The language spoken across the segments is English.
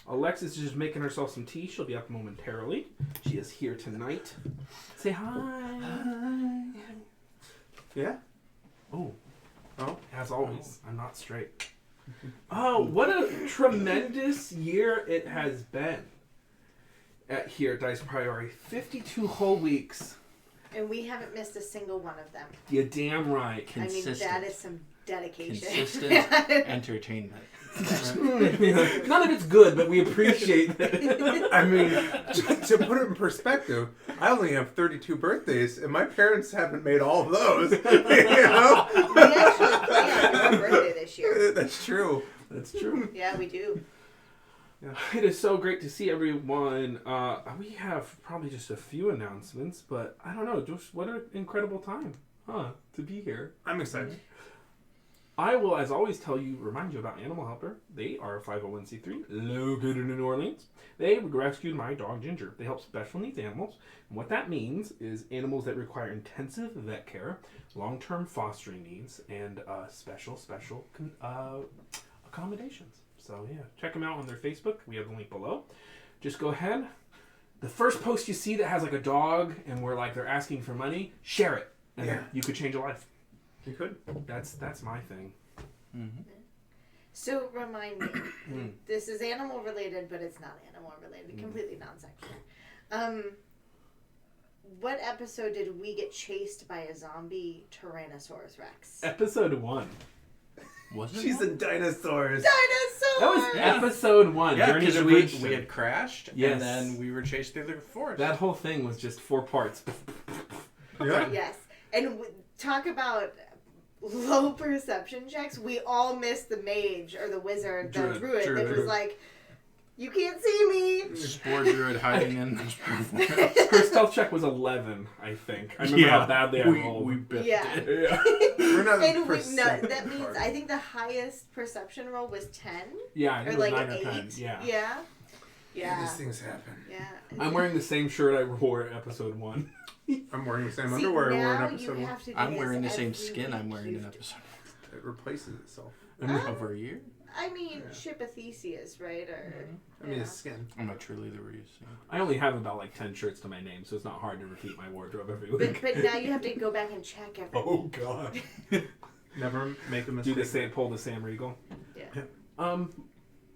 Alexis is just making herself some tea. She'll be up momentarily. She is here tonight. Say hi. Hi. Yeah? Oh. As always, I'm not straight. Mm-hmm. Oh, what a tremendous year it has been here at Dice Priority. 52 whole weeks. And we haven't missed a single one of them. You're damn right. Consistent. I mean, that is some dedication. Consistent entertainment. None of it's good, but we appreciate it. I mean, to put it in perspective, I only have 32 birthdays, and my parents haven't made all of those. You know? We actually play on your birthday this year. That's true. That's true. Yeah, we do. Yeah. It is so great to see everyone. We have probably just a few announcements, but I don't know. Just what an incredible time, to be here. I'm excited. I will, as always, remind you about Animal Helper. They are a 501c3 located in New Orleans. They rescued my dog Ginger. They help special needs animals. And what that means is animals that require intensive vet care, long-term fostering needs, and special accommodations. So yeah, check them out on their Facebook. We have the link below. Just go ahead. The first post you see that has like a dog and where like they're asking for money, share it. And you could change a life. You could. That's my thing. Mm-hmm. So remind me, this is animal related, but it's not animal related. Completely non-secular. What episode did we get chased by a zombie Tyrannosaurus Rex? Episode 1. Was it? She's in dinosaurs. Dinosaurs! That was episode 1. Yeah, Journey because to we Redemption. had crashed, Yes. and then we were chased through the forest. That whole thing was just 4 parts. Yeah. Yes. And talk about low perception checks. We all missed the mage or the wizard, the druid. It was like, you can't see me. Spore druid hiding in this performance. Her stealth check was 11, I think. I remember how badly I rolled. We biffed Yeah. it. We're not And percent that means party. I think the highest perception roll was 10. Yeah, I Or think like it was 9 8. or 10. Yeah. Yeah. Yeah, these things happen. Yeah. I'm wearing the same shirt I wore in episode 1. I'm wearing the same See, underwear I wore in now episode you 1. have to do I'm this wearing the same every skin week. I'm wearing in episode. It replaces itself. Over a year? I mean, ship a Theseus, right? Or I mean, it's skin. I'm a cheerleader. Were you saying? I only have about like 10 shirts to my name, so it's not hard to repeat my wardrobe every week. But now you have to go back and check every Oh, God. Never make a mistake. Do the same, pull the Sam Regal. Yeah.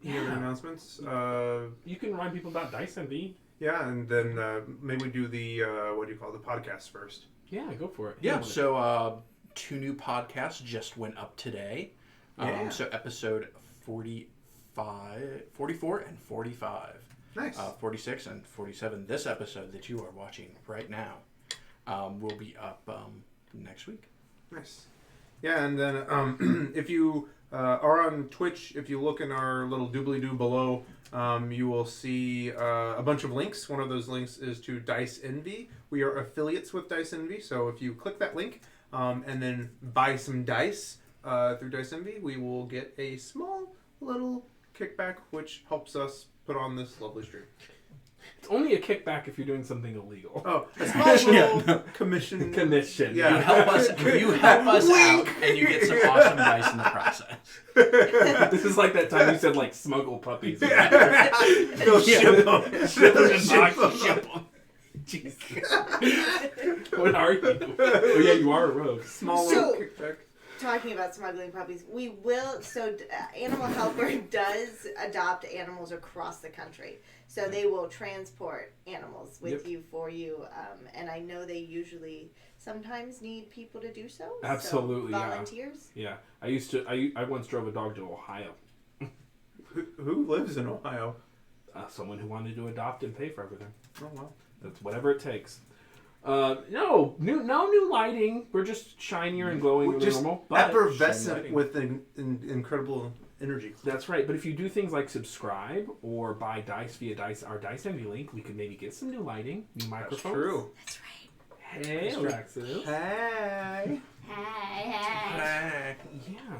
Any other announcements? You can remind people about Dice MV. Yeah, and then maybe we do the, the podcast first. Yeah, go for it. Yeah, so 2 new podcasts just went up today. Yeah. So episode 44 and 45. Nice. 46 and 47. This episode that you are watching right now will be up next week. Nice. Yeah, and then if you are on Twitch, if you look in our little doobly-doo below, you will see a bunch of links. One of those links is to Dice Envy. We are affiliates with Dice Envy, so if you click that link and then buy some dice through Dice Envy, we will get a small little kickback, which helps us put on this lovely stream. It's only a kickback if you're doing something illegal. Oh, a small little commission. Commission. Yeah. You help us out, and you get some awesome dice in the process. This is like that time you said like smuggle puppies. They'll ship them. Ship them. Jesus. What are you? Oh yeah, you are a rogue. Small little So- kickback. Talking about smuggling puppies, we will. So, Animal Helper does adopt animals across the country. So they will transport animals with you for you, and I know they usually sometimes need people to do so. Absolutely, so volunteers. Yeah, I once drove a dog to Ohio. Who lives in Ohio? Someone who wanted to adopt and pay for everything. Oh wow. That's whatever it takes. No new lighting. We're just shinier and glowing than Just normal. But effervescent with an incredible energy. that's right. But if you do things like subscribe or buy dice via our Dice Envy link, we could maybe get some new lighting, new microphones. That's true. That's right. Hey, Alexis. Hey. Hey. Yeah.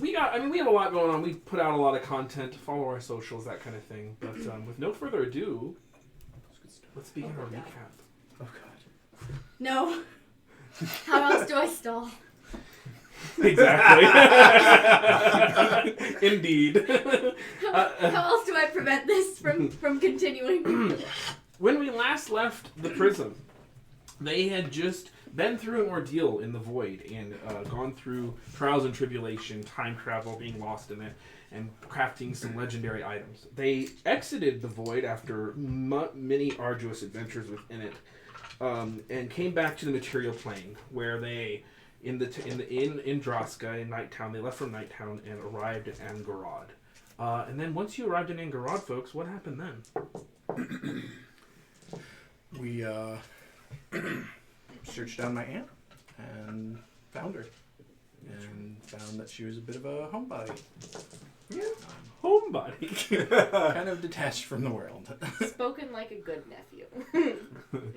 We have a lot going on. We put out a lot of content. Follow our socials, that kind of thing. But with no further ado, let's begin our recap. Oh god. No. How else do I stall? Exactly. Indeed. How else do I prevent this from continuing? When we last left the Prism, they had just been through an ordeal in the void and gone through trials and tribulation, time travel, being lost in it, and crafting some legendary items. They exited the void after many arduous adventures within it, and came back to the material plane, where they, in Droska, in Nighttown, they left from Nighttown and arrived at Angorod. And then once you arrived in Angorod, folks, what happened then? We searched down my aunt and found her. And found that she was a bit of a homebody. Yeah. Homebody. Kind of detached from the world. Spoken like a good nephew.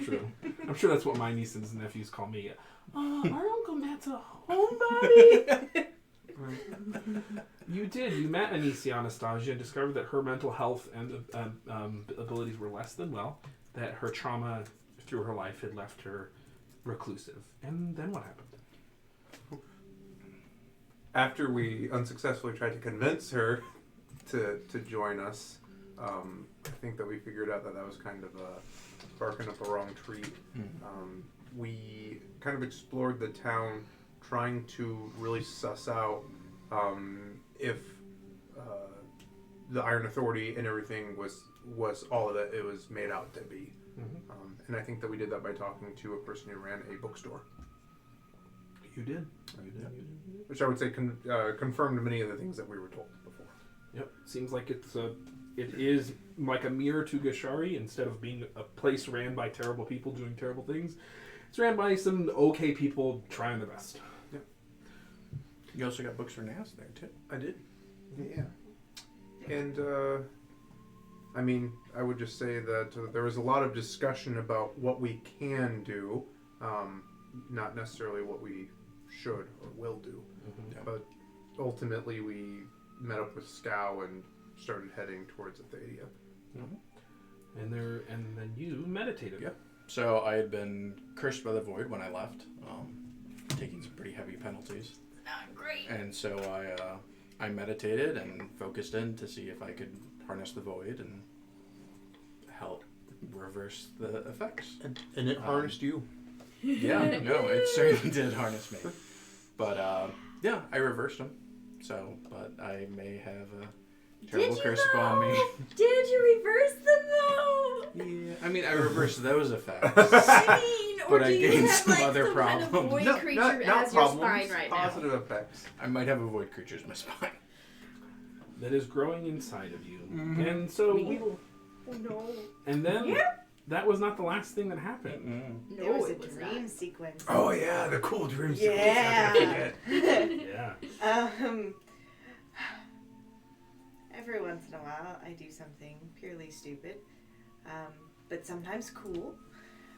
True. I'm sure that's what my nieces and nephews call me. Our Uncle Matt's a homebody. You did. You met Anicia Anastasia and discovered that her mental health and abilities were less than well. That her trauma through her life had left her reclusive. And then what happened? After we unsuccessfully tried to convince her to join us, I think that we figured out that was kind of barking up the wrong tree. We kind of explored the town, trying to really suss out if the Iron Authority and everything was all that it was made out to be. And I think that we did that by talking to a person who ran a bookstore. You did. Which I would say confirmed many of the things that we were told before. Yep. Seems like it is like a mirror to Gashari. Instead of being a place ran by terrible people doing terrible things, it's ran by some okay people trying their best. Yep. You also got books for Nas there, too. I did. Yeah. And, I mean, I would just say that there was a lot of discussion about what we can do, not necessarily what we should or will do. But ultimately, we met up with Scow and started heading towards Athadia. And then you meditated. Yep. So I had been cursed by the void when I left, taking some pretty heavy penalties. Not great. And so I meditated and focused in to see if I could harness the void and help reverse the effects. And it harnessed you. Yeah, no, it certainly did harness me. But yeah, I reversed them. So, but I may have a terrible curse upon me. Did you reverse them though? Yeah, I mean, I reversed those effects. I mean, or But do I you gained have some like other some kind of problems. void creature not as your problems, spine right now? positive effects. I might have a void creature as my spine. That is growing inside of you. And so we will. Oh no. And then that was not the last thing that happened. No, There was a it was dream not. sequence. Oh yeah, the cool dream sequence. Yeah. Yeah. Every once in a while, I do something purely stupid, but sometimes cool.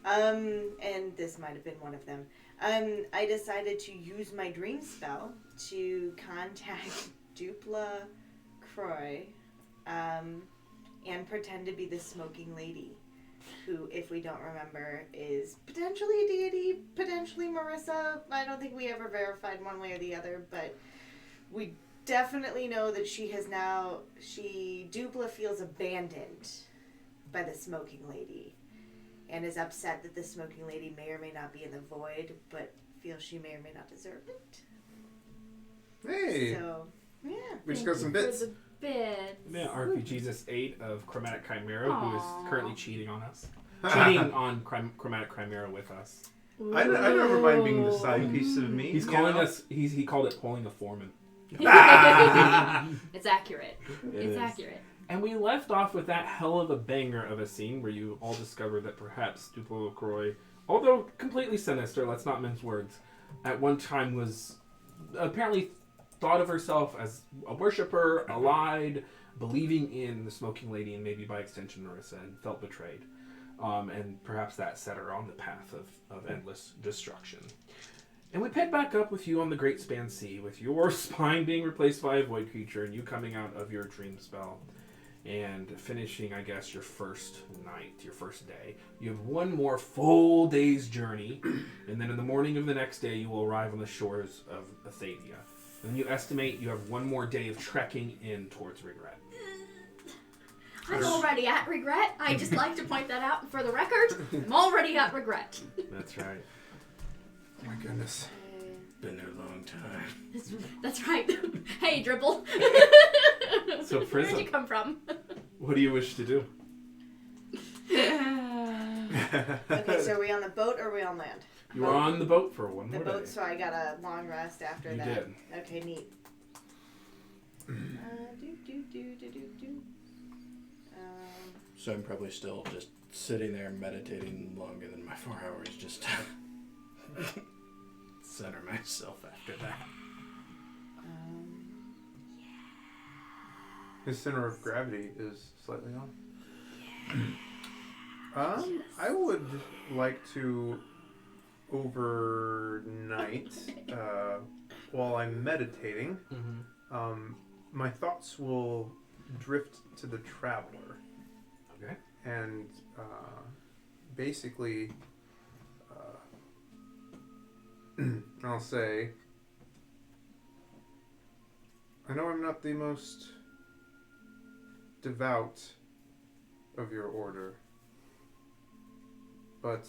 And this might have been one of them. I decided to use my dream spell to contact Dupla LaCroix, and pretend to be the smoking lady, who, if we don't remember, is potentially a deity, potentially Marissa. I don't think we ever verified one way or the other, but we definitely know that Dupla feels abandoned by the smoking lady and is upset that the smoking lady may or may not be in the void, but feels she may or may not deserve it. Hey, So, yeah. we just got some bits. For the bits. Yeah, RPG 8 of Chromatic Chimera, who is Aw. currently cheating on us. Cheating on Chromatic Chimera with us. I never mind being the side piece of me. He's calling us, he called it pulling a foreman. It's accurate. It It's is. accurate. And we left off with that hell of a banger of a scene where you all discovered that perhaps Dupla LaCroix, although completely sinister, let's not mince words, at one time was apparently thought of herself as a worshiper, allied, believing in the smoking lady and maybe by extension Marissa, and felt betrayed. And perhaps that set her on the path of endless destruction. And we pick back up with you on the Great Span Sea, with your spine being replaced by a void creature and you coming out of your dream spell. and finishing, I guess, your first night, your first day. You have one more full day's journey, and then in the morning of the next day, you will arrive on the shores of Athadia. And you estimate you have one more day of trekking in towards Regret. I'm already at Regret. I just like to point that out for the record. I'm already at Regret. That's right. Oh my goodness. Been there a long time. That's right. Hey, Dribble. So, Where'd Prism, you come from? what do you wish to do? Okay, so are we on the boat or are we on land? You were on the boat for one The more boat, day. so I got a long rest after You that. did. Okay, neat. So I'm probably still just sitting there meditating longer than my 4 hours just to center myself after that. His center of gravity is slightly off. I would like to overnight while I'm meditating. My thoughts will drift to the traveler. Okay. And basically, I'll say, I know I'm not the most devout of your order, but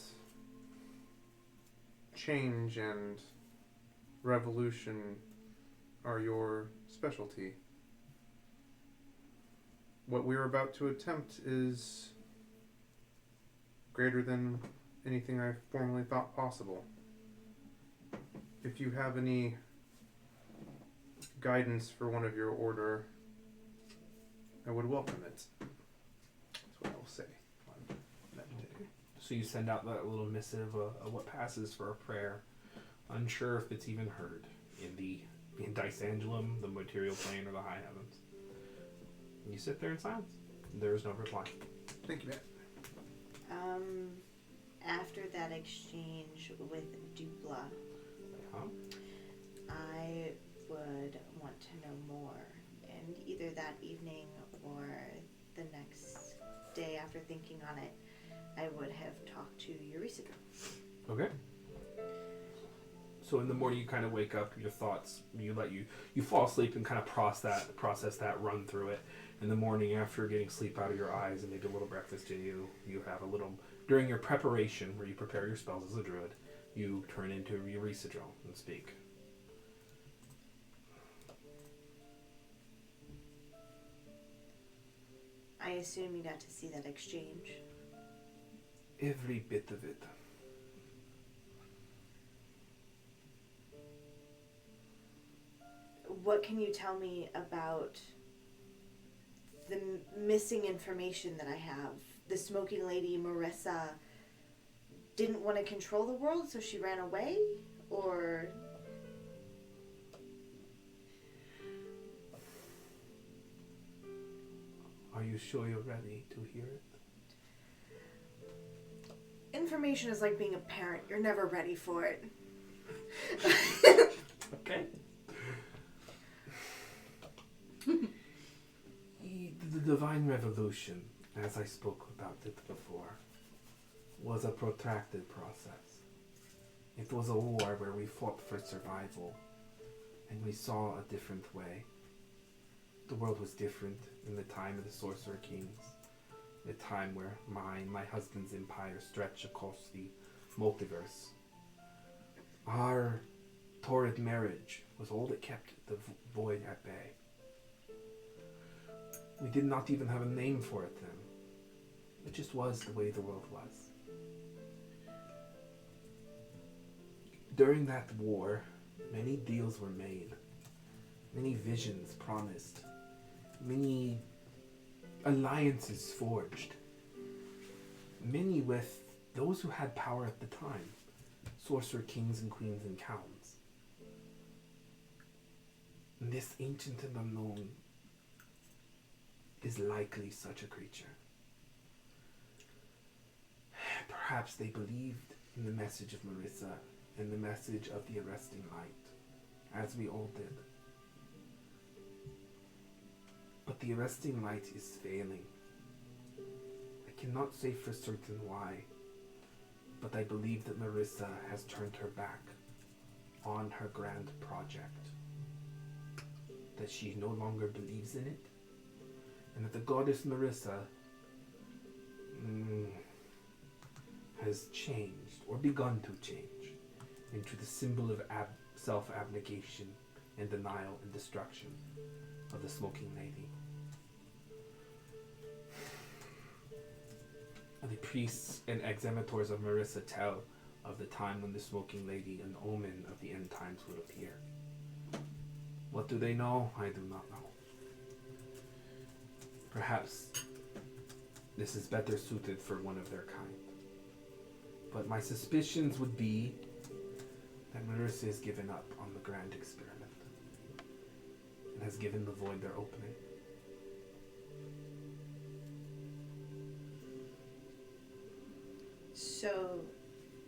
change and revolution are your specialty. What we're about to attempt is greater than anything I formerly thought possible. If you have any guidance for one of your order, I would welcome it. That's what I will say. So you send out that little missive of what passes for a prayer, unsure if it's even heard in Disangelum, the material plane, or the high heavens. And you sit there in silence. There is no reply. Thank you, Matt. After that exchange with Dupla, I would want to know more, and either that evening or the next day after thinking on it, I would have talked to Eureka. Okay. So in the morning you kind of wake up, your thoughts, you fall asleep and kind of process that, run through it. In the morning after getting sleep out of your eyes and maybe a little breakfast in you, you have a little, during your preparation where you prepare your spells as a druid, you turn into a Eureka and speak. I assume you got to see that exchange. Every bit of it. What can you tell me about the missing information that I have? The smoking lady, Marissa, didn't want to control the world, so she ran away? Or... Are you sure you're ready to hear it? Information is like being a parent. You're never ready for it. Okay. The Divine Revolution, as I spoke about it before, was a protracted process. It was a war where we fought for survival, and we saw a different way. The world was different in the time of the Sorcerer Kings, the time where my husband's empire stretched across the multiverse. Our torrid marriage was all that kept the void at bay. We did not even have a name for it then. It just was the way the world was. During that war, many deals were made, many visions promised, many alliances forged, many with those who had power at the time, sorcerer kings and queens and counts. And this ancient and unknown is likely such a creature. Perhaps they believed in the message of Marissa and the message of the arresting light, as we all did. But The arresting light is failing. I cannot say for certain why, but I believe that Marissa has turned her back on her grand project. That she no longer believes in it, and that the goddess Marissa has changed, or begun to change, into the symbol of self-abnegation and denial and destruction of the Smoking Lady. The priests and examinators of Marissa tell of the time when the Smoking Lady, an omen of the end times, will appear. What do they know? I do not know. Perhaps this is better suited for one of their kind. But my suspicions would be that Marissa has given up on the grand experiment and has given the void their opening. So,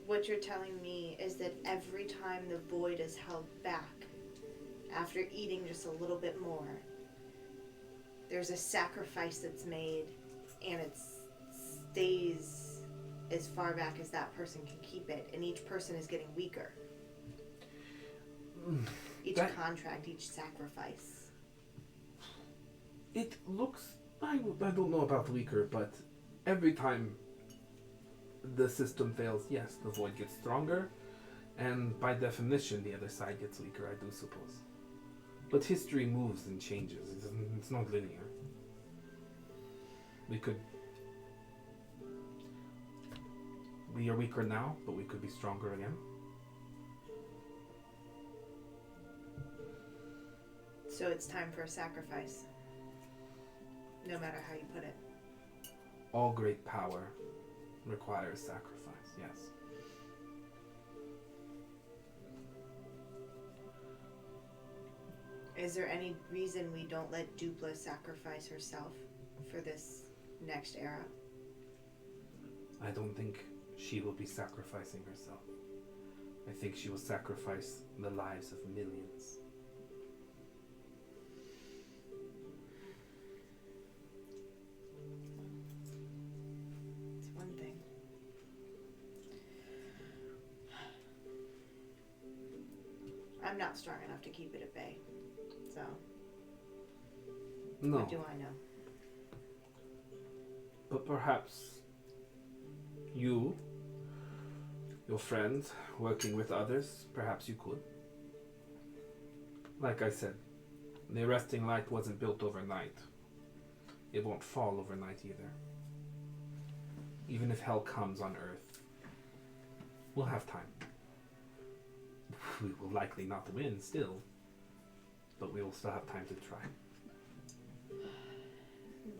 what you're telling me is that every time the void is held back, after eating just a little bit more, there's a sacrifice that's made, and it stays as far back as that person can keep it, and each person is getting weaker. Each contract, each sacrifice. It looks, I don't know about weaker, but every time the system fails, yes, the void gets stronger, and by definition, the other side gets weaker, I do suppose. But history moves and changes. It's not linear. We are weaker now, but we could be stronger again. So it's time for a sacrifice. No matter how you put it. All great power requires sacrifice, yes. Is there any reason we don't let Dupla sacrifice herself for this next era? I don't think she will be sacrificing herself. I think she will sacrifice the lives of millions. It's one thing. I'm not strong enough to keep it at bay. So, No, what do I know? but perhaps you, your friends, working with others, perhaps you could. Like I said, the arresting light wasn't built overnight. It won't fall overnight either. Even if hell comes on Earth, we'll have time. We will likely not win still, but we will still have time to try.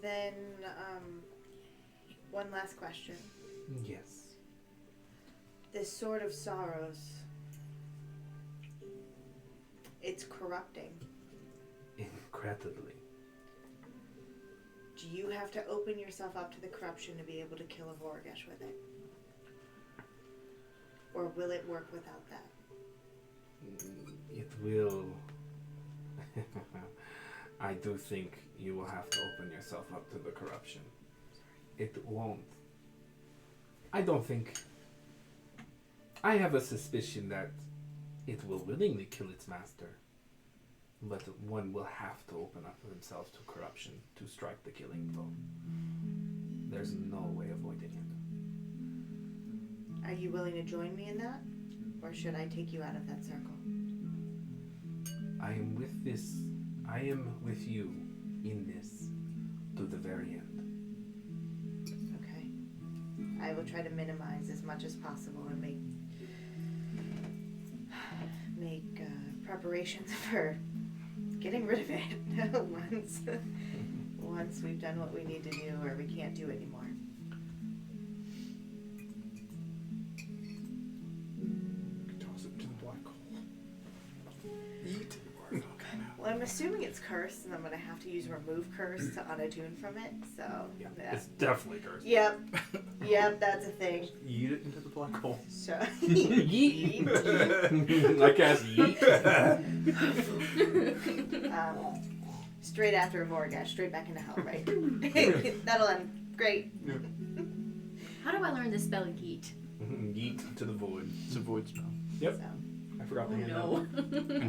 Then, one last question. Yes. This Sword of Sorrows, it's corrupting. Incredibly. Do you have to open yourself up to the corruption to be able to kill a Vorgesh with it? Or will it work without that? It will. I do think you will have to open yourself up to the corruption. It won't. I don't think. I have a suspicion that it will willingly kill its master, but one will have to open up themselves to corruption to strike the killing blow. There's no way avoiding it. Are you willing to join me in that? Or should I take you out of that circle? I am with this. I am with you in this to the very end. Okay. I will try to minimize as much as possible and make preparations for getting rid of it once we've done what we need to do or we can't do anymore. Toss it to the black hole. Eat. Well, I'm assuming it's cursed, and I'm going to have to use remove curse to unattune from it, so... Yeah, yeah. it's definitely cursed. Yep, that's a thing. Eat it into the black hole. So, Yeet. I cast yeet. Straight after a Voragash, straight back into hell, right? That'll end. Great. How do I learn the spell yeet? Yeet to the void. It's a void spell. Yep. So. I forgot Oh the hand that no. one.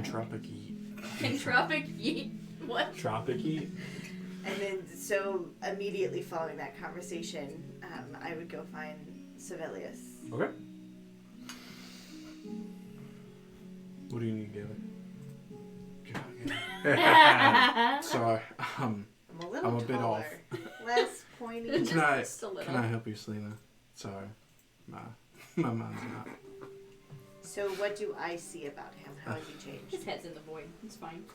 Entropic yeet. Entropic yeet. What? Tropic Yeet. And then, so immediately following that conversation, I would go find Sevilius. Okay. What do you need, Galen? Sorry. I'm a little I'm a bit taller, less pointy. Can I Just a little. can I help you, Selena? Sorry, my mind's not. So what do I see about him? How has he His changed? head's in the void. It's fine.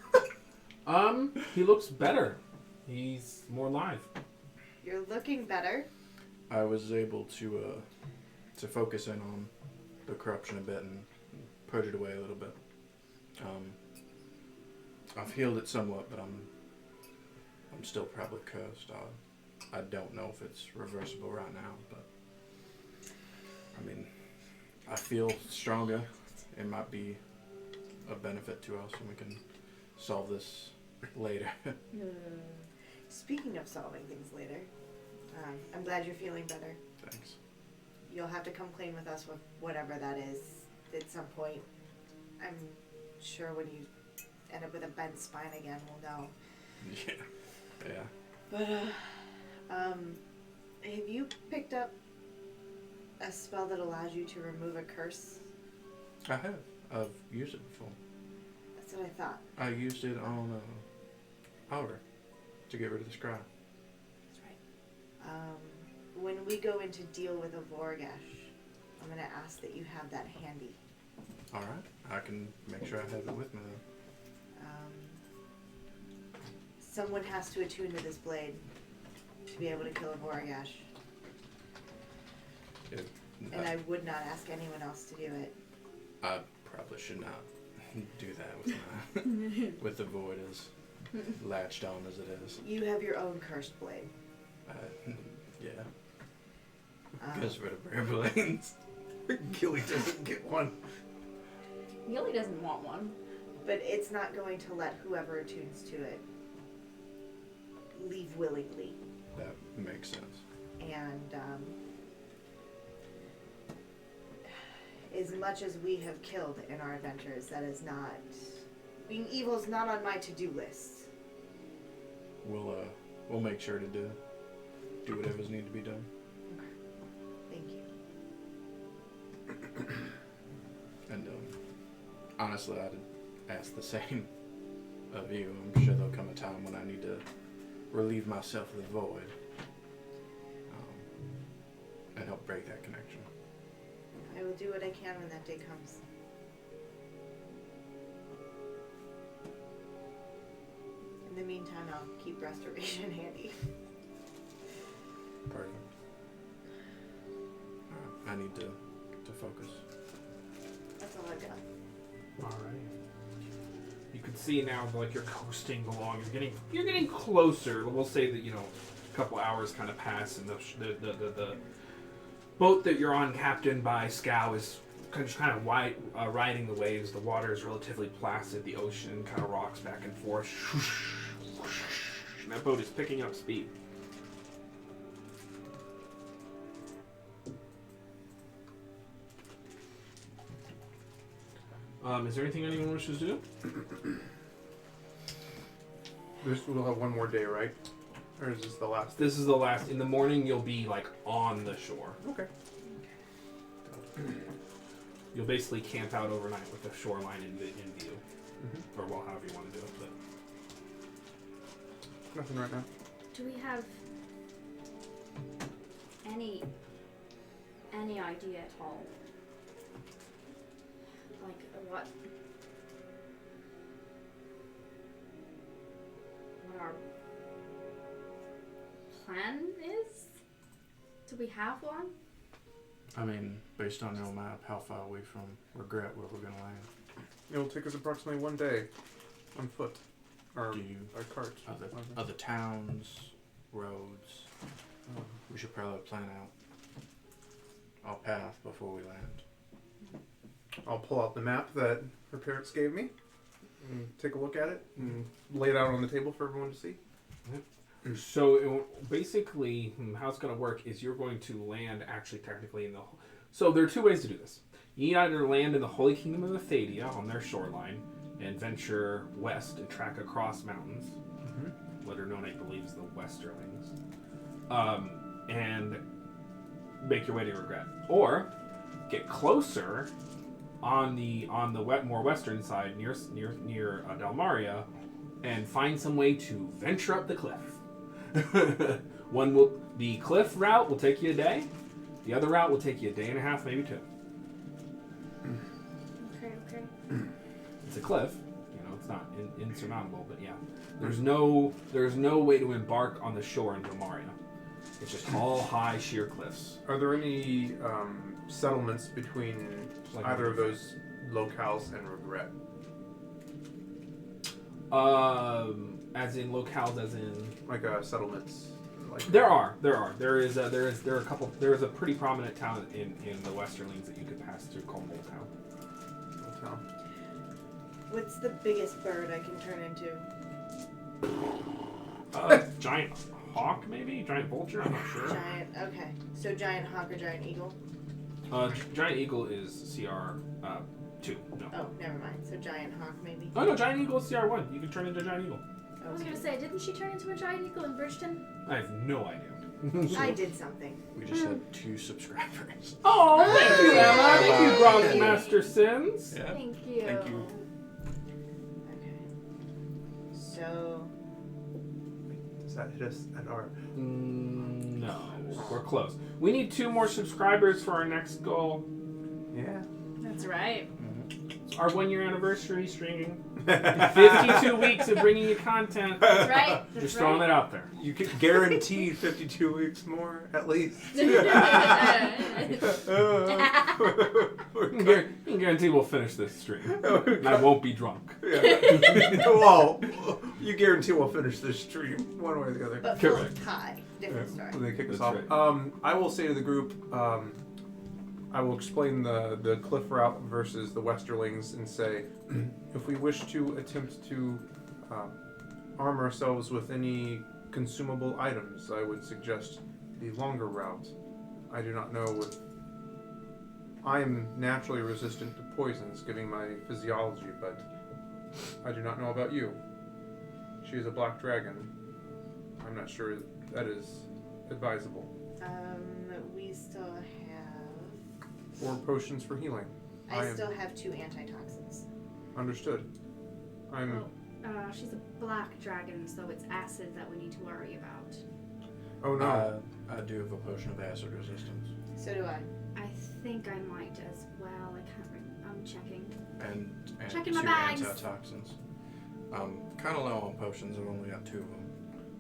He looks better. He's more alive. You're looking better. I was able to focus in on the corruption a bit and purge it away a little bit. I've healed it somewhat, but I'm still probably cursed. I don't know if it's reversible right now, but I mean, I feel stronger. It might be a benefit to us, and we can solve this later. Speaking of solving things later, I'm glad you're feeling better. Thanks. You'll have to come clean with us with whatever that is at some point. I'm sure when you end up with a bent spine again, we'll know. Yeah. But, have you picked up a spell that allows you to remove a curse? I have. I've used it before. That's what I thought. I used it on Aura to get rid of the scry. That's right. When we go in to deal with a Voragash, I'm going to ask that you have that handy. All right. I can make sure I have it with me then. Someone has to attune to this blade to be able to kill a Voragash. And I would not ask anyone else to do it. I probably should not do that with my with the void as latched on as it is. You have your own cursed blade. Yeah. Um, Because for the bare blades. Gilly doesn't get one. Gilly doesn't want one. but it's not going to let whoever attunes to it leave willingly. That makes sense. And as much as we have killed in our adventures, that is not... Being evil is not on my to-do list. We'll make sure to do whatever's need to be done. Thank you. And honestly, I'd ask the same of you. I'm sure there'll come a time when I need to relieve myself of the void and help break that connection. I will do what I can when that day comes. In the meantime, I'll keep restoration handy. Pardon. I need to focus. That's all I've got. Alright. You can see now, like, you're coasting along. You're getting closer. We'll say that, a couple hours kind of pass, and the boat that you're on, captained by Scow, is kind of riding the waves. The water is relatively placid. The ocean kind of rocks back and forth. And that boat is picking up speed. Is there anything anyone wishes to do? We'll have one more day, right? Or is this the last? This is the last. In the morning, you'll be like on the shore. Okay. You'll basically camp out overnight with the shoreline in view, or well, however you want to do it. But Nothing right now. Do we have any idea at all? Like what our plan is? Do we have one? I mean, based on your map, how far away from Regret where we're going to land? It'll take us approximately 1 day on foot. Or Do you by cart. other towns, roads? We should probably plan out our path before we land. I'll pull out the map that her parents gave me. and take a look at it and lay it out on the table for everyone to see. So basically, how it's going to work is you're going to land actually technically in the... So there are two ways to do this. You either land in the Holy Kingdom of Athadia on their shoreline and venture west and track across mountains, what are known, I believe, as the Westerlings, and make your way to Regret. Or get closer on the more western side near Dalmaria and find some way to venture up the cliff. The cliff route will take you a day. The other route will take you a day and a half, maybe 2. Okay. It's a cliff, it's not insurmountable, but yeah. There's no way to embark on the shore in Dalmaria. It's just all high, sheer cliffs. Are there any settlements between either of those locales and Regret? As in locales, as in like settlements. Like there are a couple. There is a pretty prominent town in the Westerlings that you could pass through called Old Town. What's the biggest bird I can turn into? Giant hawk, maybe? Giant vulture? I'm not sure. Okay. So giant hawk or giant eagle? Giant eagle is CR 2. No. Oh, never mind. So giant hawk, maybe? Oh, no, giant eagle is CR 1. You can turn into a giant eagle. I was gonna say, didn't she turn into a giant eagle in Bridgeton? I have no idea. I did something. We just had 2 subscribers. Oh, thank you, Emma. Thank you, Bronze Master Sins. Yeah. Thank you. Thank you. Okay. So... Does that hit us at our... No, we're close. We need 2 more subscribers for our next goal. Yeah. That's right. Our 1-year anniversary streaming. 52 weeks of bringing you content. That's right. Just throwing it out there. You can guarantee 52 weeks more, at least. You can guarantee we'll finish this stream. And I won't be drunk. Well, you guarantee we'll finish this stream, one way or the other. But full Correct. of pie. Different story. When they kick us That's off. I will say to the group, I will explain the cliff route versus the Westerlings and say, if we wish to attempt to arm ourselves with any consumable items, I would suggest the longer route. I do not know if I am naturally resistant to poisons, given my physiology, but I do not know about you. She is a black dragon. I'm not sure that is advisable. We still have... 4 potions for healing. I still have 2 antitoxins. Understood. She's a black dragon, so it's acid that we need to worry about. Oh no. I do have a potion of acid resistance. So do I. I think I might as well. I can't remember. I'm checking. And Checking 2 my bags. antitoxins. Kind of low on potions. I've only got 2 of them.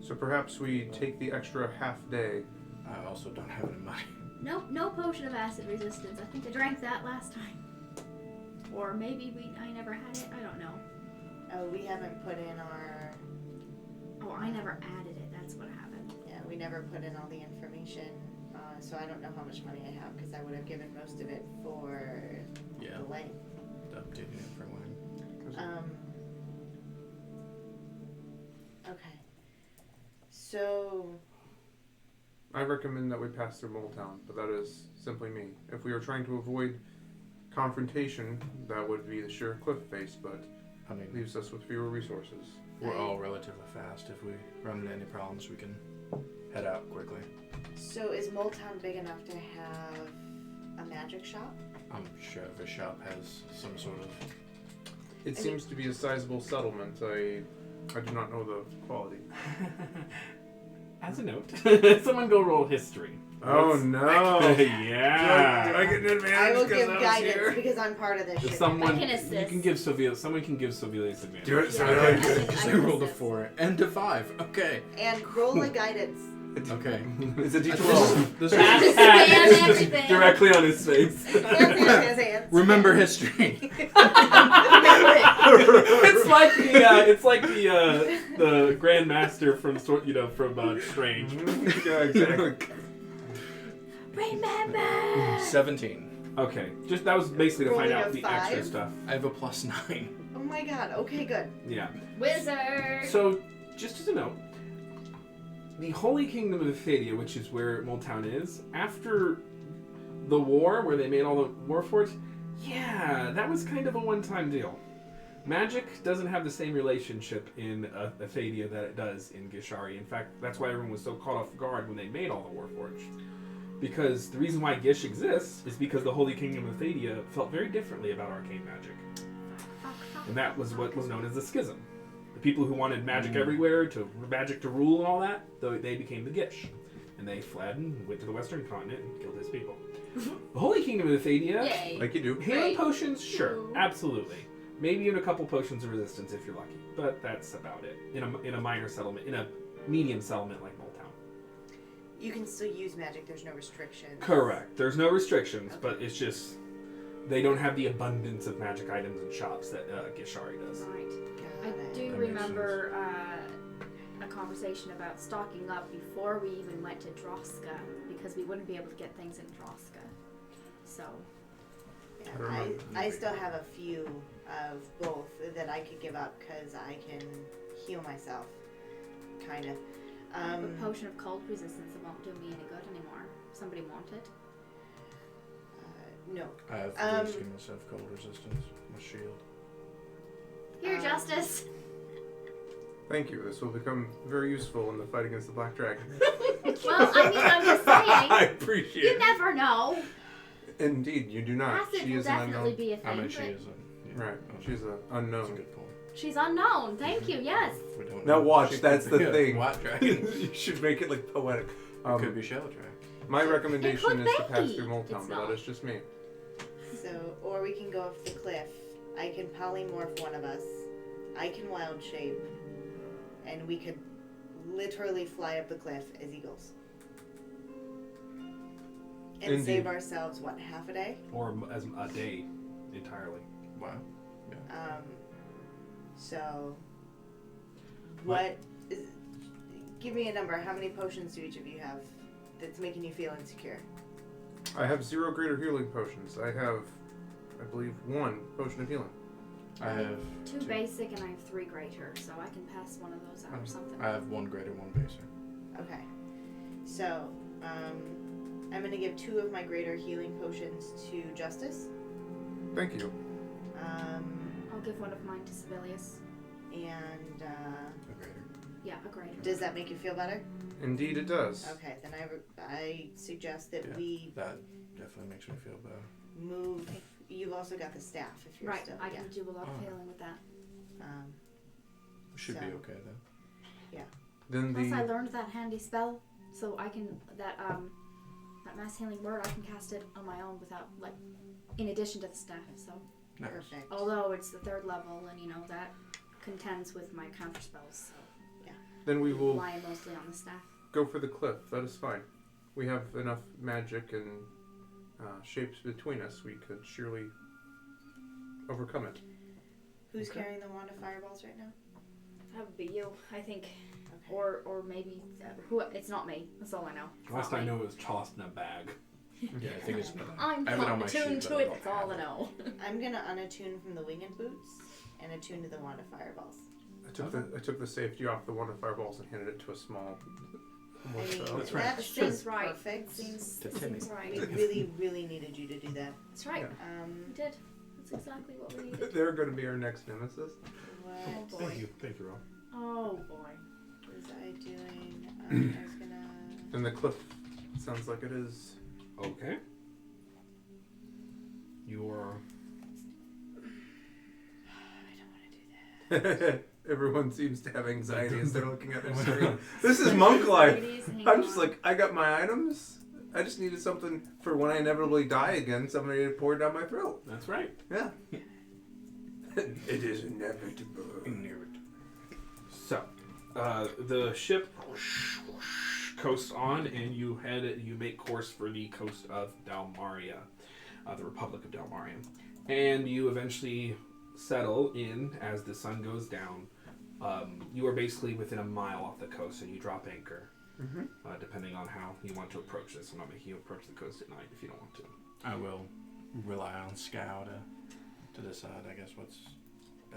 So perhaps we take the extra half day. I also don't have any money. No potion of acid resistance. I think I drank that last time. Or maybe I never had it. I don't know. Oh, we haven't put in our... Oh, I never added it. That's what happened. Yeah, we never put in all the information. So I don't know how much money I have because I would have given most of it for the lane. Updating it for Wayne. Okay. So... I recommend that we pass through Mole Town, but that is simply me. If we are trying to avoid confrontation, that would be the sheer cliff face, but I mean, leaves us with fewer resources. we're all relatively fast. If we run into any problems, we can head out quickly. So is Moletown big enough to have a magic shop? I'm sure if a shop has some sort of... It seems to be a sizable settlement. I do not know the quality. As a note, someone go roll history. Oh no! Yeah. Do I get an advantage? I will 'cause give I was guidance here? because I'm part of this shit. Someone I can assist. You can give Sylvia. Someone can give Sylvia's advantage. Do it, Yeah. Sylvia. Because I rolled a 4 and a 5. Okay. And roll a guidance. Okay. It's a D12. This Spam is everything. Directly on his face. Hands. remember history. It's like the Grandmaster from Strange. Yeah, exactly. Remember. 17. Okay, just that was basically to find Rolling out a the 5? extra stuff. I have a +9. Oh my my god. Okay, good. Yeah. Wizard. So, just as a note, the Holy Kingdom of Ephadia, which is where Moldtown is, after the war, where they made all the war forts, yeah, that was kind of a one-time deal. Magic doesn't have the same relationship in Ephadia that it does in Gishari. In fact, that's why everyone was so caught off guard when they made all the Warforged. Because the reason why Gish exists is because the Holy Kingdom of Ephadia felt very differently about arcane magic. And that was what was known as the Schism. The people who wanted magic everywhere, magic to rule and all that, they became the Gish. And they fled and went to the Western continent and killed his people. The Holy Kingdom of Ephadia, Yay. Like you do. healing potions, sure, Ooh. absolutely. Maybe even a couple potions of resistance if you're lucky, but that's about it. In a minor settlement, in a medium settlement like Moldtown. You can still use magic. There's no restrictions. Correct. There's no restrictions, Okay. but it's just they don't have the abundance of magic items and shops that Gishari does. Right. Got I it. do That makes remember a conversation about stocking up before we even went to Droska because we wouldn't be able to get things in Droska. So, Yeah, I remember. I still have a few of both that I could give up because I can heal myself, kind of. the potion of cold resistance won't do me any good anymore. Somebody want it? No. I have to give myself cold resistance. My shield. Here, Justice. Thank you. This will become very useful in the fight against the Black Dragon. Well, I mean, I'm just I saying. appreciate You it. never know. Indeed, you do not. Acid She will is an definitely unknown. be a thing. I mean, she but is a... Yeah. Right. Okay. She's an That's a unknown. good point. she's unknown. Thank you. Yes. We don't Now know. watch, She that's could the be a thing. White dragon. You should make it like poetic. Could be shell track. My recommendation could is to pass be. through Moldtown, It's but not. that is just me. So, or we can go off the cliff. I can polymorph one of us. I can wild shape, and we could literally fly up the cliff as eagles. And Indeed. save ourselves, what, half a day? Or as a day entirely. Wow. So, what is, give me a number. How many potions do each of you have that's making you feel insecure? I have 0 greater healing potions. I have, I believe, 1 potion of healing. I have 2 basic and I have 3 greater, so I can pass one of those out or something. I have 1 greater, 1 baser. Okay. So, I'm going to give 2 of my greater healing potions to Justice. Thank you. I'll give one of mine to Sibelius. And A greater. Yeah, a greater. does that make you feel better? Indeed, it does. Okay, then I suggest that Yeah. we That definitely makes me feel better. move. You've also got the staff if you're Right, still. I can do a lot of Oh. healing with that. We should be So- okay then. Then Plus, I the learned that handy spell, so I can that mass healing word. I can cast it on my own without in addition to the staff. So, Nice. Perfect. although it's the 3rd level, and that contends with my counter spells, so then we will relying mostly on the staff. go for the cliff. That is fine. We have enough magic and shapes between us. We could surely overcome it. Who's Okay. carrying the wand of fireballs right now? That would be you, I think, Okay. or maybe who? It's not me. That's all I know. It's Last not I me. know it was tossed in a bag. Yeah, I think it's. I'm I have it on my attuned sheet, to but I it. don't That's all I have it. know. I'm gonna unattune from the winged boots and attune to the wand of fireballs. I took the safety off the one of fireballs and handed it to a small. I mean, That's right. that That seems seems right. perfect. Seems To Timmy. seems We right. really, really needed you to do that. That's right. Yeah. We did. That's exactly what we needed. They're going to be our next nemesis. What boy. Thank you, Rob. Oh boy. was I doing? I was gonna. And the cliff sounds like it is. Okay. You're. I don't want to do that. Everyone seems to have anxiety as they're looking at their screen. This is monk life. Ladies, hang I'm just on. like, I got my items. I just needed something for when I inevitably die again, somebody to pour down my throat. That's right. Yeah. It is inevitable. So, the ship coasts on, and you make course for the coast of Dalmaria, the Republic of Dalmaria, and you eventually settle in as the sun goes down. You are basically within a mile off the coast, and you drop anchor, depending on how you want to approach this. I'm not making you approach the coast at night if you don't want to. I will rely on Scow to decide, I guess, what's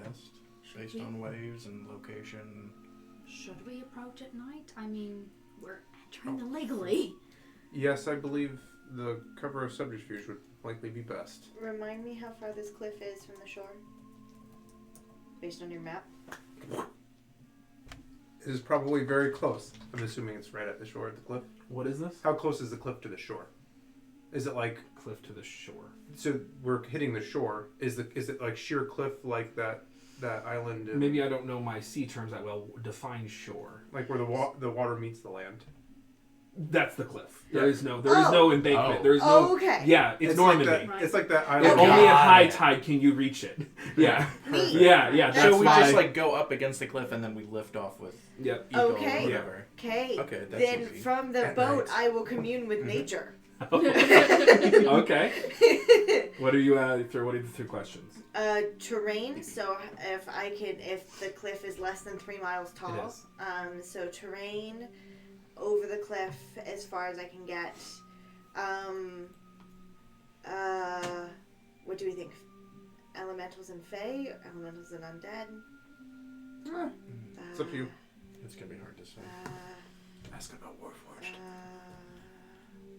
best based on waves and location. Should we approach at night? I mean, we're entering illegally. Yes, I believe the cover of subterfuge would likely be best. Remind me how far this cliff is from the shore, based on your map. It is probably very close. I'm assuming it's right at the shore of the cliff. What is this? How close is the cliff to the shore? Is it like Cliff to the shore. so we're hitting the shore? Is it like sheer cliff like that island? Maybe I don't know my sea terms that well. Define shore. Like where the water meets the land. That's the cliff. There Yeah. is no embankment. Oh. There is no. Okay. Yeah, it's Normandy. Like that, Right. it's like that If island. only at Got high it. tide can you reach it. Yeah. Neat. Yeah. That's So we why- just like go up against the cliff and then we lift off with Yep. eagle Okay. or whatever. Okay. Okay, that's Then easy. from the At boat, night. I will commune with Mhm. nature. Okay. What are you? What are the 3 questions? Terrain. So if the cliff is less than 3 miles It tall, is. so terrain over the cliff as far as I can get. What do we think? Elementals and fae, or elementals and undead. It's up to you. It's gonna be hard to say. Ask about Warforged.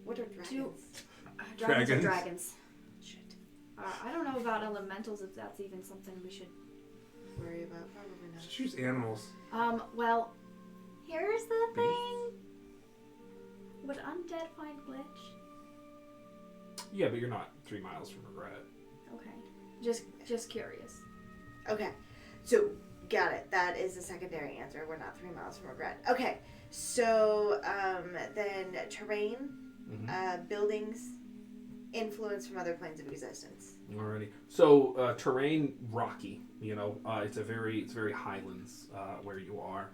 What are dragons? Dragons are Dragons. dragons. Shit. I don't know about elementals, if that's even something we should... Worry about probably not. Just choose animals. Well, here's the thing. Would undead find glitch? Yeah, but you're not 3 miles from regret. Okay. Just curious. Okay, so got it. That is the secondary answer. We're not 3 miles from regret. Okay, so then terrain, buildings, influence from other planes of existence. Alrighty. So terrain rocky. You know, it's very highlands where you are.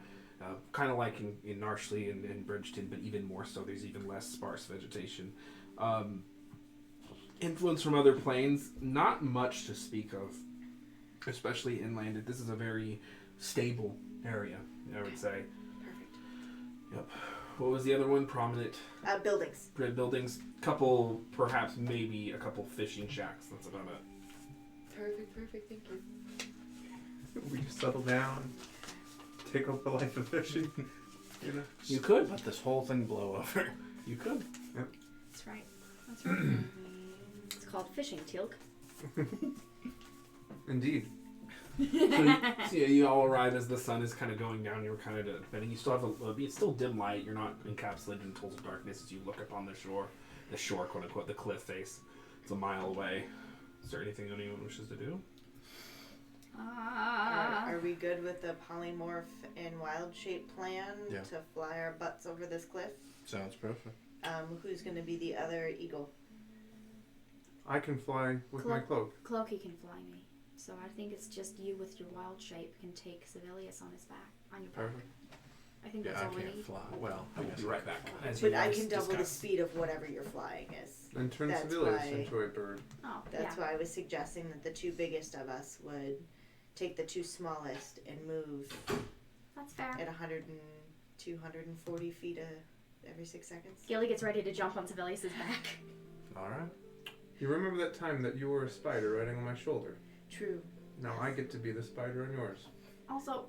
Kind of like in Narshley and Bridgeton, but even more so. There's even less sparse vegetation. Influence from other planes, not much to speak of, especially inland. This is a very stable area, I would say. Perfect. Yep. What was the other one? Prominent Buildings. buildings. Perhaps maybe a couple fishing shacks. That's about it. Perfect. Thank you. We just settle down, take up the life of fishing. You know. You could. Let this whole thing blow over. You could. That's right. That's right. It's called fishing, Teal'c. Indeed. So you all arrive as the sun is kind of going down. You're kind of depending. You still have it's still dim light. You're not encapsulated in total darkness as you look upon the shore, quote unquote, the cliff face. It's a mile away. Is there anything anyone wishes to do? Are we good with the polymorph and wild shape plan Yeah. to fly our butts over this cliff? Sounds perfect. Who's going to be the other eagle? I can fly with my cloak. Cloaky can fly me. So I think it's just you with your wild shape can take Civilius on his back, on your back. Perfect. I think Yeah, that's I all we can't need. fly. Well, I will guess be I right can back. fly. As But you I guys can double the discuss. speed of whatever you're flying is. And turn That's Civilius why- into a bird. Oh, That's yeah. why I was suggesting that the 2 biggest of us would take the 2 smallest and move That's fair. at 240 feet every 6 seconds. Gilly gets ready to jump on Civilius' back. All right. You remember that time that you were a spider riding on my shoulder? True. Now I get to be the spider on yours. Also,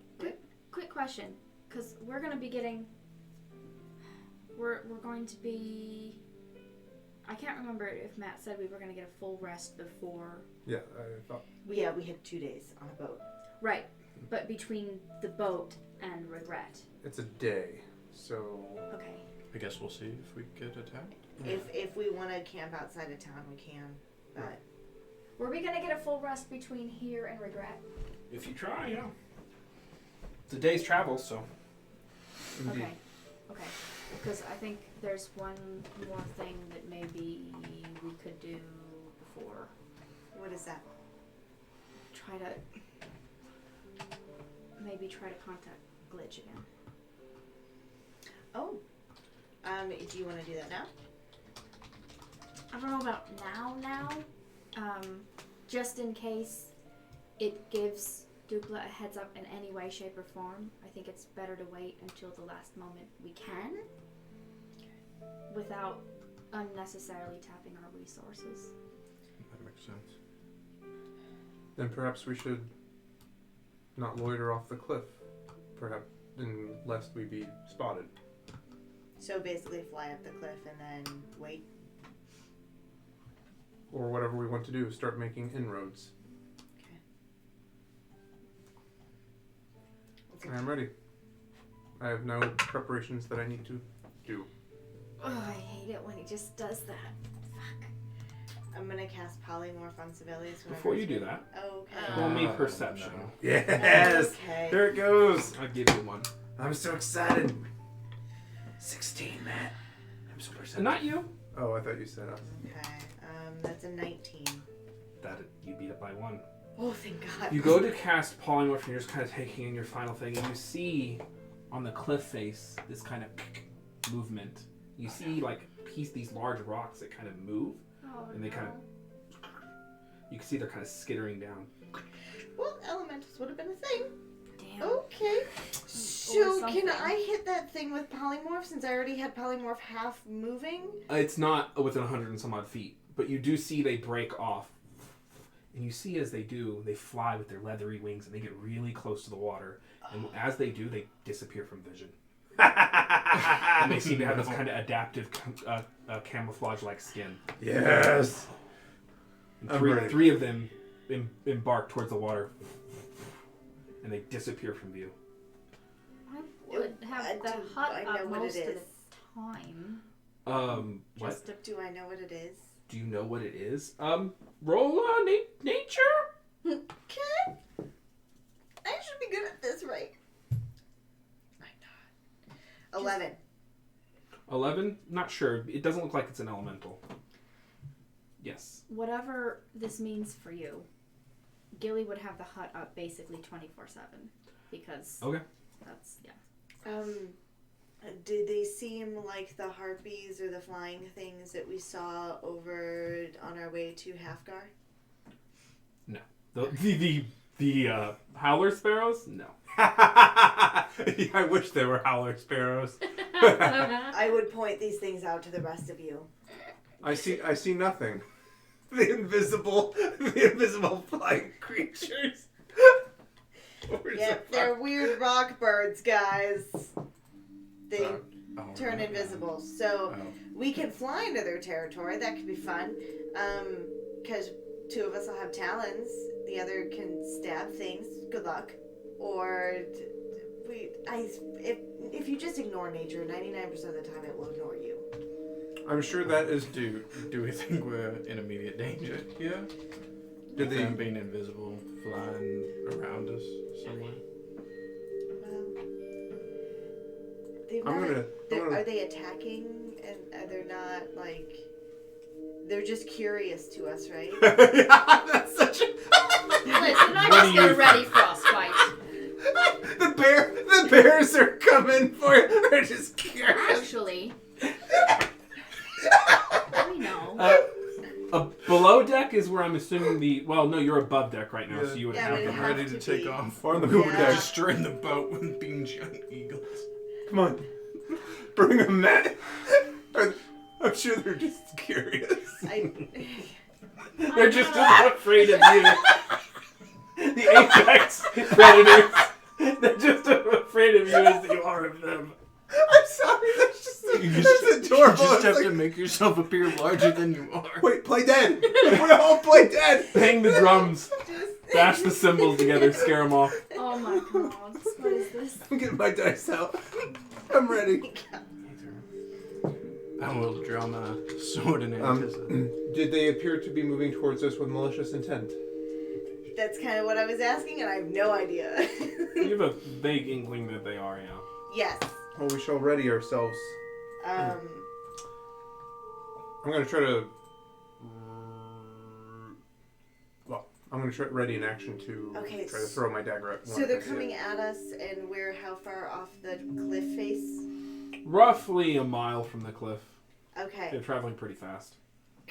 quick question, because we're gonna be getting. We're going to be. I can't remember if Matt said we were gonna get a full rest before. Yeah, I thought. We had 2 days on a boat. Right, but between the boat and regret. It's a day, so Okay. I guess we'll see if we get attacked. If we want to camp outside of town, we can. But Were we gonna get a full rest between here and regret? If you try, yeah. It's a day's travel, so. indeed. Okay. Because I think there's one more thing that maybe we could do before. what is that? Try to contact Glitch again. Oh. Do you want to do that now? I don't know about now. Just in case it gives Dupla a heads up in any way, shape, or form, I think it's better to wait until the last moment we can, without unnecessarily tapping our resources. That makes sense. Then perhaps we should not loiter off the cliff, perhaps, unless we be spotted. So basically fly up the cliff and then wait. Or whatever we want to do, start making inroads. Okay. I am ready. I have no preparations that I need to do. Oh, I hate it when he just does that. Fuck. I'm gonna cast polymorph on civilians. Before you do that, Okay. roll me perception. no. Yes! Okay. There it goes! I'll give you one. I'm so excited. 16, man. I'm so perceptive. Not you. Oh, I thought you said us. Okay. That's a 19. That you beat it by one. Oh, thank God. You go to cast polymorph and you're just kind of taking in your final thing, and you see on the cliff face this kind of movement. You see like these large rocks that kind of move, Oh, and they kind of you can see they're kind of skittering down. Well, elementals would have been a thing. Damn. Okay. Or So something. can I hit that thing with polymorph since I already had polymorph half moving? It's not within 100 and some odd feet, but you do see they break off. And you see as they do, they fly with their leathery wings and they get really close to the water. And as they do, they disappear from vision. And they seem to have this kind of adaptive camouflage-like skin. Yes! And I'm ready. three of them embark towards the water. And they disappear from view. I would have the hut I up know what most it of is. the time. What? Just to Do I know what it is? Do you know what it is? Roll nature? Okay. I should be good at this, right? I'm not. 11. 11? Not sure. It doesn't look like it's an elemental. Yes. whatever this means for you, Gilly would have the hut up basically 24/7 because Okay. that's Did they seem like the harpies or the flying things that we saw over on our way to Halfgar? The howler sparrows? No. I wish there were howler sparrows. I would point these things out to the rest of you. I see nothing. The invisible flying creatures. Yep, they're weird rock birds, guys. They turn right. invisible. So we can fly into their territory. That could be fun. Because two of us will have talons. The other can stab things. Good luck. Or if you just ignore nature, 99% of the time it will ignore you. I'm sure that is Do we think we're in immediate danger here? Did they? Them being invisible, flying around us somewhere? Well, are they attacking? And they're not like. They're just curious to us, right? That's such a. Listen, I just get a ready frostbite. The bears are coming for you. They're just curious. Actually, we know. Below deck is where I'm assuming no, you're above deck right now, so you would Yeah, have but it them has ready. Ready to to take be. off. On the We're poop deck. destroying the boat with being giant eagles. Come on. Bring them, Matt. I'm sure they're just curious. They're just as afraid of you. The apex predators. They're just as afraid of you as you are of them. I'm sorry. That's adorable. You just It's have like, to make yourself appear larger than you are. wait, play dead. We all play dead. Bang the drums. Bash the cymbals together. Scare them off. Oh my god, what is this? I'm getting my dice out. I'm ready. I will draw my sword in anticipation. Did they appear to be moving towards us with malicious intent? That's kind of what I was asking, and I have no idea. You have a vague inkling that they are, yeah. Yes. Well, we shall ready ourselves. I'm going to try to... Well, I'm going to try ready an action to Okay, try to throw my dagger at one. So they're coming at us, and we're how far off the cliff face? Roughly a mile from the cliff. Okay. They're traveling pretty fast.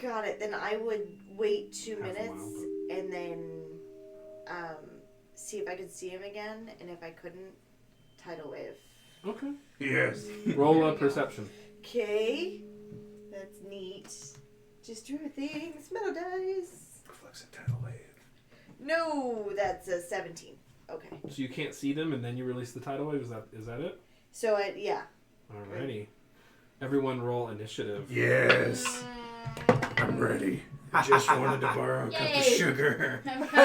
Got it. Then I would wait 2 Half a minutes mile, and then see if I could see him again, and if I couldn't, tidal wave. Okay. Yes. Roll a perception. Okay. That's neat. Just drew things. Metal dice. Reflexive tidal wave. No, that's a 17. Okay. So you can't see them, and then you release the tidal wave. Is that it? So yeah. Alrighty. Everyone roll initiative. Yes. I'm ready. Just wanted to borrow a cup of Yay. sugar.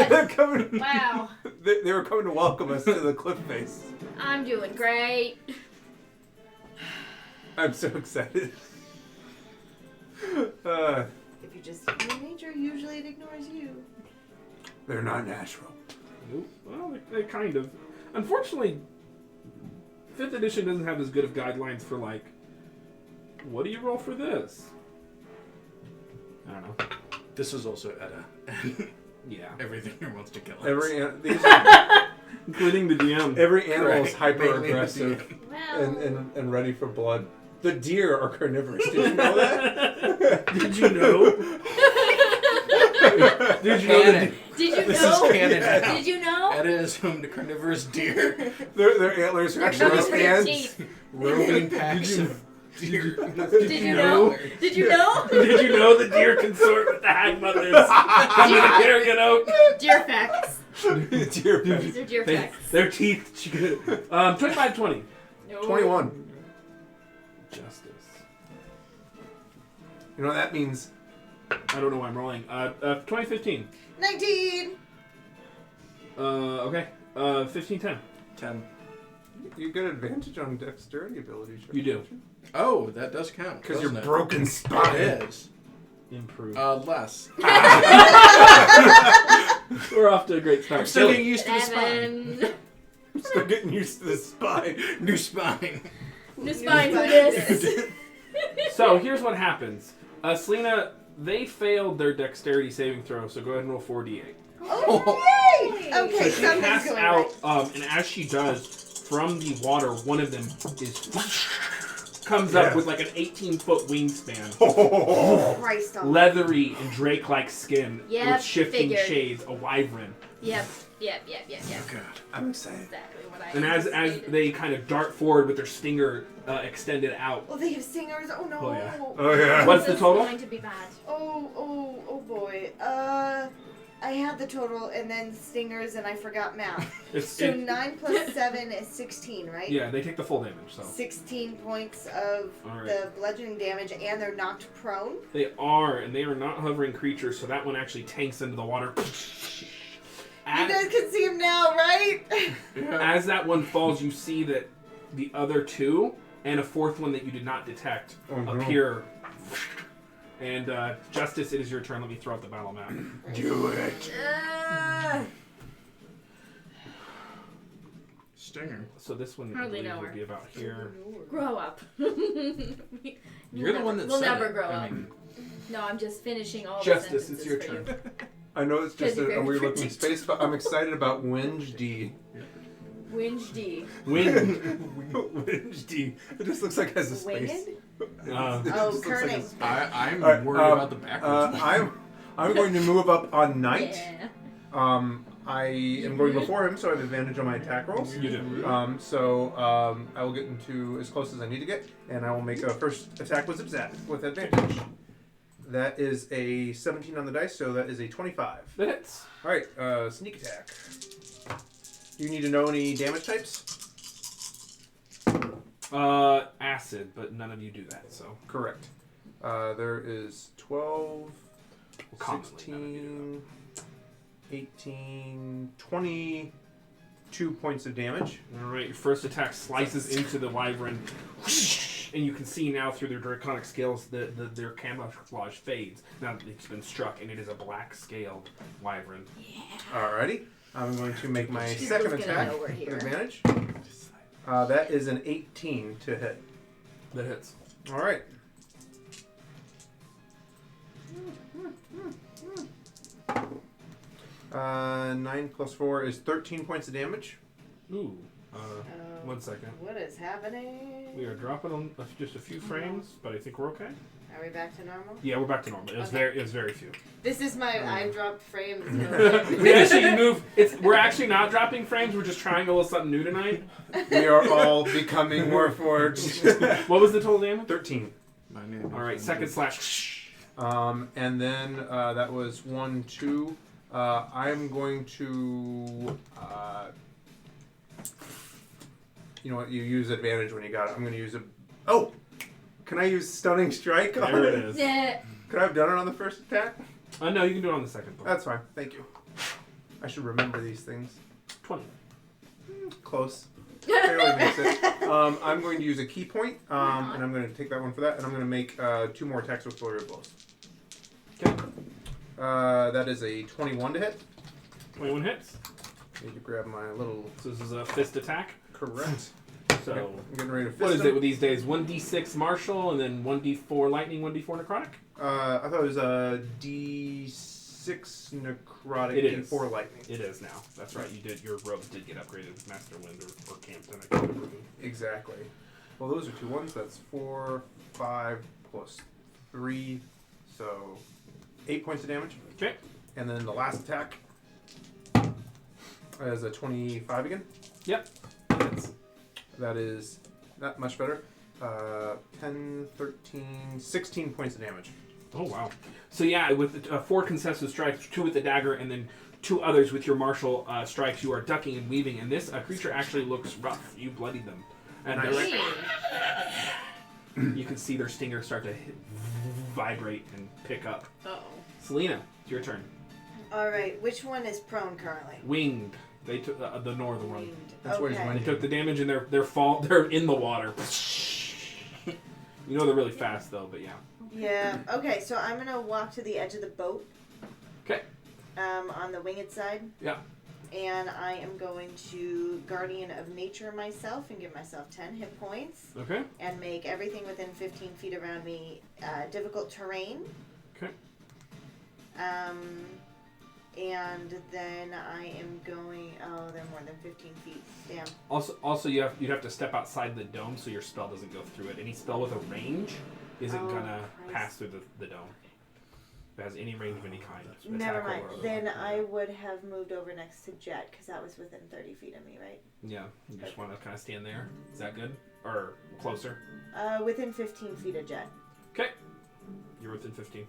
They're coming. Wow. They were coming to welcome us to the cliff face. I'm doing great. I'm so excited. If you just ignore nature, usually it ignores you. They're not natural. Nope. Well, they kind of. Unfortunately, 5th edition doesn't have as good of guidelines for, like, what do you roll for this? I don't know. This is also Edda. Yeah. Everything here wants to kill us. Including the DM. Every animal is Correct. hyper Mainly aggressive Well. and ready for blood. The deer are carnivorous. Did you know that? Did you know? Did you know Canon. Did you This know? is canon now. Did you know? Edda is home to carnivorous deer. Their antlers are actually Those his are your hands. teeth. Roving packs of deer. Did you know? Did you know? Did you know the deer consort with the hag mothers under the Carrigan Oak? Deer facts. Deer These are deer facts. Their teeth. 25-20. No. 21. Justice. You know what that means? I don't know why I'm rolling. 2015. 19. Okay. 15-10. 10. You get advantage on dexterity abilities. You do. Oh, that does count. Because your doesn't it? broken spine. It is. Improve. Less. We're off to a great start. I'm still getting used to the spine. 7. I'm still getting used to the spine. New spine. New spine for this. So here's what happens. Selena, they failed their dexterity saving throw, so go ahead and roll 4d8. Oh, yay! So Okay, she something's casts going out, right. and as she does, from the water, one of them comes up with like an 18-foot wingspan, Christ on leathery and drake-like skin Yep, with shifting figured. shades, a wyvern. Yep. God. I'm excited. Exactly what I And as anticipated. they kind of dart forward with their stinger extended out. Oh, they have singers. Oh no. Oh, yeah. Oh yeah. What's the This is total? going to be bad. Oh boy. I had the total and then stingers and I forgot math. So 9 plus 7 is 16, right? Yeah, they take the full damage, so. 16 points of All right. the bludgeoning damage, and they're knocked prone. They are, and they are not hovering creatures, so that one actually tanks into the water. You guys can see him now, right? As that one falls, you see that the other two and a fourth one that you did not detect appear. And Justice, it is your turn. Let me throw out the battle map. Do it. Stinger. So this one I Hardly believe know would her. be about here. Grow up. You're the one that We'll said never it. grow I up. mean, No, I'm just finishing all Justice, the it's sentences your for turn. you. I know it's just Very a weird looking pretty. space, but I'm excited about Winge D. Winge D. Wind. Winge D. It just looks like it has a space. Winged? It Oh, just looks like a kerning. space. I'm All right, worried about the backwards. I'm going to move up on Knight. Yeah. I am going before him, so I have advantage on my attack rolls. You do. I will get into as close as I need to get, and I will make a first attack with zap with advantage. That is a 17 on the dice, so that is a 25. That hits. All right, sneak attack. Do you need to know any damage types? Acid, but none of you do that, so. Correct. There is 12, Commonly, none of you 16, 18, 22 points of damage. Alright, your first attack slices into the wyvern, and you can see now through their draconic scales that their camouflage fades now that it's been struck, and it is a black scaled wyvern. Alrighty. I'm going to make my People's second gonna attack know we're with here. advantage. That is an 18 to hit. That hits. Alright. Uh, 9 plus 4 is 13 points of damage. Ooh. 1 second. What is happening? We are dropping on just a few frames, but I think we're okay. Are we back to normal? Yeah, we're back to normal. It was very few. This is my I dropped frames. We actually move. We're actually not dropping frames. We're just trying a little something new tonight. We are all becoming more forged. What was the total damage? 13. My name All right, is second slash. And then that was 1, 2. I'm going to you know what? You use advantage when you got it. I'm going to use a... Oh! Can I use Stunning Strike on There it it? is. Yeah. Could I have done it on the first attack? No, you can do it on the second one. That's fine. Thank you. I should remember these things. 20. Close. Barely makes it. I'm going to use a key point, and I'm going to take that one for that, and I'm going to make 2 more attacks with flurry of blows. Okay. That is a 21 to hit. 21 hits. Need to grab my little... So this is a fist attack. Correct. So I'm getting ready to fist what is him. it with these days? 1d6 martial and then 1d4 lightning, 1d4 necrotic? I thought it was a D6 necrotic, It is. D4 lightning. It is now. That's right. You did. Your robes did get upgraded with Master Wind or Campton. I can't remember. Exactly. Well, those are 2 ones. That's 4, 5 plus 3, so 8 points of damage. Okay. And then the last attack is a 25 again. Yep. Hits. That is not much better. 10, 13, 16 points of damage. Oh wow. So yeah, with 4 concessive strikes, 2 with the dagger, and then 2 others with your martial strikes, you are ducking and weaving, and this creature actually looks rough. You bloodied them, and they're like, you can see their stinger start to vibrate and pick up. Uh-oh. Selena, it's your turn. All right, which one is prone currently? Winged. They took the northern one. Winged. That's where he's Okay. They took the damage and they're in the water. You know they're really fast though, but yeah. Yeah. Okay, so I'm gonna walk to the edge of the boat. Okay. On the winged side. Yeah. And I am going to Guardian of Nature myself and give myself 10 hit points. Okay. And make everything within 15 feet around me difficult terrain. Okay. And then I am going. Oh, they're more than 15 feet. Damn. Also, you'd have to step outside the dome so your spell doesn't go through it. Any spell with a range isn't gonna Christ. pass through the dome. If it has any range of any kind. Never attack mind. or- Then I would have moved over next to Jet because that was within 30 feet of me, right? Yeah. You just want to kind of stand there. Is that good? Or closer? Within 15 feet of Jet. Okay. You're within 15.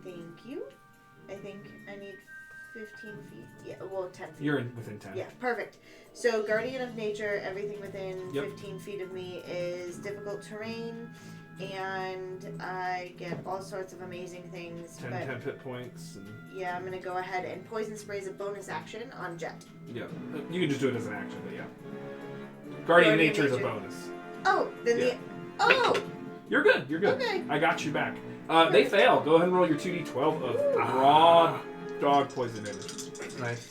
Thank you. I think I need 15 feet. Yeah, well, 10 feet. You're within 10. Yeah, perfect. So, Guardian of Nature, everything within Yep. 15 feet of me is difficult terrain, and I get all sorts of amazing things. 10 but hit points. And, yeah, I'm going to go ahead and Poison Spray is a bonus action on Jet. yeah. You can just do it as an action, but yeah. Guardian of Nature is a Nature. bonus. Oh, then Yeah. the... Oh! You're good. You're good. Okay. I got you back. They fail. Go ahead and roll your 2d12 of raw dog poison damage. Nice.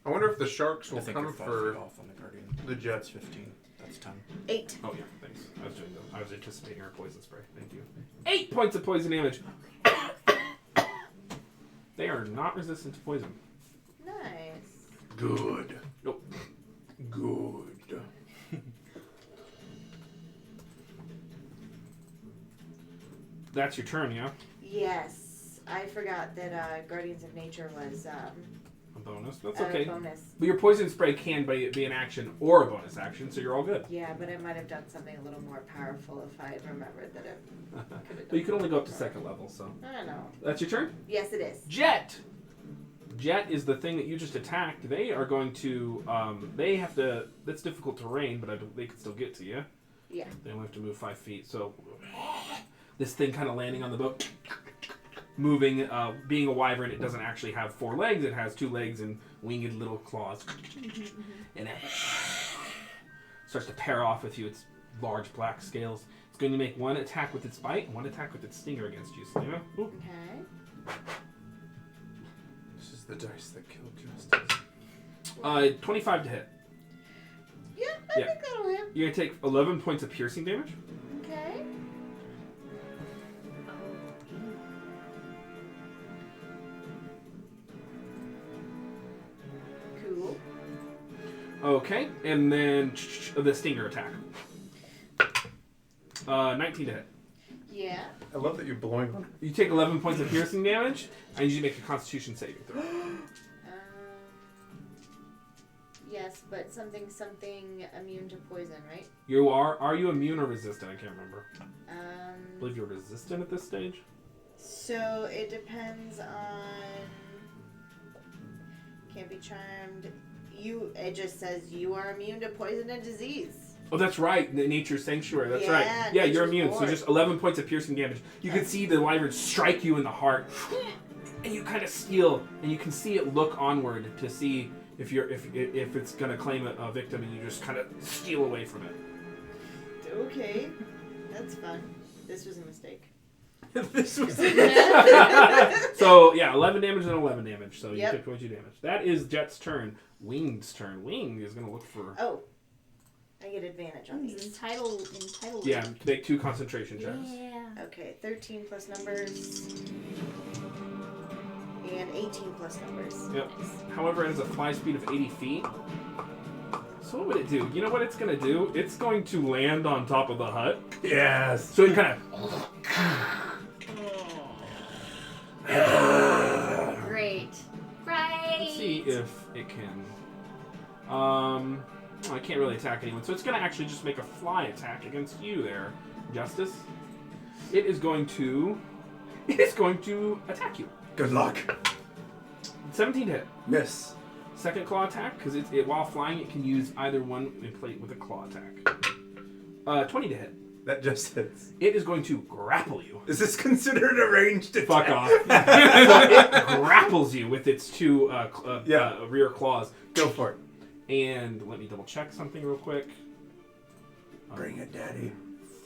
I wonder if the sharks I will think come you're 5 for feet off on the Guardian. the That's Jets. 15. That's 10. 8. Oh yeah, thanks. I was anticipating our poison spray. Thank you. 8 points of poison damage. They are not resistant to poison. Nice. Good. Nope. Good. That's your turn, yeah? Yes. I forgot that Guardians of Nature was A bonus. That's a okay. bonus. But your poison spray can be an action or a bonus action, so you're all good. Yeah, but I might have done something a little more powerful if I had remembered that it could have But you can only go up to more. second level, so. I don't know. That's your turn? Yes, it is. Jet! Jet is the thing that you just attacked. They are going to, they have to, that's difficult terrain, but they can still get to you. Yeah. They only have to move 5 feet, so this thing kind of landing on the boat, moving, being a wyvern, it doesn't actually have 4 legs, it has 2 legs and winged little claws. And it starts to pair off with you, its large black scales. It's going to make 1 attack with its bite and 1 attack with its stinger against you, Selena. Ooh. Okay. This is the dice that killed Justice. 25 to hit. Yeah, I Yeah. think that'll hit. You're going to take 11 points of piercing damage. Okay. Cool. Okay, and then the stinger attack. 19 to hit. Yeah. I love that you're blowing on. You take 11 points of piercing damage, and you make a Constitution saving throw. Yes, but something immune to poison, right? You are you immune or resistant? I can't remember. I Um. believe you're resistant at this stage. So it depends on. Can't be charmed. It just says you are immune to poison and disease. Oh, that's right. Nature's Sanctuary. That's Yeah, right. Yeah, you're Nature's immune. Ward. So just 11 points of piercing damage. You can see the wyvern strike you in the heart, and you kind of steal, and you can see it look onward to see if it's gonna claim a victim, and you just kind of steal away from it. Okay, that's fun. This was a mistake. This was So yeah, 11 damage and 11 damage. So you took 22 damage. That is Jet's turn. Winged's turn. Wing is gonna look for. Oh, I get advantage on these. Entitled. Yeah, make 2 concentration checks. Yeah. Okay, 13 plus numbers. And 18 plus numbers. Yep. However, it has a fly speed of 80 feet. So what would it do? You know what it's going to do? It's going to land on top of the hut. Yes. So it kind of... Great. Right. Let's see if it can... well, I can't really attack anyone. So it's going to actually just make a fly attack against you there, Justice. It is going to attack you. Good luck. 17 to hit. Miss. Second claw attack, because while flying, it can use either one in plate with a claw attack. 20 to hit. That just hits. It is going to grapple you. Is this considered a ranged attack? Fuck off. So it grapples you with its 2 rear claws. Go for it. And let me double check something real quick. Bring it, Daddy.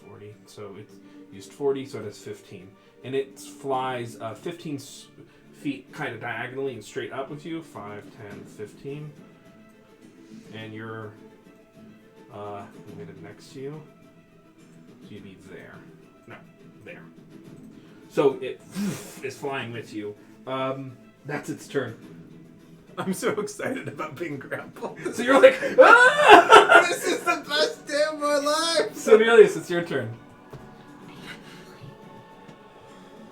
40. So it's used 40, so it has 15. And it flies 15 feet kind of diagonally and straight up with you. 5, 10, 15. And you're located next to you. So you'd be there. No, there. So it is flying with you. That's its turn. I'm so excited about being grappled. So you're like, ah! This is the best day of my life! So Aurelius, it's your turn.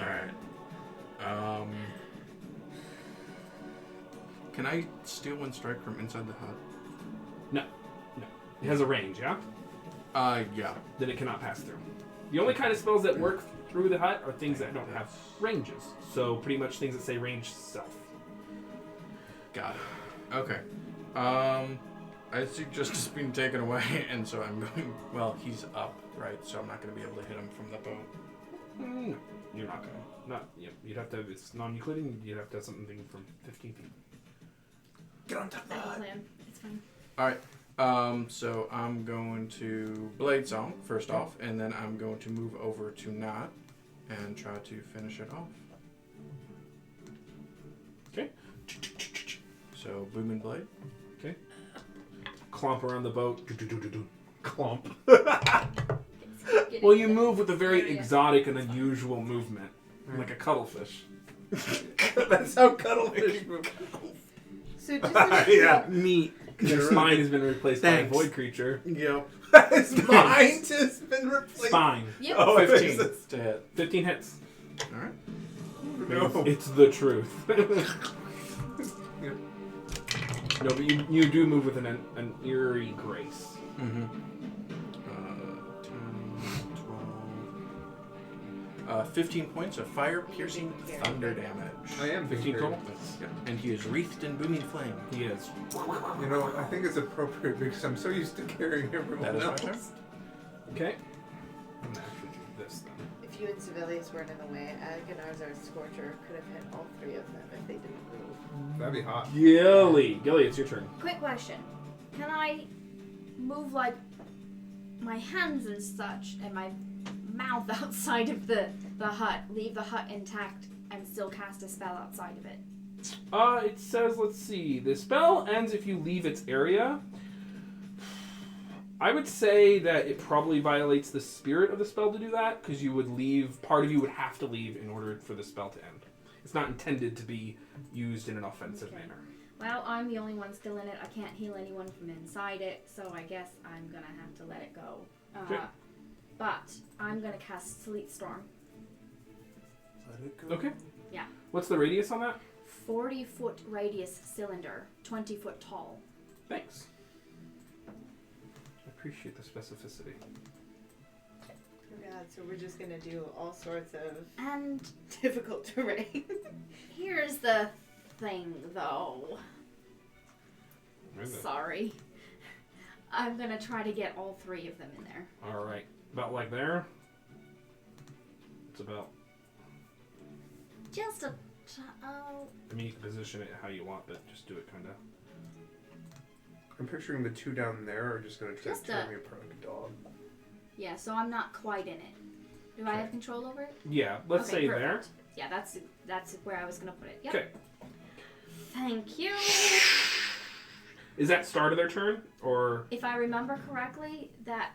Alright. Can I steal 1 strike from inside the hut? No. It has a range, yeah? Yeah. Then it cannot pass through. The only kind of spells that work through the hut are things that don't have ranges. So pretty much things that say range self. Got it. Okay. I see justice being taken away, and so I'm going... Well, he's up, right? So I'm not going to be able to hit him from the boat. No, you're not going to. You'd have to have, it's non-Euclidean, you'd have to have something from 15 feet. Get on top of the hut. Plan. It's fine. Alright. So I'm going to Blade Song, first off, and then I'm going to move over to Knot and try to finish it off. Okay. So, Boom and Blade. Okay. Clomp around the boat. Clump. Well, you move with a very exotic and unusual movement. Like a cuttlefish. That's how cuttlefish move. So just Yeah. Neat. Your spine has been replaced by a void creature. Yep. His mind has been replaced. Spine. Yep. Oh, 15. It's to hit. 15 hits. Alright. No. It's the truth. No, but you do move with an eerie grace. Mm-hmm. 10, 12... 15 points of fire-piercing thunder damage. I am 15 total? Yep. And he is wreathed in booming flame. He is. You know, I think it's appropriate because I'm so used to carrying everyone That is my else. turn. Okay. I'm gonna actually do this then. if you and Civilius weren't in the way, Agonar's or Scorcher could have hit all 3 of them if they didn't move. That'd be hot. Gilly, it's your turn. Quick question. Can I move, like, my hands and such and my mouth outside of the hut, leave the hut intact, and still cast a spell outside of it? It says, let's see, the spell ends if you leave its area. I would say that it probably violates the spirit of the spell to do that, because you would leave, part of you would have to leave in order for the spell to end. It's not intended to be used in an offensive manner. Well, I'm the only one still in it. I can't heal anyone from inside it, so I guess I'm gonna have to let it go. Okay. But I'm gonna cast Sleet Storm. Let it go. Okay. Yeah. What's the radius on that? 40-foot radius cylinder, 20 foot tall. Thanks. I appreciate the specificity. Oh god, so we're just gonna do all sorts of And difficult terrain. here's the thing, though. Where is it? Sorry. I'm gonna try to get all 3 of them in there. All right. About like there. It's about. Just a. Oh. I mean, you can position it how you want, but just do it kind of. I'm picturing the 2 down there are just going to try to Just tear a- me apart like a dog. Yeah, so I'm not quite in it. Do I have control over it? Yeah. Let's Okay, say perfect. Yeah, that's where I was gonna put it. Yep. Okay. Thank you. Is that start of their turn or? If I remember correctly, that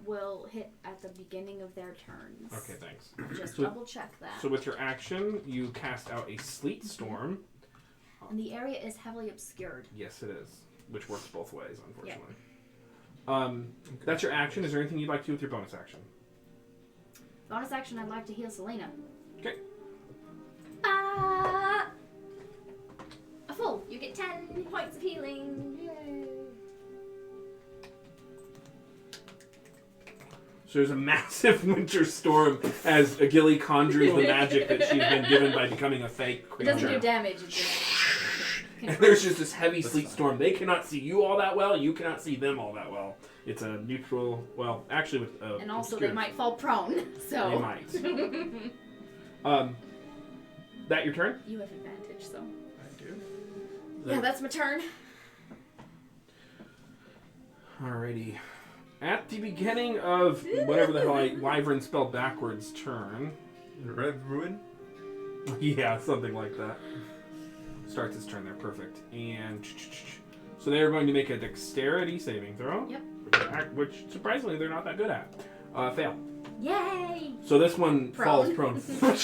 will hit at the beginning of their turns. Okay, thanks. Just So- double check that. So with your action, you cast out a sleet storm. And the area is heavily obscured. Yes, it is, which works both ways, unfortunately. That's your action. Is there anything you'd like to do with your bonus action? Bonus action, I'd like to heal Selena. Okay. A full. You get 10 points of healing. Yay. So there's a massive winter storm as Agili conjures the magic that she's been given by becoming a fake It creature. doesn't do damage. It just And there's just this heavy sleet storm. They cannot see you all that well. You cannot see them all that well. It's a neutral. Well, actually, with and also obscure. they might fall prone. So They might. That your turn? You have advantage, so. I do. Yeah, that's my turn. Alrighty. At the beginning of whatever the hell Wyvern spelled backwards turn. Red Ruin? Yeah, something like that. Starts its turn there. Perfect. And so they are going to make a dexterity saving throw. Yep. Which surprisingly they're not that good at. Fail. Yay! So this one falls Prone. prone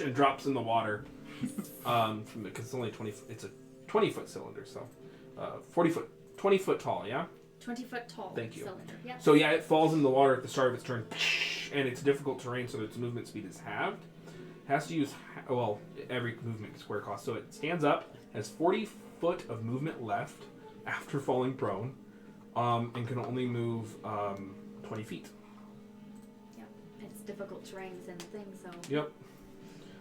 and drops in the water. Because it's only 20. It's a 20-foot cylinder, so 20 foot tall. Yeah. 20 foot tall. Thank you. Cylinder. Yep. So yeah, it falls in the water at the start of its turn, and it's difficult terrain, so its movement speed is halved. Has to use every movement square cost. So it stands up, has 40 foot of movement left after falling prone, and can only move 20 feet. Yep. It's difficult terrain within the thing, so. Yep.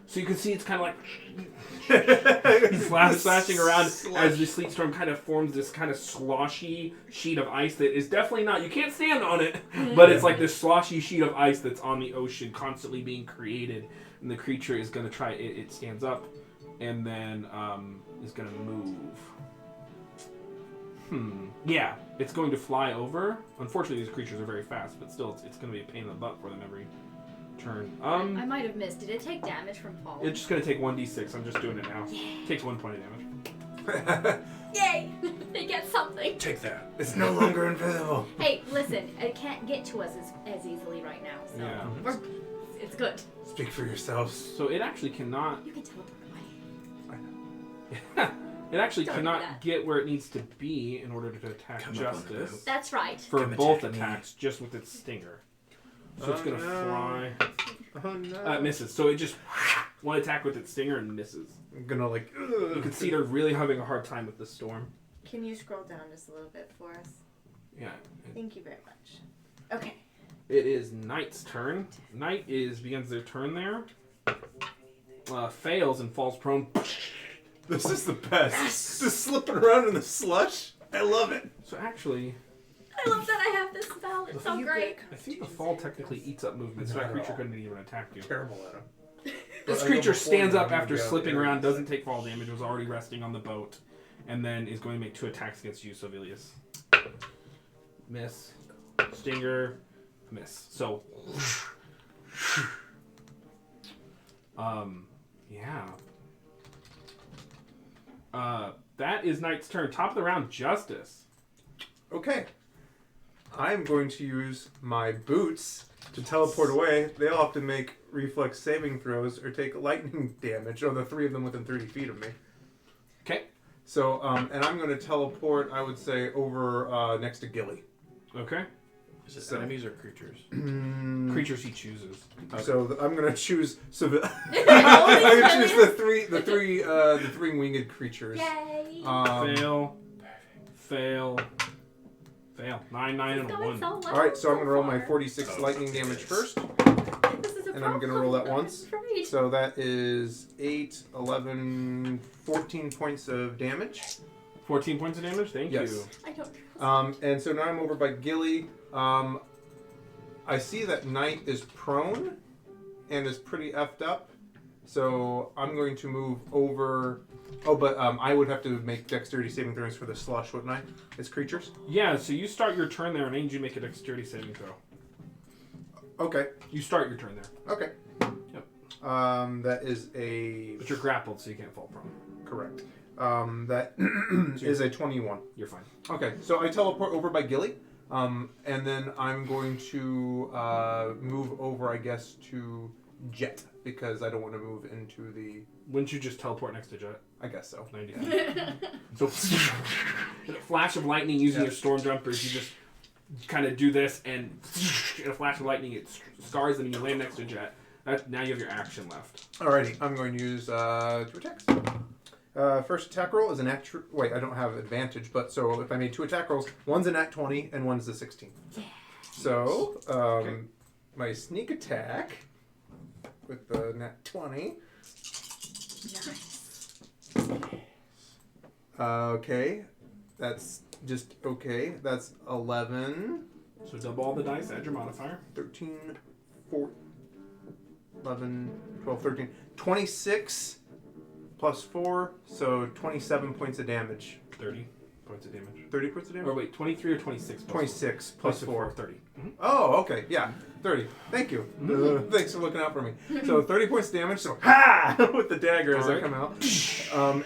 So you can see it's kind of like he's slashing around as the sleet storm kind of forms this kind of sloshy sheet of ice that is definitely not, you can't stand on it, but it's like this sloshy sheet of ice that's on the ocean constantly being created, and the creature is going to try, it stands up and then is going to move. Yeah, it's going to fly over. Unfortunately, these creatures are very fast, but still it's going to be a pain in the butt for them every turn. I might have missed. Did it take damage from falling? It's just going to take 1d6. I'm just doing it now. Yeah. Takes 1 point of damage. Yay! They get something. Take that. It's no longer invisible. Hey, listen, it can't get to us as easily right now, so Yeah. it's good. Speak for yourselves. So it actually cannot... You can teleport away. It actually Don't do cannot that. get where it needs to be in order to attack Come up on the Justice. boat. That's right. For Come both attack me. attacks, just with its stinger. So it's Oh, going to no. fly... Oh no. It misses. So it just... one attack with its stinger and misses. I'm gonna like. You can see they're really having a hard time with the storm. Can you scroll down just a little bit for us? Yeah. Thank you very much. Okay. It is Knight's turn. Knight begins their turn there. Fails and falls prone. This is the best. Just slipping around in the slush. I love it. So actually, I love that I have this spell. It's so You great. I think the fall technically eats up movement, so Not that at creature all. couldn't even attack you. Terrible at him. This I go creature before stands you, up I'm gonna after get out slipping there. around, doesn't take fall damage, was already resting on the boat, and then is going to make 2 attacks against you, Sovelius. Miss. Stinger. Miss. So. Yeah. That is Knight's turn. Top of the round, Justice. Okay. I'm going to use my boots to teleport away. They often make reflex saving throws or take lightning damage on the 3 of them within 30 feet of me. Okay. So, and I'm going to teleport, I would say, over next to Gilly. Okay. Is it So- enemies or creatures? Creatures he chooses. So I'm going to choose. I'm Always going to choose really- the three winged creatures. Yay! Fail. Fail. Fail. 9, 9, and a Going 1. so well All right, so I'm going to roll my far. 46 lightning damage first. This is a and I'm gonna roll that once. Great. So that is 8, 11, 14 points of damage. 14 points of damage. Thank Yes. you. I don't. And so now I'm over by Gilly. I see that Knight is prone and is pretty effed up. So I'm going to move over. Oh, but I would have to make dexterity saving throws for the slush, wouldn't I? It's creatures? Yeah, so you start your turn there, and I need you to make a dexterity saving throw. Okay. You start your turn there. Okay. Yep. That is a... But you're grappled, so you can't fall prone. Correct. That is a 21. You're fine. Okay, so I teleport over by Gilly. And then I'm going to move over, I guess, to Jet. Because I don't want to move into the... Wouldn't you just teleport next to Jet? I guess so. 90. So, in a flash of lightning using your storm jumpers, you just kind of do this, and in a flash of lightning, it scars them, and you land next to Jet. Now you have your action left. Alrighty, I'm going to use 2 attacks. First attack roll is an natural... Wait, I don't have advantage, but so if I made 2 attack rolls, one's a nat 20 and one's a 16. Yeah. So, my sneak attack with the nat 20. Nice. Okay, that's just okay. That's 11, So double all the dice, add your modifier. 13, 4, 11, 12, 13, 26 plus 4, so 27 points of damage. 30 points of damage. 30 points of damage? Or wait, 23 or 26? 26 plus 4. 30. Mm-hmm. Oh, okay, yeah, 30. Thank you. Mhm. Thanks for looking out for me. So 30 points of damage, so ha! With the dagger as I Alright. come out.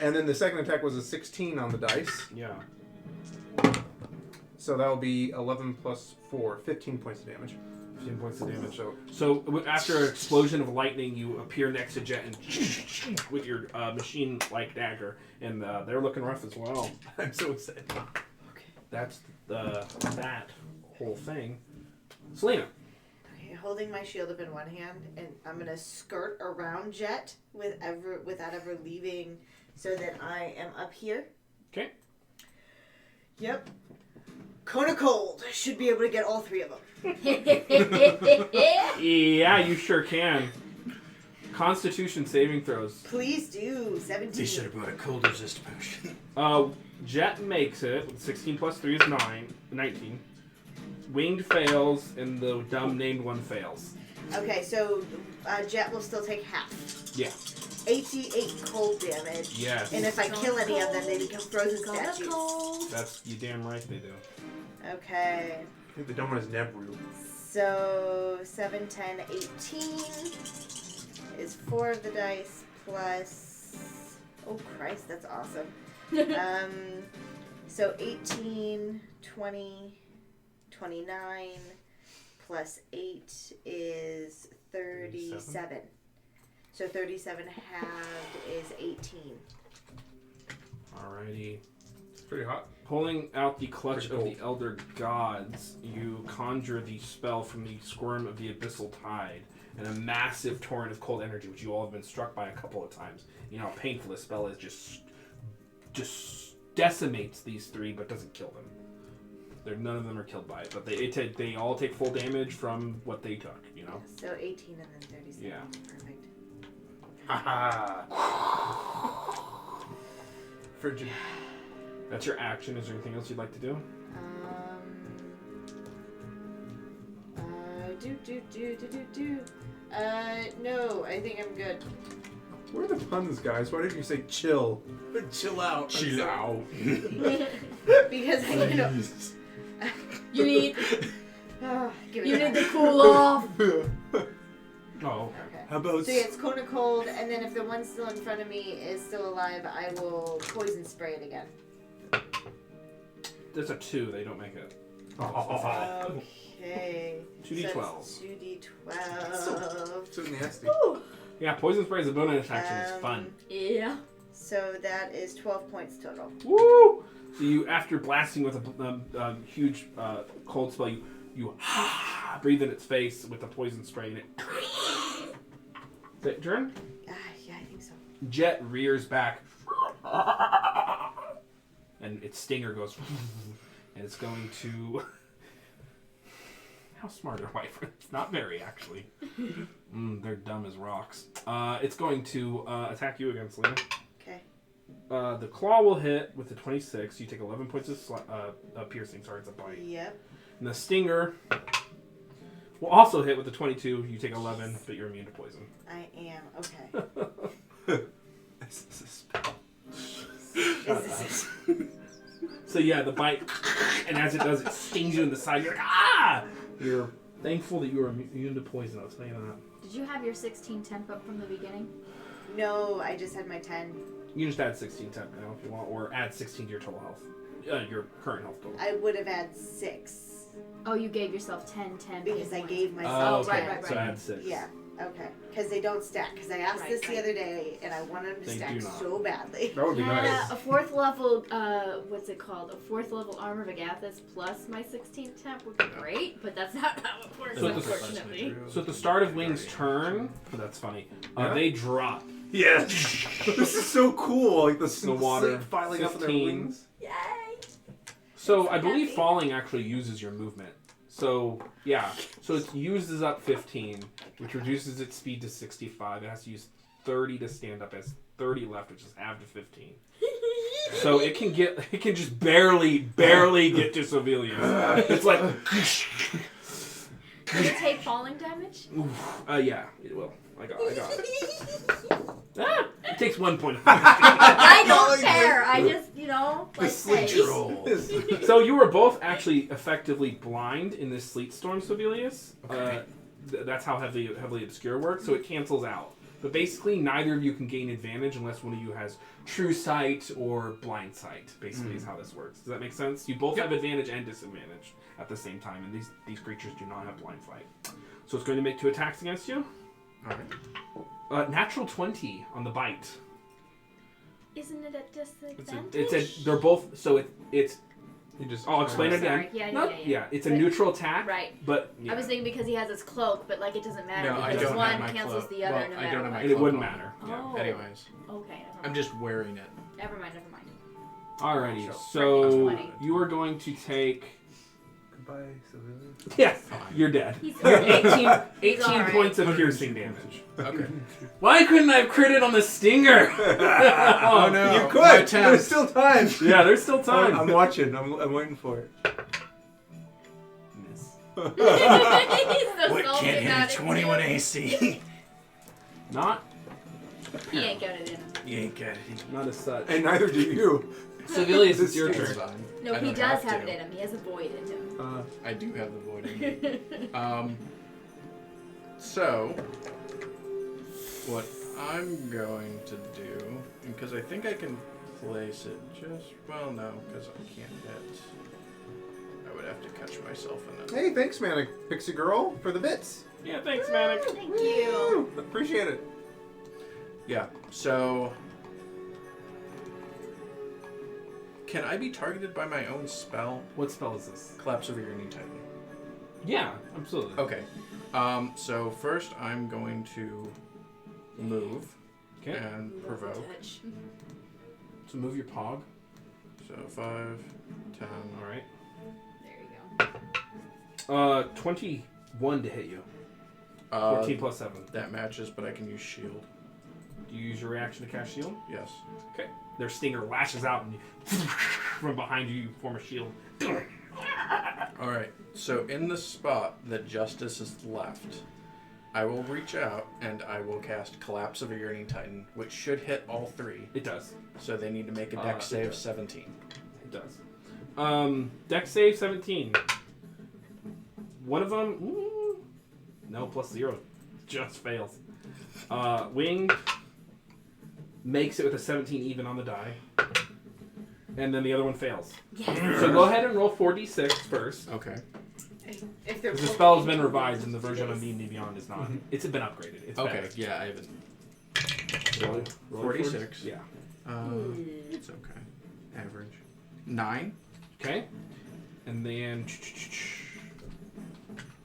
And then the second attack was a 16 on the dice. Yeah. So that'll be 11 plus 4, 15 points of damage. 15 points of damage. So So after an explosion of lightning, you appear next to Jet and with your machine-like dagger, and they're looking rough as well. I'm so excited. Okay. That's that whole thing. Selena. Okay, holding my shield up in one hand, and I'm gonna skirt around Jet without ever leaving, so that I am up here. Okay. Yep. Cone of Cold should be able to get all 3 of them. Yeah, you sure can. Constitution saving throws. Please do. 17. They should have brought a cold resist potion. Jet makes it. 16 plus 3 is 19. Winged fails, and the dumb named one fails. Okay, so Jet will still take half. Yeah. 88 cold damage. Yes. And if I kill any of them, they become frozen statues. That's you damn right they do. Okay. I think the dumb one is Nebru. So 7, 10, 18 is 4 of the dice plus. Oh Christ, that's awesome. So 18, 20, 29 plus 8 is 37. So 37 halved is 18. Alrighty. It's pretty hot. Pulling out the clutch Pretty of the Elder Gods, you conjure the spell from the squirm of the Abyssal Tide, and a massive torrent of cold energy, which you all have been struck by a couple of times. You know how painful this spell is. Just decimates these 3, but doesn't kill them. None of them are killed by it, but they all take full damage from what they took. You know. So 18 and then 37. Yeah. Perfect. Haha. Frigid. That's your action. Is there anything else you'd like to do? No, I think I'm good. Where are the puns, guys? Why didn't you say chill? Chill out. Chill out. Because I, you know, You need give it you a need to try. cool off. Oh, okay. Okay. How about So yeah, it's Cone of Cold, and then if the one still in front of me is still alive, I will poison spray it again. That's a 2. They don't make it. Okay. 2d12. So it's 2d12. so nasty? Yeah, poison spray is a bonus action. It's fun. Yeah. So that is 12 points total. Woo! So you, after blasting with a huge cold spell, you breathe in its face with the poison spray, and it. Is that turn? Yeah, I think so. Jet rears back, and its stinger goes, and it's going to. How smart are wyverns? Not very, actually. They're dumb as rocks. It's going to attack you again, Selena. Okay. The claw will hit with the 26. You take 11 points of piercing. Sorry, it's a bite. Yep. And the stinger will also hit with the 22. You take 11, but you're immune to poison. I am. Okay. This is a spell. Is this So yeah, the bite, and as it does, it stings you in the side. You're like, ah! You're thankful that you are immune to poison. I'll tell you that. Did you have your 16 temp up from the beginning? No, I just had my 10. You can just add 16 temp now if you want, or add 16 to your total health. Your current health total. I would have had 6. Oh, you gave yourself 10 temp. Because I gave Oh, myself okay. 10. right. So add 6. Yeah. Okay. Because they don't stack. Because I asked this the other day, and I wanted them to They stack do not. so badly. That would be Yeah, nice. a 4th level, what's it called? A 4th level Armor of Agathis plus my 16 temp would be great, but that's not how it works, So at the- unfortunately. So at the start of Wing's turn, that's funny, Yeah. they drop Yes. This is so cool. Like the water, sleep filing up in their 15. wings. Yay! So I believe happy. falling actually uses your movement. So yeah, so it uses up 15, which reduces its speed to 65. It has to use 30 to stand up. It has 30 left, which is half to 15. So it can just barely get to Sevilla. It's like, Will it take falling damage? yeah, it will. I got it. Ah, it takes 1 point. I don't care. I just, like sleep say. Roll. So you were both actually effectively blind in this sleet storm, Sevilius. Okay. That's how heavily obscure works. So it cancels out. But basically, neither of you can gain advantage unless one of you has true sight or blind sight. Basically, is how this works. Does that make sense? You both have advantage and disadvantage at the same time, and these creatures do not have blind sight. So it's going to make 2 attacks against you. All right. Natural 20 on the bite. Isn't it at disadvantage? They're both. So it's. You just. I'll explain it Sorry. again. Yeah. It's a But- neutral attack. Right. But yeah. I was thinking because he has his cloak, but like it doesn't matter No, I because don't one have my cancels cloak. the other Well, no I matter don't have my what. And it wouldn't cloak on. matter. Oh. Anyways, Okay, never mind. I'm just wearing it. Never mind. Alrighty, Sure. so 20. you are going to take. Goodbye, Sevilla. Yes, Fine. you're dead. He's You're 18 He's alright. points of piercing damage. Okay. Why couldn't I have critted on the stinger? Oh no. You My could. temp. There's still time. Yeah, there's still time. I'm watching. I'm waiting for it. Miss. He's so What salty can't about hit it, a 21 too. AC? Not. He ain't got it in him. You ain't got it. Not as such. And neither do you. Civilius, it's your It's turn. fine. No, I he don't does have have to. it in him. He has a void in him. I do have the void in me. So, what I'm going to do, because I think I can place it just, well, no, because I can't hit. I would have to catch myself in it. Hey, thanks, Manic Pixie Girl, for the bits. Yeah, thanks, Manic. Thank you. Woo! Appreciate it. Yeah, so, can I be targeted by my own spell? What spell is this? Collapse over your knee titan. Yeah, absolutely. Okay. So first I'm going to move Okay. and provoke. Touch. So move your pog. So 5, 10. All right. There you go. 21 to hit you. 14 plus 7. That matches, but I can use shield. Do you use your reaction to cast shield? Yes. Okay. Their stinger lashes out, and you, from behind you, you form a shield. All right. So in the spot that Justice is left, I will reach out and I will cast Collapse of a Yearning Titan, which should hit all 3. It does. So they need to make a dex It save does. 17. It does. Dex save 17. One of them, no, plus 0. Just fails. Wing makes it with a 17 even on the die. And then the other one fails. Yes. So go ahead and roll 4d6 first. Okay. If they're Because the spell has been revised and the version on D&D Beyond is not. It's been upgraded. It's Okay. better. Yeah, I haven't. Roll 46. Yeah. It's okay. Average. 9. Okay. And then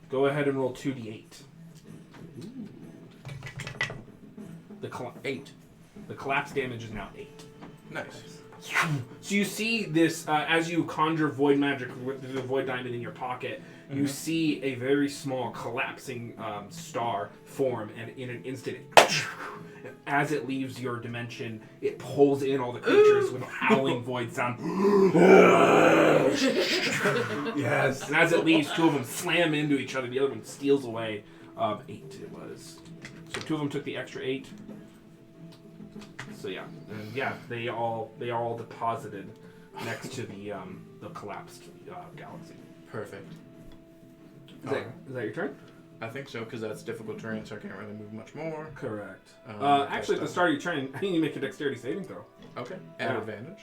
go ahead and roll 2d8. The 8. the collapse damage is now 8. Nice. So you see this as you conjure void magic with the void diamond in your pocket. You see a very small collapsing star form, and in an instant, as it leaves your dimension, it pulls in all the creatures with a howling void sound. Yes. And as it leaves, two of them slam into each other. The other one steals away. 8 it was. So 2 of them took the extra 8. So yeah, and yeah, they all deposited next to the collapsed galaxy. Perfect. Is that your turn? I think so, because that's difficult terrain, so I can't really move much more. Correct. Okay, Actually, at the start of your turn, I need you to make a dexterity saving throw. Okay. At Yeah. advantage.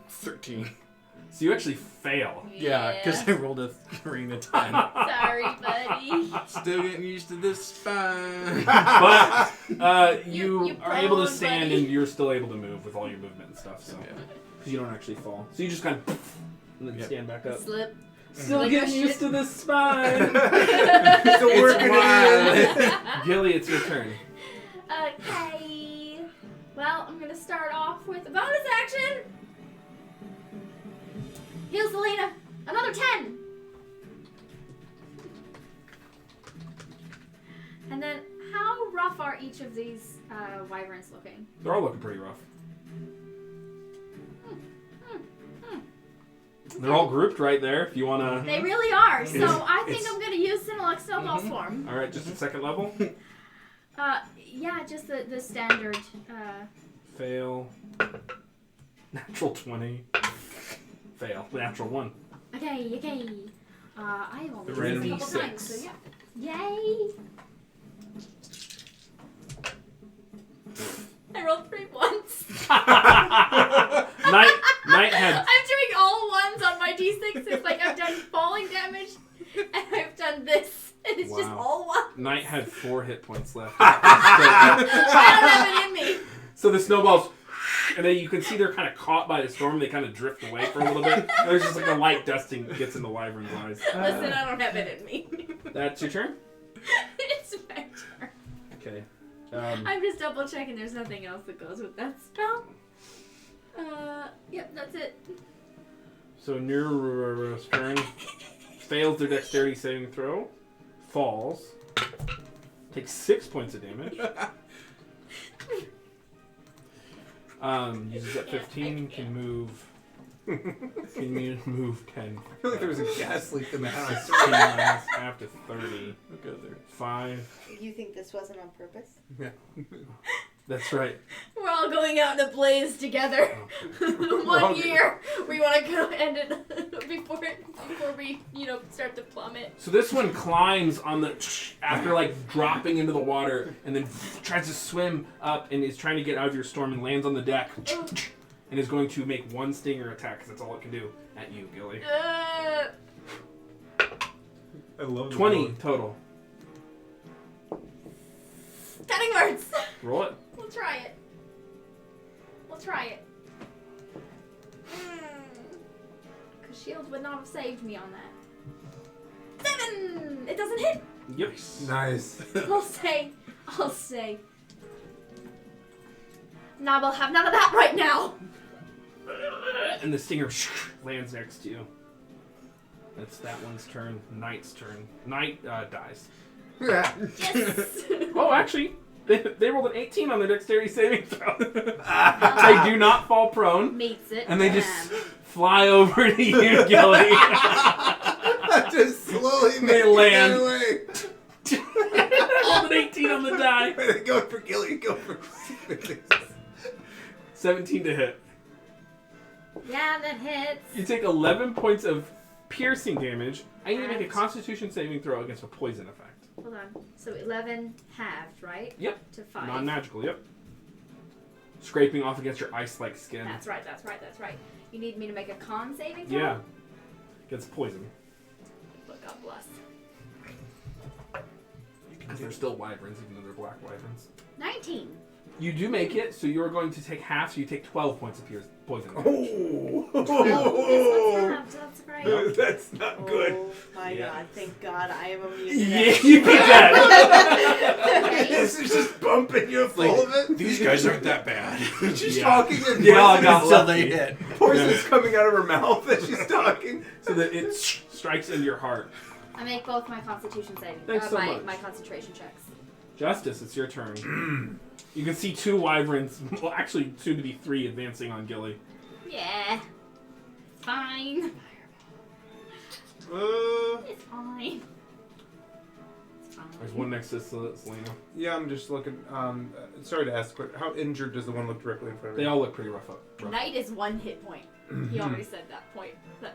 13. So you actually fail. Yeah, because I rolled a 3 and a 10. Sorry, buddy. Still getting used to this spine. But You you are able to prone, stand buddy. and you're still able to move with all your movement and stuff. So Yeah. because you don't actually fall, so you just kind of and then Yep. stand back up. Slip. Still Like getting a used shit. to this spine. Still It's working it in. Gilly, it's your turn. Okay. Well, I'm gonna start off with a bonus action. Heal Selena. Another 10. And then, how rough are each of these wyverns looking? They're all looking pretty rough. They're all grouped right there. If you wanna. They really are. So It's- I think it's- I'm gonna use Cinelux Snowball's form. All right, just at second level. Yeah, just the standard. Fail. Natural 20. Fail. Natural 1. Okay. I've only The used it a random couple D6. times, so yeah. Yay! I rolled 3 ones. Knight had. I'm doing all ones on my d6. It's like I've done falling damage, and I've done this, and it's just Wow. all ones. Knight had 4 hit points left. I don't have it in me. So the snowballs, and then you can see they're kind of caught by the storm. They kind of drift away for a little bit. There's just like a light dusting gets in the wyvern's eyes. Listen, I don't have it in me. That's your turn? It's my turn. Okay. I'm just double checking there's nothing else that goes with that spell. Yep, that's it. So Nura's turn. Fails their dexterity saving throw. Falls. Takes 6 points of damage. Uses up 15. Can move. Move 10. I feel like there was a gas leak in the house. 16 minus after 30. Look at there. 5. You think this wasn't on purpose? Yeah. That's right. We're all going out in a blaze together. Oh. 1 year. We want to go end it before we, start to plummet. So this one climbs on the after like dropping into the water, and then tries to swim up and is trying to get out of your storm and lands on the deck, and is going to make 1 stinger attack because that's all it can do at you, Gilly. I love the 20 book. total. Cutting words. Roll it. We'll try it. Because shield would not have saved me on that. 7! It doesn't hit. Yep. Nice. I'll say. Nah, we'll have none of that right now. And the stinger lands next to you. That's that one's turn. Knight's turn. Knight dies. Yes. Oh, actually, they rolled an 18 on their dexterity saving throw. They do not fall prone, Meets it. and they just fly over to you, Gilly. Just slowly They making land. their way. Rolled an 18 on the die. Go for Gilly, go for 17 to hit. Yeah, that hits. You take 11 points of piercing damage. I need to make a Halved. Constitution saving throw against a poison effect. Hold on. So 11 halved, right? Yep. To 5. Non-magical, yep. Scraping off against your ice-like skin. That's right. You need me to make a con saving throw? Yeah. Against poison. But God bless. Because they're still wyverns, even though they're black wyverns. 19. You do make it, so you're going to take half, so you take 12 points of poison damage. Oh, That's right. that's not good. Oh my Yeah. god, thank God I am immune to Yeah, that. you beat that. This is just bumping you full of it. These guys aren't that bad. She's Yeah. talking and Yeah, I got Until lucky. they hit. poison's coming out of her mouth as she's talking. So that it strikes into your heart. I make both my constitution saving. Thanks so much. My concentration checks. Justice, it's your turn. You can see 2 wyverns, well, actually soon to be 3, advancing on Gilly. Yeah. Fine. It's fine. It's fine. There's one next to Selena. Yeah, I'm just looking. Sorry to ask, but how injured does the one look directly in front of They me? all look pretty rough up. Knight is 1 hit point. He already said that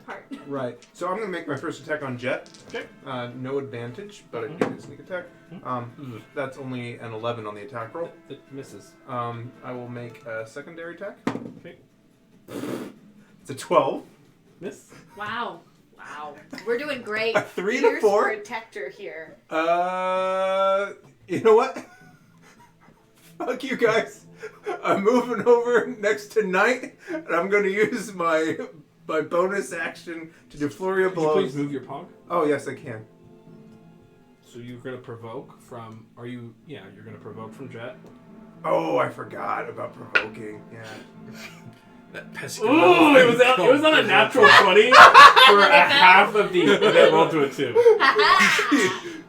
part. Right. So I'm going to make my first attack on Jet. Okay. No advantage, but I do get a sneak attack. That's only an 11 on the attack roll. It misses. I will make a secondary attack. Okay. It's a 12. Miss. Wow. We're doing great. A 3 to Fierce 4. protector here. You know what? Fuck you guys. I'm moving over next to Knight, and I'm going to use my bonus action to do Flurry of Could you Blows. please move your pog? Oh, yes, I can. So you're going to provoke from... you're going to provoke from Jet. Oh, I forgot about provoking. Yeah. That pesky. Ooh, it was on a natural 20 for a half of the... That rolled to a 2.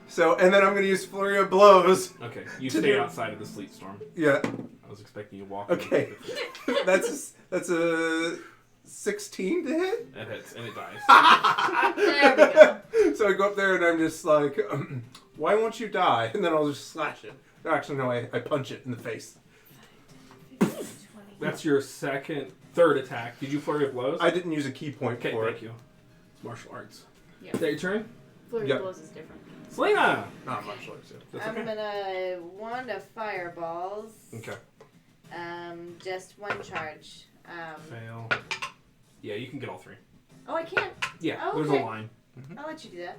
So, and then I'm going to use Flurry of Blows. Okay, you To stay do- outside of the sleet storm. Yeah. I was expecting you to walk. Okay. That's a 16 to hit. It hits, and it dies. There we go. So I go up there and I'm just like, why won't you die? And then I'll just slash it. Actually, no, I punch it in the face. That's your third attack. Did you flurry of blows? I didn't use a key point Okay, for thank it. you. It's martial arts. Yeah. Is that your turn? Flurry Yep. of blows is different. Selena! Not much like so. That's I'm okay. gonna wand of fireballs. Okay. Just 1 charge. Fail. Yeah, you can get all 3. Oh, I can't. Yeah, Oh, there's okay. a line. I'll let you do that.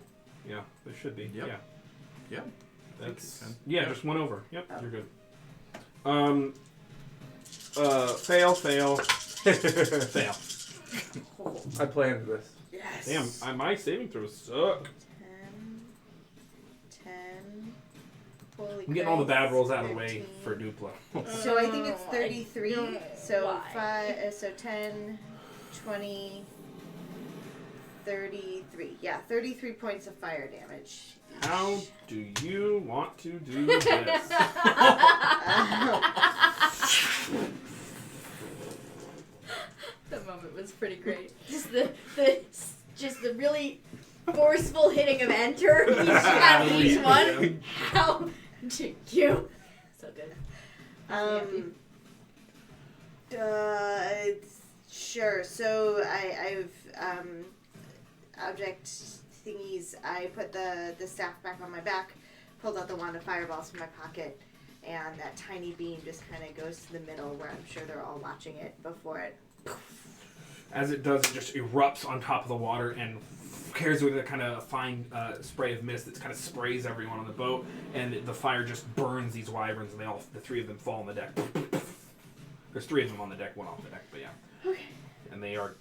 Yeah, there should be. Yep. Yeah. Yep. That's... Okay. Yeah, just 1 over. Yep, Oh. you're good. Fail. Fail. I planned this. Yes. Damn, my saving throws suck. 10. Holy I'm getting all the bad Christ, rolls out of the way 13. for Dupla. So I think it's I 33. don't know So why. so 10, 20, 33. Yeah, 33 points of fire damage. How do you want to do this? That moment was pretty great. Just the really forceful hitting of enter each one. How do you? So good. Sure. So I've object thingies. I put the staff back on my back, pulled out the wand of fireballs from my pocket, and that tiny beam just kind of goes to the middle where I'm sure they're all watching it before it. As it does, it just erupts on top of the water and carries with it a kind of fine spray of mist that kind of sprays everyone on the boat, and the fire just burns these wyverns, and the 3 of them fall on the deck. There's 3 of them on the deck, 1 off the deck, but yeah. Okay. And they are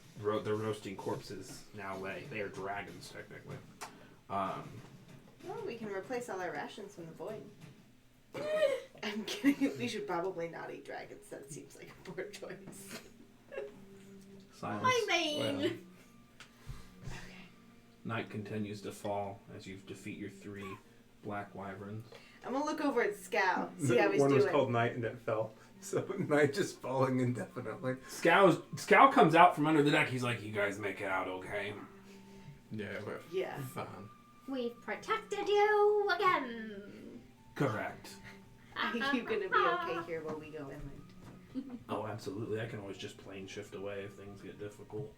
they're roasting corpses now. They are dragons technically. Well, we can replace all our rations from the void. I'm kidding. We should probably not eat dragons. That seems like a poor choice. Silence. My main. Night continues to fall as you defeat your 3 black wyverns. I'm gonna look over at Scow, see how he's One doing. was called Knight and it fell. So Knight just falling indefinitely. Scow comes out from under the deck. He's like, "You guys make it out okay?" Yeah, we're Yeah. fine. We've protected you again. Correct. Are you gonna be okay here while we go inland? Oh, absolutely. I can always just plane shift away if things get difficult.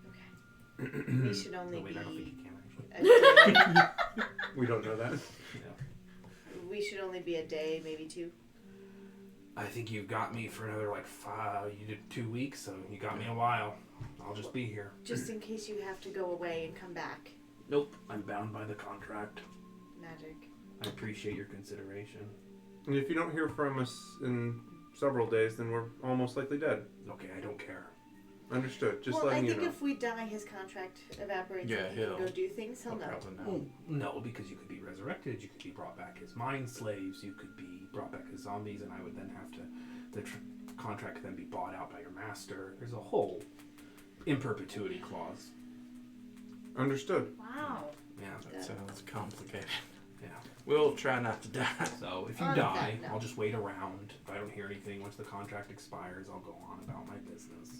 Okay. We should only No, wait, I don't think be you can actually. a day. We don't know that. Yeah. We should only be a day, maybe 2. I think you've got me for another 5. You did 2 weeks, so you got me a while. I'll just be here. Just in case you have to go away and come back. Nope, I'm bound by the contract. Magic. I appreciate your consideration. And if you don't hear from us in several days, then we're almost likely dead. Okay, I don't care. Understood. Just well, I letting you think know. if we die, his contract evaporates Yeah, and he can he'll- go do things. He'll know. Probably not. Well, no, because you could be resurrected. You could be brought back as mind slaves. You could be brought back as zombies, and I would then have to. The contract could then be bought out by your master. There's a whole in perpetuity clause. Understood. Wow. Yeah. That sounds complicated. Yeah. We'll try not to die. So if you On die, that note. I'll just wait around. If I don't hear anything, once the contract expires, I'll go on about my business.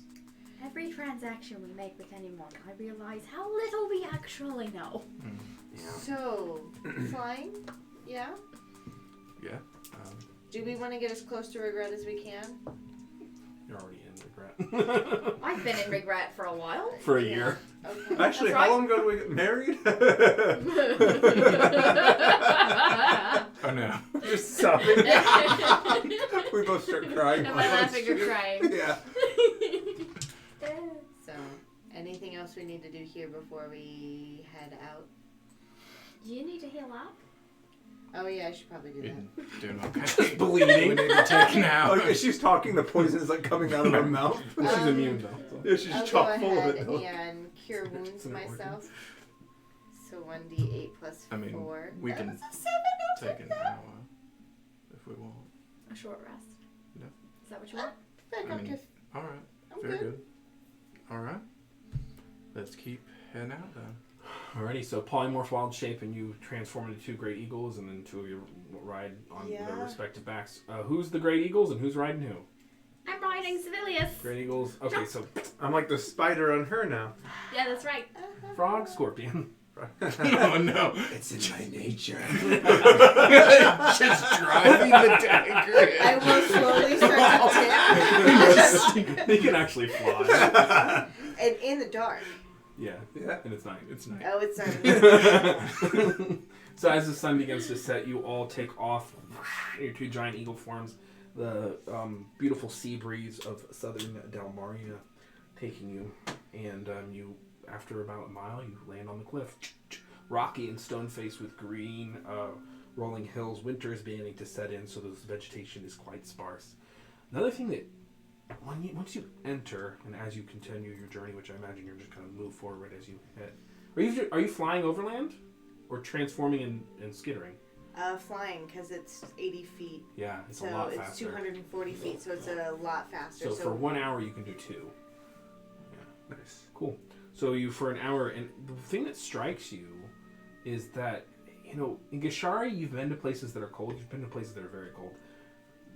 Every transaction we make with anyone, I realize how little we actually know. Yeah. So, flying? Yeah? Yeah. Do we want to get as close to regret as we can? You're already in regret. I've been in regret for a while. For a year. Okay. Actually, That's how right. long ago did we get married? Oh no. Just sobbing. We both start crying. Am I laughing or crying? Yeah. So, anything else we need to do here before we head out? Do you need to heal up? Oh yeah, I should probably do that. Doing okay. Bleeding. We need to take an Oh, hour. yeah, she's talking. The poison is like coming out of her mouth. She's immune though. So. Yeah, she's I'll chock go full of ahead it. Though. and cure wounds It's an myself. So 1d8 plus 4. I mean, we That can was a 7, don't take take an that. hour if we want. A short rest. No. Is that what you want? Back I up mean, to... All right. I'm Very good. good. All right. Let's keep heading out then. Alrighty, so polymorph wild shape, and you transform into 2 great eagles, and then 2 of you ride on their Yeah. respective backs. Who's the great eagles, and who's riding who? I'm riding Civilius. Great eagles. Okay, so I'm like the spider on her now. Yeah, that's right. frog, scorpion. Oh no. It's in my nature. Just driving the dagger. I will slowly start to tip. They can actually fly. And in the dark. Yeah, Yeah. and it's night. It's night. Oh, it's not. So as the sun begins to set, you all take off in your 2 giant eagle forms. The beautiful sea breeze of southern Dalmaria taking you, and you, after about a mile, you land on the cliff. Rocky and stone-faced with green rolling hills. Winter is beginning to set in, so the vegetation is quite sparse. Another thing that once you enter, and as you continue your journey, which I imagine you're just kind of move forward as you head. Are you flying overland, or transforming and skittering? Flying, because it's 80 feet. Yeah, it's So a lot it's faster. 240 feet, so it's a lot faster. So for 1 hour, you can do 2. Nice. Cool. So you for an hour, and the thing that strikes you is that, you know, in Gishari, you've been to places that are cold. You've been to places that are very cold.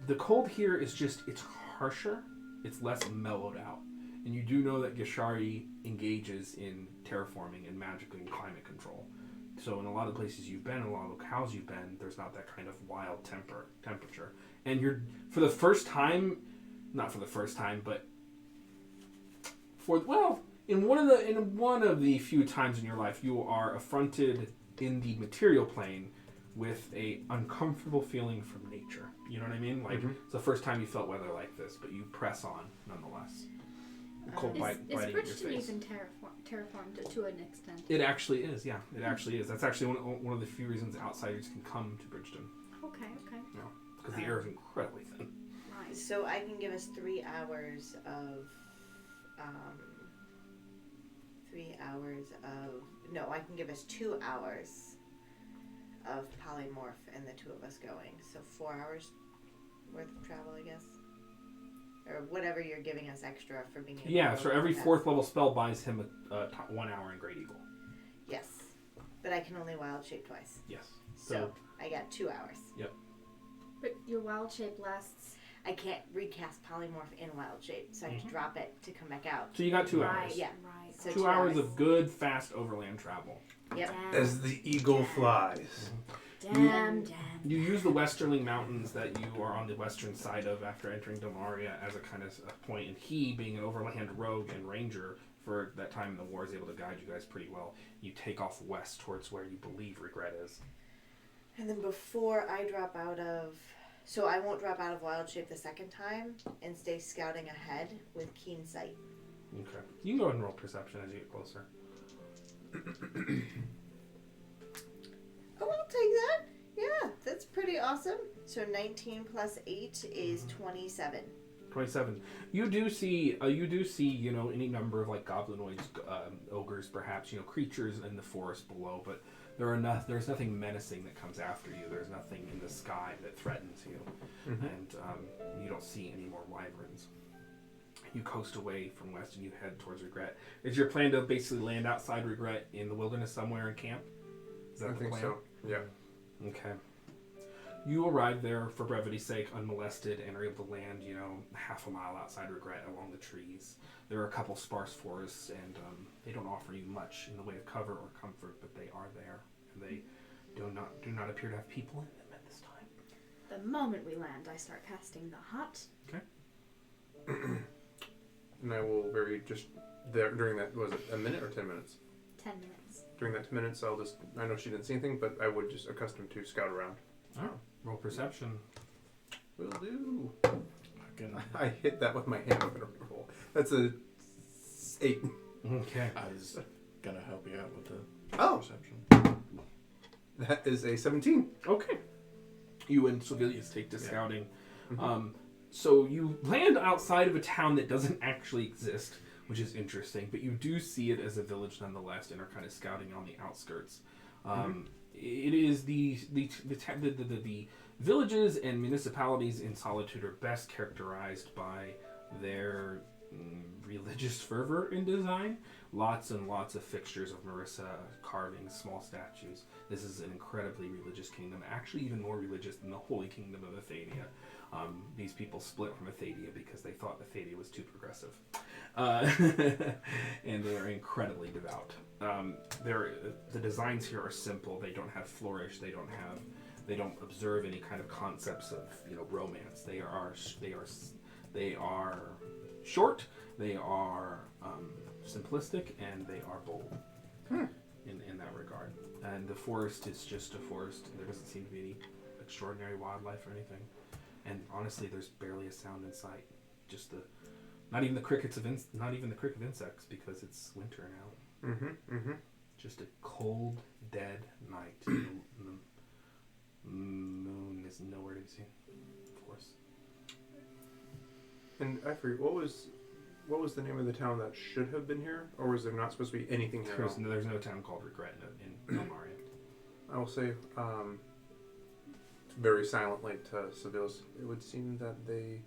The cold here is just, it's harsher. It's less mellowed out. And you do know that Gishari engages in terraforming and magic and climate control. So in a lot of places you've been, a lot of locales you've been, there's not that kind of wild temperature. And you're, for the first time, not for the first time, but in one of the few times in your life, you are affronted in the material plane with a uncomfortable feeling from nature. You know what I mean? Like, it's the first time you felt weather like this, but you press on nonetheless. The cold Is biting at your Bridgeton face. even terraformed to an extent? It actually is, yeah. It actually is. That's actually one of the few reasons outsiders can come to Bridgeton. Okay. Because the air is incredibly thin. Right. So I can give us 3 hours of, no, I can give us 2 hours of polymorph and the 2 of us going. So 4 hours worth of travel, I guess. Or whatever you're giving us extra for being able Yeah, to so go every past. 4th level spell buys him a 1 hour in Great Eagle. Yes. But I can only wild shape twice. Yes. So I got 2 hours. But your wild shape lasts. I can't recast polymorph in wild shape, so I have to drop it to come back out. So you got 2 Right. hours. Yeah. Right. So 2 hours of good, fast overland travel. Yep. As the eagle flies. Damn. You use the Westerling Mountains that you are on the western side of after entering Domaria as a kind of a point, and he, being an overland rogue and ranger for that time in the war, is able to guide you guys pretty well. You take off west towards where you believe Regret is. And then before I drop out of... So I won't drop out of wild shape the second time and stay scouting ahead with keen sight. Okay. You can go ahead and roll perception as you get closer. Oh, I'll take that. Yeah, that's pretty awesome. So 19 plus 8 is 27. 27. You do see, you know, any number of like goblinoids, ogres, perhaps, you know, creatures in the forest below, but there's nothing menacing that comes after you. There's nothing in the sky that threatens you, and you don't see any more wyverns. You coast away from west and you head towards Regret. Is your plan to basically land outside Regret in the wilderness somewhere and camp? Is that I the think plan? so. Yeah. Okay. You arrive there, for brevity's sake, unmolested, and are able to land, half a mile outside Regret along the trees. There are a couple sparse forests, and they don't offer you much in the way of cover or comfort, but they are there, and they do not appear to have people in them at this time. The moment we land, I start casting the hut. Okay. And I will during that, was it a minute or 10 minutes? 10 minutes. During that 10 minutes, I know she didn't see anything, but I would just accustomed to scout around. Oh, roll perception. Will do. Again, I hit that with my hand. I'm gonna roll. That's a 8. Okay. I was gonna help you out with the perception. That is a 17. Okay. You and Sylvius take to scouting. Mm-hmm. So you land outside of a town that doesn't actually exist, which is interesting, but you do see it as a village nonetheless, and are kind of scouting on the outskirts. It is the villages and municipalities in Solitude are best characterized by their religious fervor in design. Lots and lots of fixtures of Marissa, carvings, small statues. This is an incredibly religious kingdom, actually even more religious than the Holy Kingdom of Athadia. These people split from Athadia because they thought Athadia was too progressive. And they are incredibly devout. The designs here are simple. They don't have flourish. They don't observe any kind of concepts of romance. They are short. They are simplistic, and they are bold in that regard. And the forest is just a forest. There doesn't seem to be any extraordinary wildlife or anything. And honestly, there's barely a sound in sight. Not even the cricket of insects, because it's winter now. Just a cold, dead night. The moon is nowhere to be seen, of course. And I forget, what was the name of the town that should have been here, or was there not supposed to be anything here? There's no town called Regret in Elmaria. I will say, very silently to Seville's, it would seem that they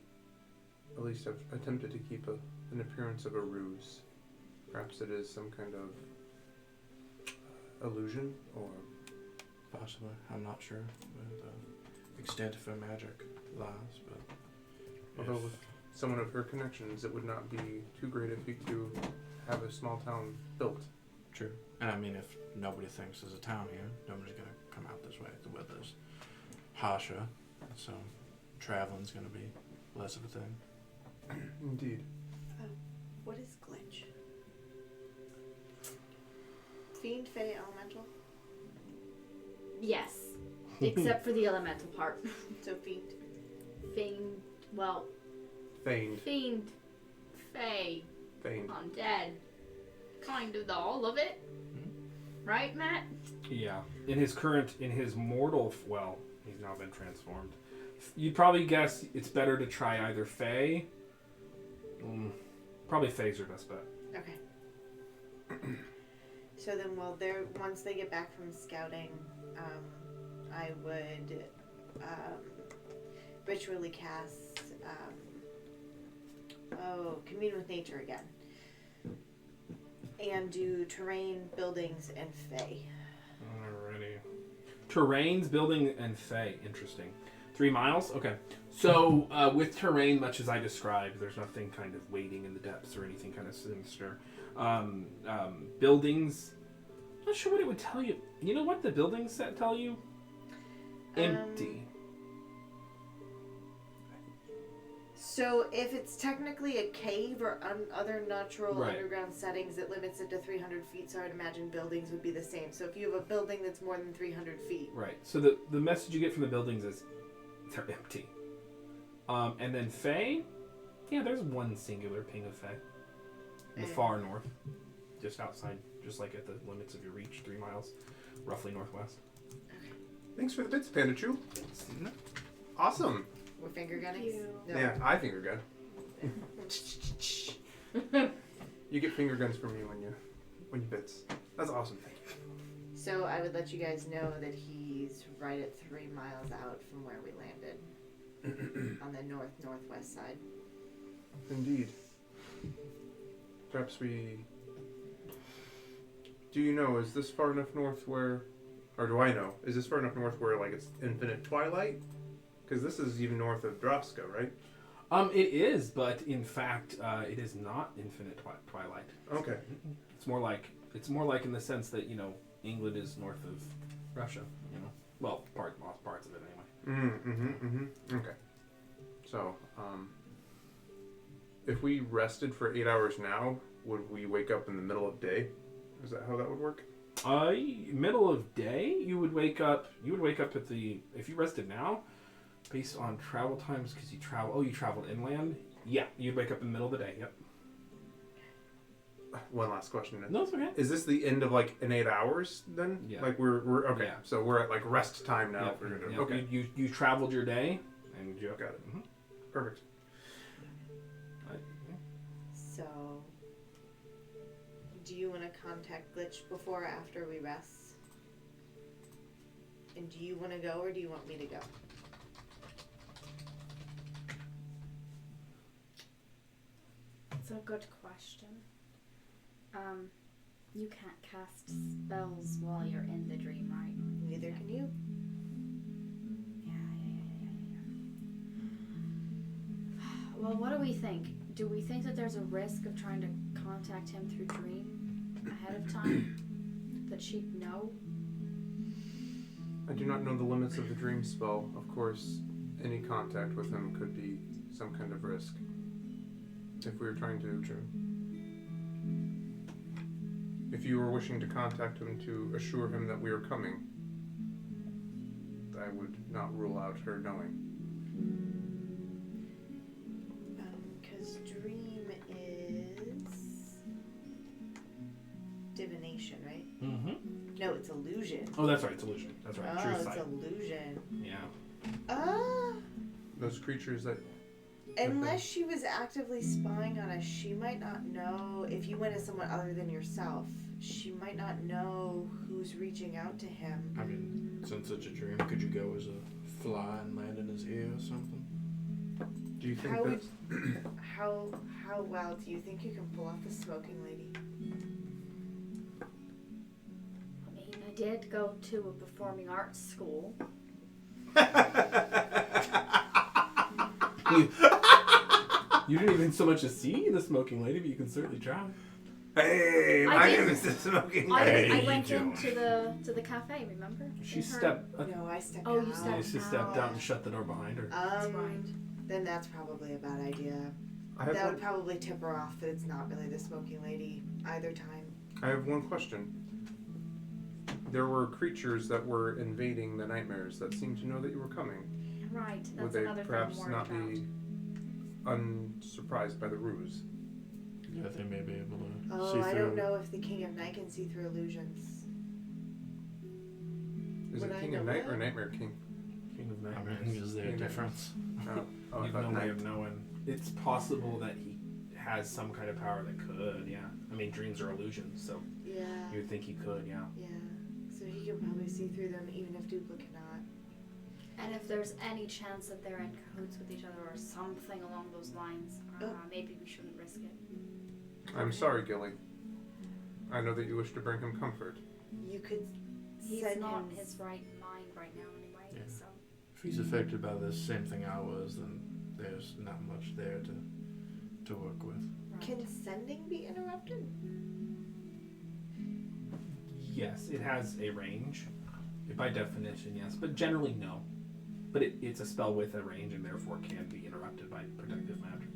at least have attempted to keep an appearance of a ruse. Perhaps it is some kind of illusion, or Possibly. I'm not sure where the extent of her magic lies, but although with someone of her connections, it would not be too great a feat to have a small town built. true. And I mean, if nobody thinks there's a town here, nobody's gonna come out this way. The weather's harsher, so traveling's gonna be less of a thing. Indeed. What is glitch? Fiend, Fae, Elemental? Yes. Except for the elemental part. So fiend. Fiend. Well, Feigned. fiend. Fae. Feigned. Undead. Kind of all of it. Right, Matt? Yeah. In his mortal, he's now been transformed. You'd probably guess it's better to try either Fae. Probably Fae's your best bet. Okay. So then, once they get back from scouting, I would ritually cast commune with nature again, and do terrain, buildings, and Fae. Alrighty. Terrains, building, and Fae. Interesting. 3 miles? Okay. So, with terrain, much as I described, there's nothing kind of waiting in the depths or anything kind of sinister. Buildings, I'm not sure what it would tell you. You know what the buildings set tell you? Empty. So if it's technically a cave or other natural Right. underground settings, it limits it to 300 feet, so I'd imagine buildings would be the same. So if you have a building that's more than 300 feet. Right. So the message you get from the buildings is they're empty. And then Fae, yeah, there's one singular ping of Fae. In the far north. Just outside, just like at the limits of your reach, 3 miles, roughly northwest. Thanks for the bits, Panda Chew. Awesome. With finger gunning? No. Yeah, I finger gun. You get finger guns from me when you bits. That's awesome. Thank you. So I would let you guys know that he's right at 3 miles out from where we landed. On the northwest side. Indeed. Perhaps we... Do you know, is this far enough north where or do I know? Is this far enough north where like it's infinite twilight? Because this is even north of Dropska, right? It is, but in fact, it is not infinite twilight. Okay. It's more like in the sense that England is north of Russia. Well, parts of it anyway. Okay. So, if we rested for 8 hours now, would we wake up in the middle of day? Is that how that would work? Middle of day, you would wake up. If you rested now, based on travel times, because you traveled inland. Yeah, you'd wake up in the middle of the day. Yep. One last question. No, it's okay. Is this the end of like in 8 hours then? Yeah. Like we're okay. Yeah. So we're at like rest time now. Yep. If we're gonna do Yep. Okay. You traveled your day, and you Got it. Mm-hmm. Perfect. So, do you want to contact Glitch before or after we rest? And do you want to go or do you want me to go? It's a good question. You can't cast spells while you're in the dream, right? Neither can you. Well, what do we think? Do we think that there's a risk of trying to contact him through dream ahead of time? That she'd know? I do not know the limits of the dream spell. Of course, any contact with him could be some kind of risk. If we were trying to... If you were wishing to contact him to assure him that we are coming, I would not rule out her knowing. Because dream is divination, right? Mm-hmm. No, it's illusion. Oh, that's right. It's illusion. That's right. Oh, True it's sight. illusion. Yeah. Those creatures that... Unless she was actively spying on us, she might not know. If you went to someone other than yourself, she might not know who's reaching out to him. I mean, since it's a dream, could you go as a fly and land in his ear or something? Do you think How that's... how well do you think you can pull off the smoking lady? I mean, I did go to a performing arts school. You didn't even so much as see the smoking lady, but you can certainly try. Hey, I my did- name is the smoking I lady. went into the cafe, remember? She In her- stepped. No, I stepped Oh, out. you stepped She stepped out and shut the door behind her. That's right. Then that's probably a bad idea. I have That one- would probably tip her off that it's not really the smoking lady either time. I have one question. There were creatures that were invading the nightmares that seemed to know that you were coming. Right, that's Would they another thing perhaps I'm worried not about. be unsurprised by the ruse? Yeah, they may be able to see Oh, through. I don't know if the King of Night can see through illusions. Is Would it I King of know Night that? or Nightmare King? King of I Nightmares. mean, is there a King of difference? Oh, I You've thought no way night. of knowing. It's possible that he has some kind of power that could, yeah. I mean, dreams are illusions, so Yeah. you would think he could, yeah. Yeah. So he can probably see through them even if Dupla cannot. And if there's any chance that they're in cahoots with each other or something along those lines, maybe we shouldn't risk it. I'm sorry, Gilly. I know that you wish to bring him comfort. You could He's send not him. in his right mind right now anyway, Yeah. so... If he's affected by the same thing I was, then there's not much there to work with. Right. Can sending be interrupted? Yes, it has a range. By definition, yes. But generally, no. But it's a spell with a range and therefore can be interrupted by protective magics.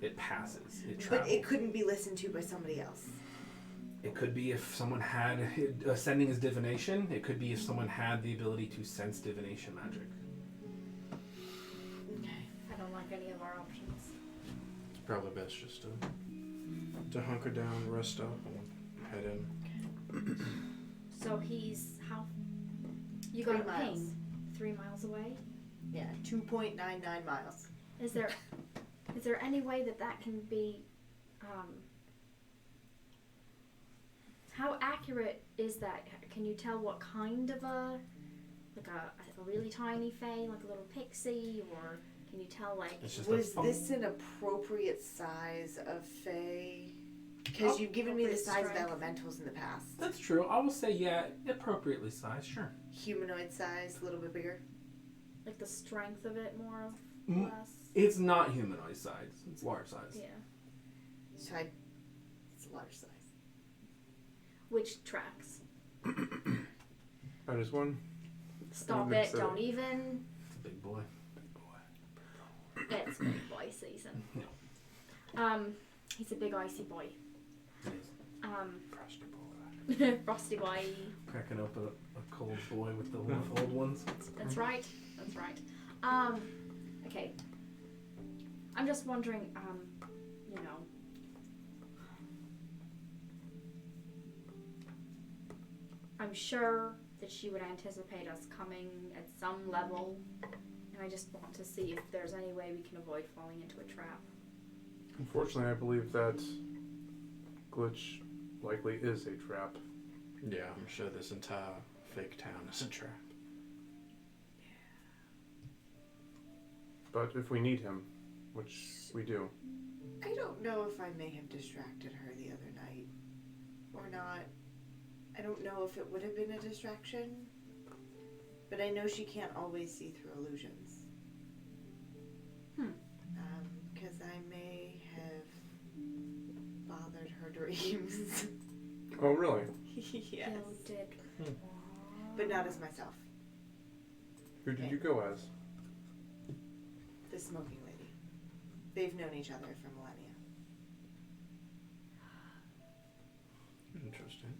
It passes. It travels. But it couldn't be listened to by somebody else. It could be if someone had sending is divination. It could be if someone had the ability to sense divination magic. Okay. I don't like any of our options. It's probably best just to hunker down, rest up, and head in. So he's how? You 3 got a miles. ping 3 miles away. Yeah, 2.99 miles. Is there any way that can be? How accurate is that? Can you tell what kind of a really tiny fae, like a little pixie, or can you tell like? It's just Was a this an appropriate size of fae? Because you've given me the appropriate size of strength. elementals in the past. That's true. I will say, yeah, appropriately sized, sure. Humanoid size, a little bit bigger. Like the strength of it, more or Mm. less. It's not humanoid size. It's large size. Yeah. So it's a large size. Which tracks. I just one. Stop mix it, it. don't even. It's a big boy. It's big boy season. Yeah. He's a big icy boy. Frosty boy. Frosty boy. Cracking up a cold boy with the old ones. That's right. That's right. Okay. I'm just wondering, you know. I'm sure that she would anticipate us coming at some level, and I just want to see if there's any way we can avoid falling into a trap. Unfortunately, I believe that glitch likely is a trap. Yeah, I'm sure this entire fake town is a trap. But if we need him, which we do. I don't know if I may have distracted her the other night or not. I don't know if it would have been a distraction, but I know she can't always see through illusions. Because I may have bothered her dreams. Oh, really? Yes. You did. But not as myself. Who did you go as? The smoking lady. They've known each other for millennia. Interesting.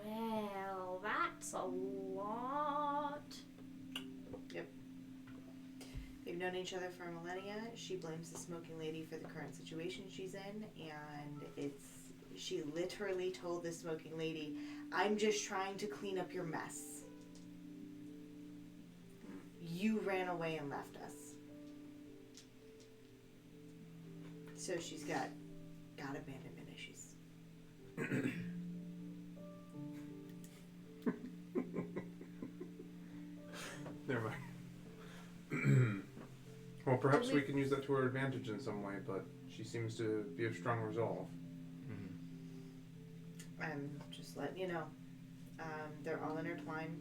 Well, that's a lot. They've known each other for millennia. She blames the smoking lady for the current situation she's in, and she literally told the smoking lady, "I'm just trying to clean up your mess. You ran away and left us." So she's got abandonment issues. Never mind. Well, perhaps Did we we- can use that to our advantage in some way, but she seems to be of strong resolve. I'm just letting you know. They're all intertwined.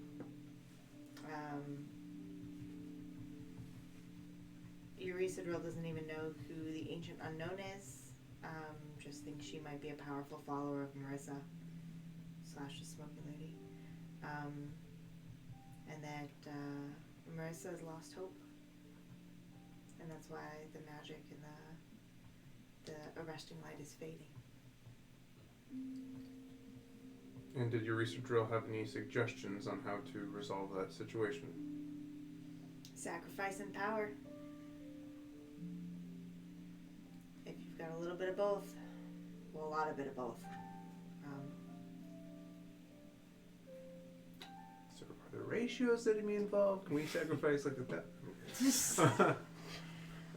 Eurysadril doesn't even know who the Ancient Unknown is. Just thinks she might be a powerful follower of Marissa / the Smoking Lady. And that Marissa has lost hope. And that's why the magic and the arresting light is fading. And did your research drill have any suggestions on how to resolve that situation? Sacrifice and power. If you've got a little bit of both, well, a lot of bit of both. So are there ratios that may involved? Can we sacrifice like that?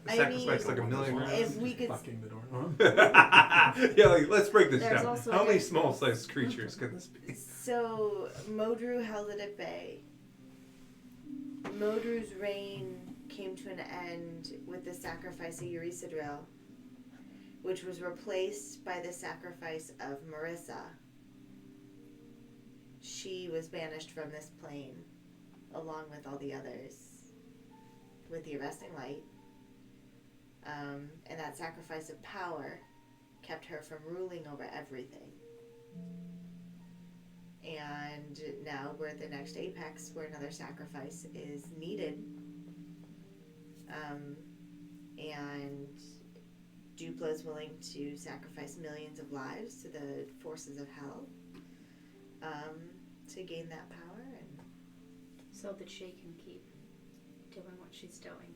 I Sacrifice mean, like a million rounds? if we could, Fucking the door. Yeah, like, let's break this There's down. also How many this- small-sized creatures can this be? so Modru held it at bay. Modru's reign came to an end with the sacrifice of Eurysadril, which was replaced by the sacrifice of Marissa. She was banished from this plane, along with all the others, with the arresting light. And that sacrifice of power kept her from ruling over everything. And now we're at the next apex where another sacrifice is needed. And Dupla is willing to sacrifice millions of lives to the forces of hell to gain that power. And So that she can keep doing what she's doing.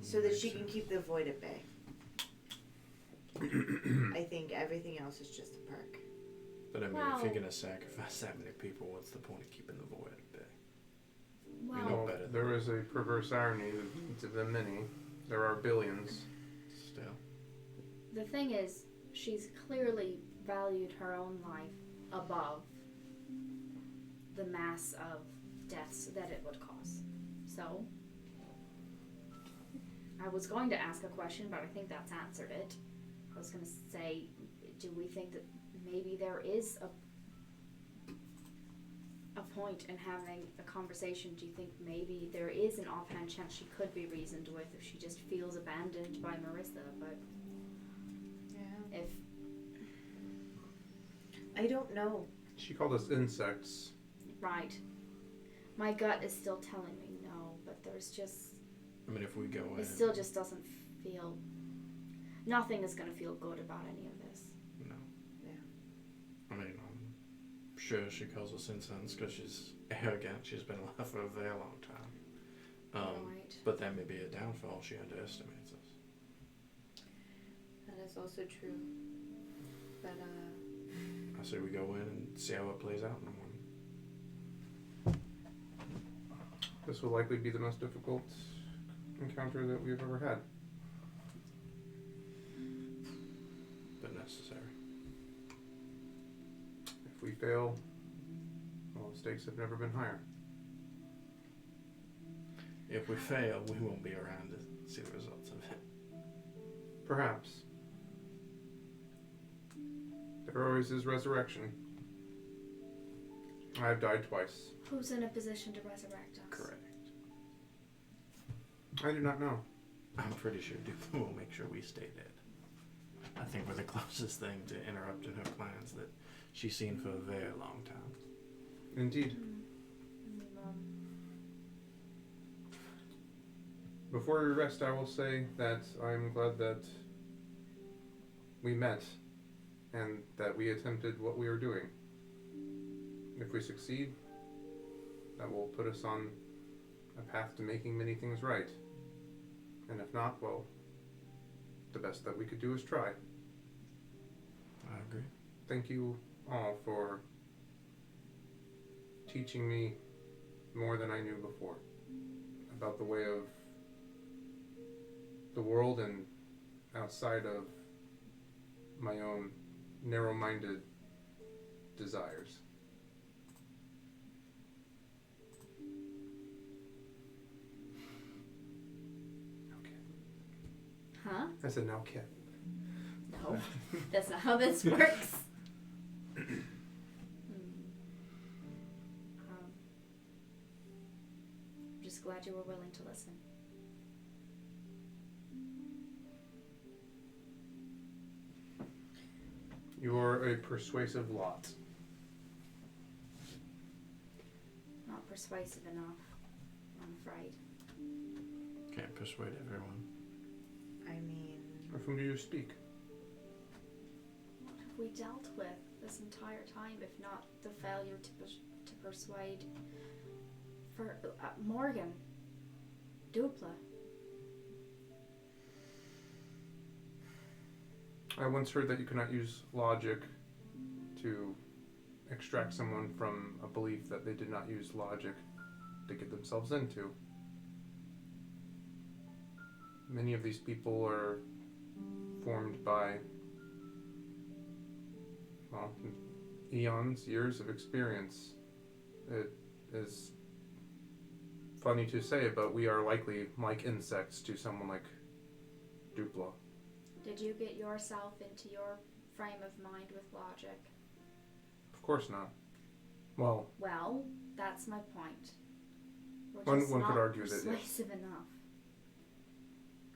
so that she can keep the void at bay. I think everything else is just a perk. But I mean, Wow. if you're gonna sacrifice that many people, what's the point of keeping the void at bay? Well, know Well, better than there that. is a perverse irony to the many. There are billions. Still. the thing is, she's clearly valued her own life above the mass of deaths that it would cause. So, I was going to ask a question, but I think that's answered it. I was going to say, do we think that maybe there is a point in having a conversation? Do you think maybe there is an offhand chance she could be reasoned with if she just feels abandoned by Marissa? But Yeah. if I don't know. She called us insects. right, my gut is still telling me no, but there's just I mean, if we go in, it still just doesn't feel. Nothing is gonna feel good about any of this. no. Yeah. I mean, I'm sure she calls us incense because she's arrogant. She's been alive for a very long time. Right. But that may be a downfall. She underestimates us. That is also true. But I say we go in and see how it plays out in the morning. This will likely be the most difficult encounter that we've ever had. But necessary. If we fail, well, the stakes have never been higher. If we fail, we won't be around to see the results of it. Perhaps. There always is resurrection. I've died twice. Who's in a position to resurrect us? Correct. I do not know. I'm pretty sure Dupla will make sure we stay dead. I think we're the closest thing to interrupting her plans that she's seen for a very long time. Indeed. Before we rest, I will say that I'm glad that we met and that we attempted what we were doing. If we succeed, that will put us on a path to making many things right. And if not, well, the best that we could do is try. I agree. Thank you all for teaching me more than I knew before about the way of the world and outside of my own narrow-minded desires. Huh? I said, now, Kit. No, that's not how this works. I'm just glad you were willing to listen. You're a persuasive lot. Not persuasive enough, I'm afraid. Can't persuade everyone. I mean, Of whom do you speak? What have we dealt with this entire time, if not the failure to persuade for Morgan, Dupla? I once heard that you cannot use logic to extract someone from a belief that they did not use logic to get themselves into. Many of these people are formed by, well, eons, years of experience. It is funny to say, but we are likely like insects to someone like Dupla. Did you get yourself into your frame of mind with logic? Of course not. Well, that's my point. We're one just could not argue that, yes. persuasive enough.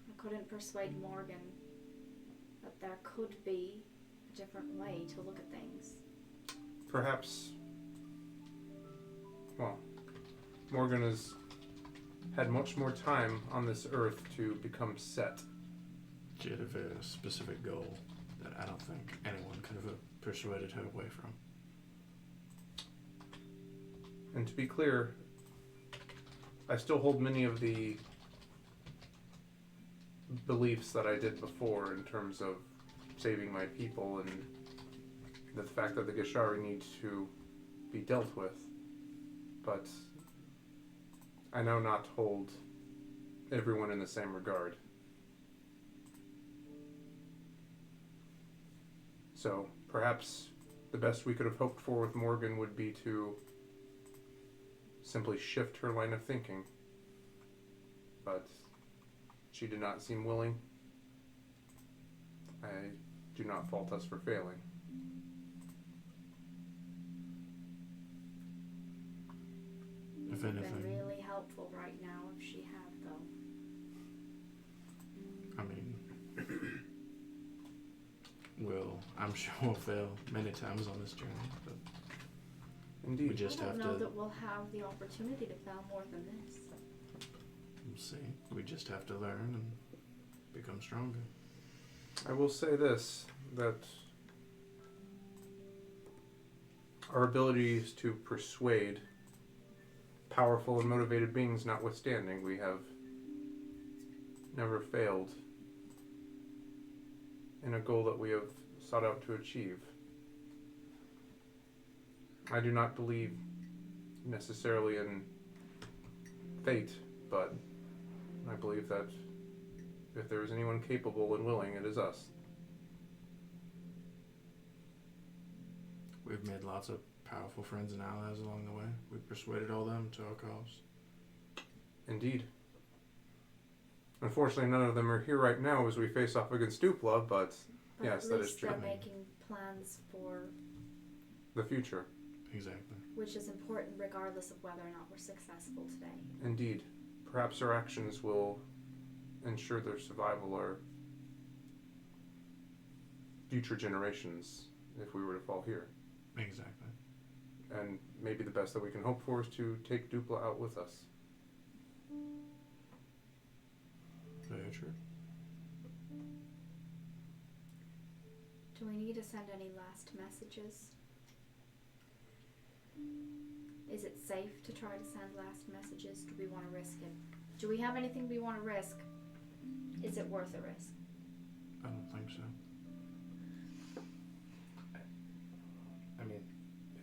I couldn't persuade Morgan that there could be a different way to look at things. Perhaps, well, Morgan has had much more time on this earth to become set. She had a very specific goal that I don't think anyone could have persuaded her away from. And to be clear, I still hold many of the beliefs that I did before in terms of saving my people and the fact that the Gishari need to be dealt with. But I now not hold everyone in the same regard. So perhaps the best we could have hoped for with Morgan would be to simply shift her line of thinking. But she did not seem willing. I do not fault us for failing. If Been anything, really helpful right now if she had, though. I mean, I'm sure we'll fail many times on this journey, but Indeed. we just I have don't know to. that we'll have the opportunity to fail more than this. We'll see. We just have to learn and become stronger. I will say this, that our abilities to persuade powerful and motivated beings notwithstanding, we have never failed in a goal that we have sought out to achieve. I do not believe necessarily in fate, but I believe that if there is anyone capable and willing, it is us. We've made lots of powerful friends and allies along the way. We've persuaded all them to our cause. Indeed. Unfortunately, none of them are here right now as we face off against Dupla, but But yes, at that is least true. they're making plans for, The future. Exactly. which is important regardless of whether or not we're successful today. Indeed. Perhaps our actions will ensure their survival or future generations if we were to fall here. Exactly. And maybe the best that we can hope for is to take Dupla out with us. Very true. Do we need to send any last messages? Is it safe to try to send last messages? Do we want to risk it? Do we have anything we want to risk? Is it worth a risk? I don't think so. I mean,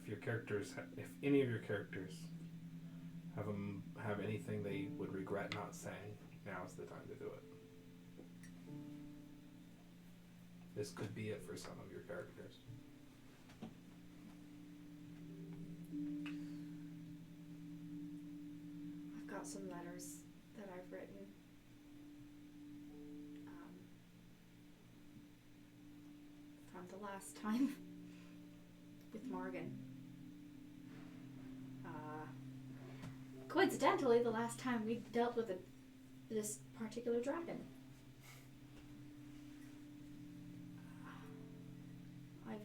if any of your characters have anything they would regret not saying, now's the time to do it. This could be it for some of your characters. I've got some letters that I've written. From the last time with Morgan. Coincidentally, the last time we dealt with this particular dragon. I've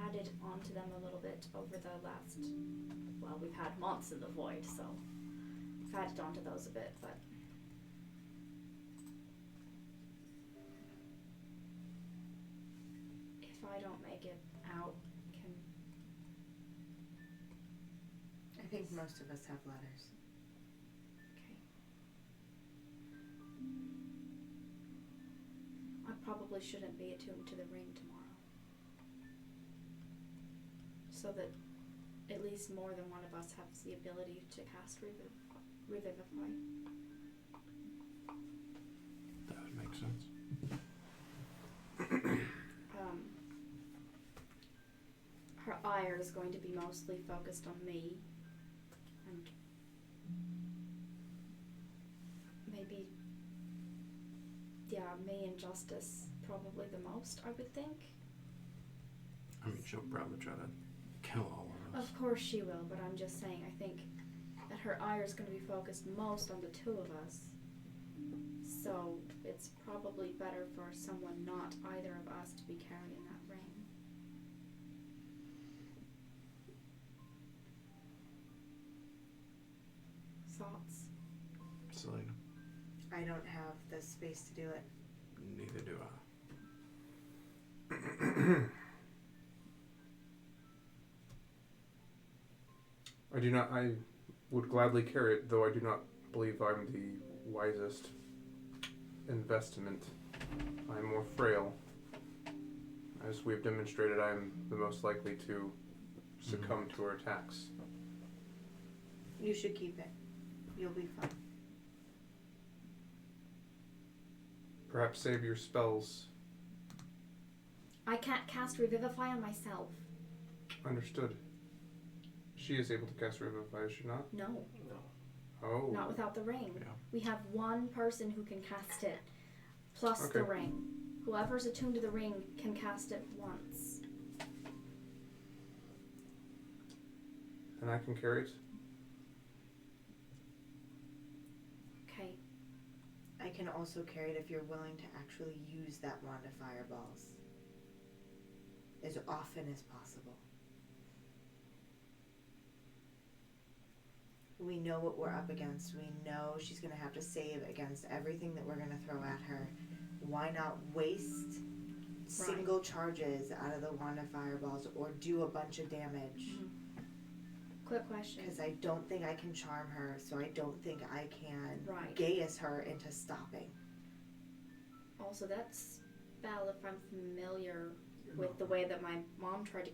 added onto them a little bit over the last, well, we've had months in the void, so I've added onto those a bit, but if I don't make it out, I think most of us have letters. okay. I probably shouldn't be attuned to the ring tomorrow. So that at least more than one of us has the ability to cast Revivify. That would make sense. Her ire is going to be mostly focused on me, and maybe, me and Justice probably the most, I would think. I mean, she'll probably try to kill all of us. Of course she will, but I'm just saying, I think that her ire is going to be focused most on the two of us. So it's probably better for someone not either of us to be carrying that ring. Thoughts? Selena, I don't have the space to do it. neither do I. I do not. I would gladly carry it, though I do not believe I'm the wisest investment. I am more frail. As we have demonstrated, I am the most likely to succumb to her attacks. You should keep it. You'll be fine. Perhaps save your spells. I can't cast Revivify on myself. Understood. She is able to cast Revivify, is she not? No. Oh. Not without the ring. Yeah. We have one person who can cast it, plus the Okay. ring. Whoever's attuned to the ring can cast it once. And I can carry it. Okay. I can also carry it if you're willing to actually use that wand of fireballs as often as possible. We know what we're up against. We know she's going to have to save against everything that we're going to throw at her. Why not waste single charges out of the wand of fireballs or do a bunch of damage? Mm-hmm. Quick question. Because I don't think I can charm her, so I don't think I can Gaius her into stopping. Also, that spell, if I'm familiar with the way that my mom tried to...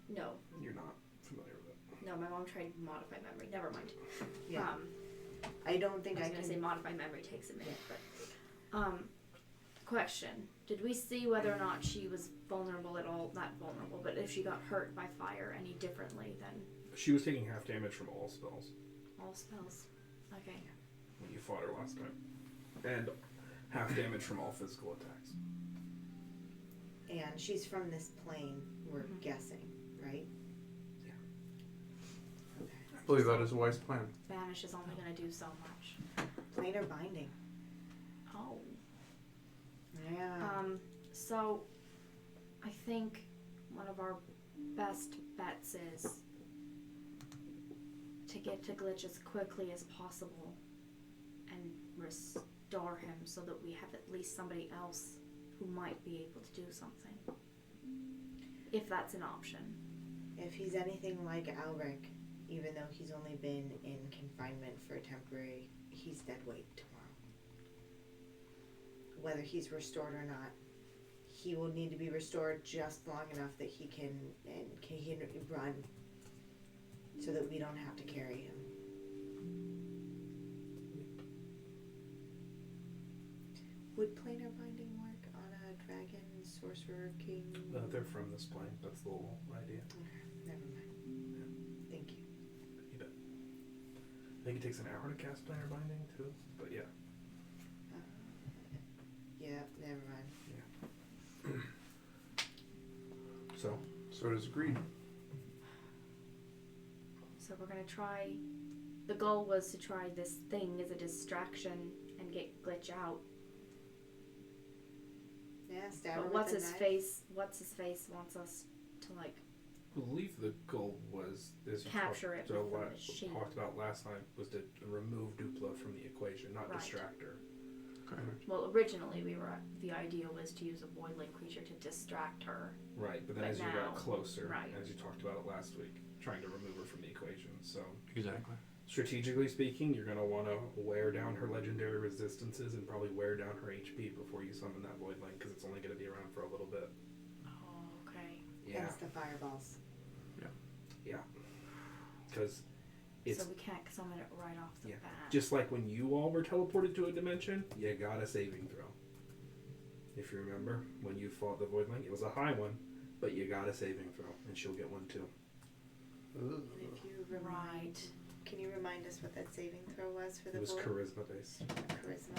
No. You're not familiar with it. No, my mom tried to modify memory. Never mind. Yeah. I don't think I was can... going to say modify memory takes a minute, but... question. Did we see whether or not she was vulnerable at all? Not vulnerable, but if she got hurt by fire any differently than... She was taking half damage from all spells. All spells. Okay. When you fought her last time. And half damage from all physical attacks. And she's from this plane, we're guessing, right? Yeah. Okay. I believe that is a wise plan. Banish is only going to do so much. Planar binding. Oh. Yeah. So, I think one of our best bets is to get to Glitch as quickly as possible and restore him so that we have at least somebody else who might be able to do something. If that's an option. If he's anything like Alric, even though he's only been in confinement for a temporary, he's dead weight tomorrow. Whether he's restored or not, he will need to be restored just long enough that he can run so that we don't have to carry him. Would planar binding work on a dragon, sorcerer, king? They're from this plane. That's the whole idea. Never mind. Yeah. Thank you. You bet. I think it takes an hour to cast planar binding too, but yeah. Yeah, never mind. So it is agreed. So we're going to try... The goal was to try this thing as a distraction and get Glitch out. Yeah, stab But her what's with his a knife. face wants us to, like, I believe the goal was, as you capture it with the machine. talked about last time, was to remove Dupla from the equation, not Right. distract her. Well, originally the idea was to use a voidling creature to distract her. Right, but then But as you now- got closer, right. as you talked about it last week, trying to remove her from the equation. So Exactly. strategically speaking, you're going to want to wear down her legendary resistances and probably wear down her HP before you summon that voidling, because it's only going to be around for a little bit. Oh, okay. Yeah, Hence the fireballs. yeah. Because it's So we can't summon it right off the bat. just like when you all were teleported to a dimension, you got a saving throw. If you remember, when you fought the voidling, it was a high one, but you got a saving throw, and she'll get one too. If you Right. Can you remind us what that saving throw was for the It was board? charisma based. Charisma.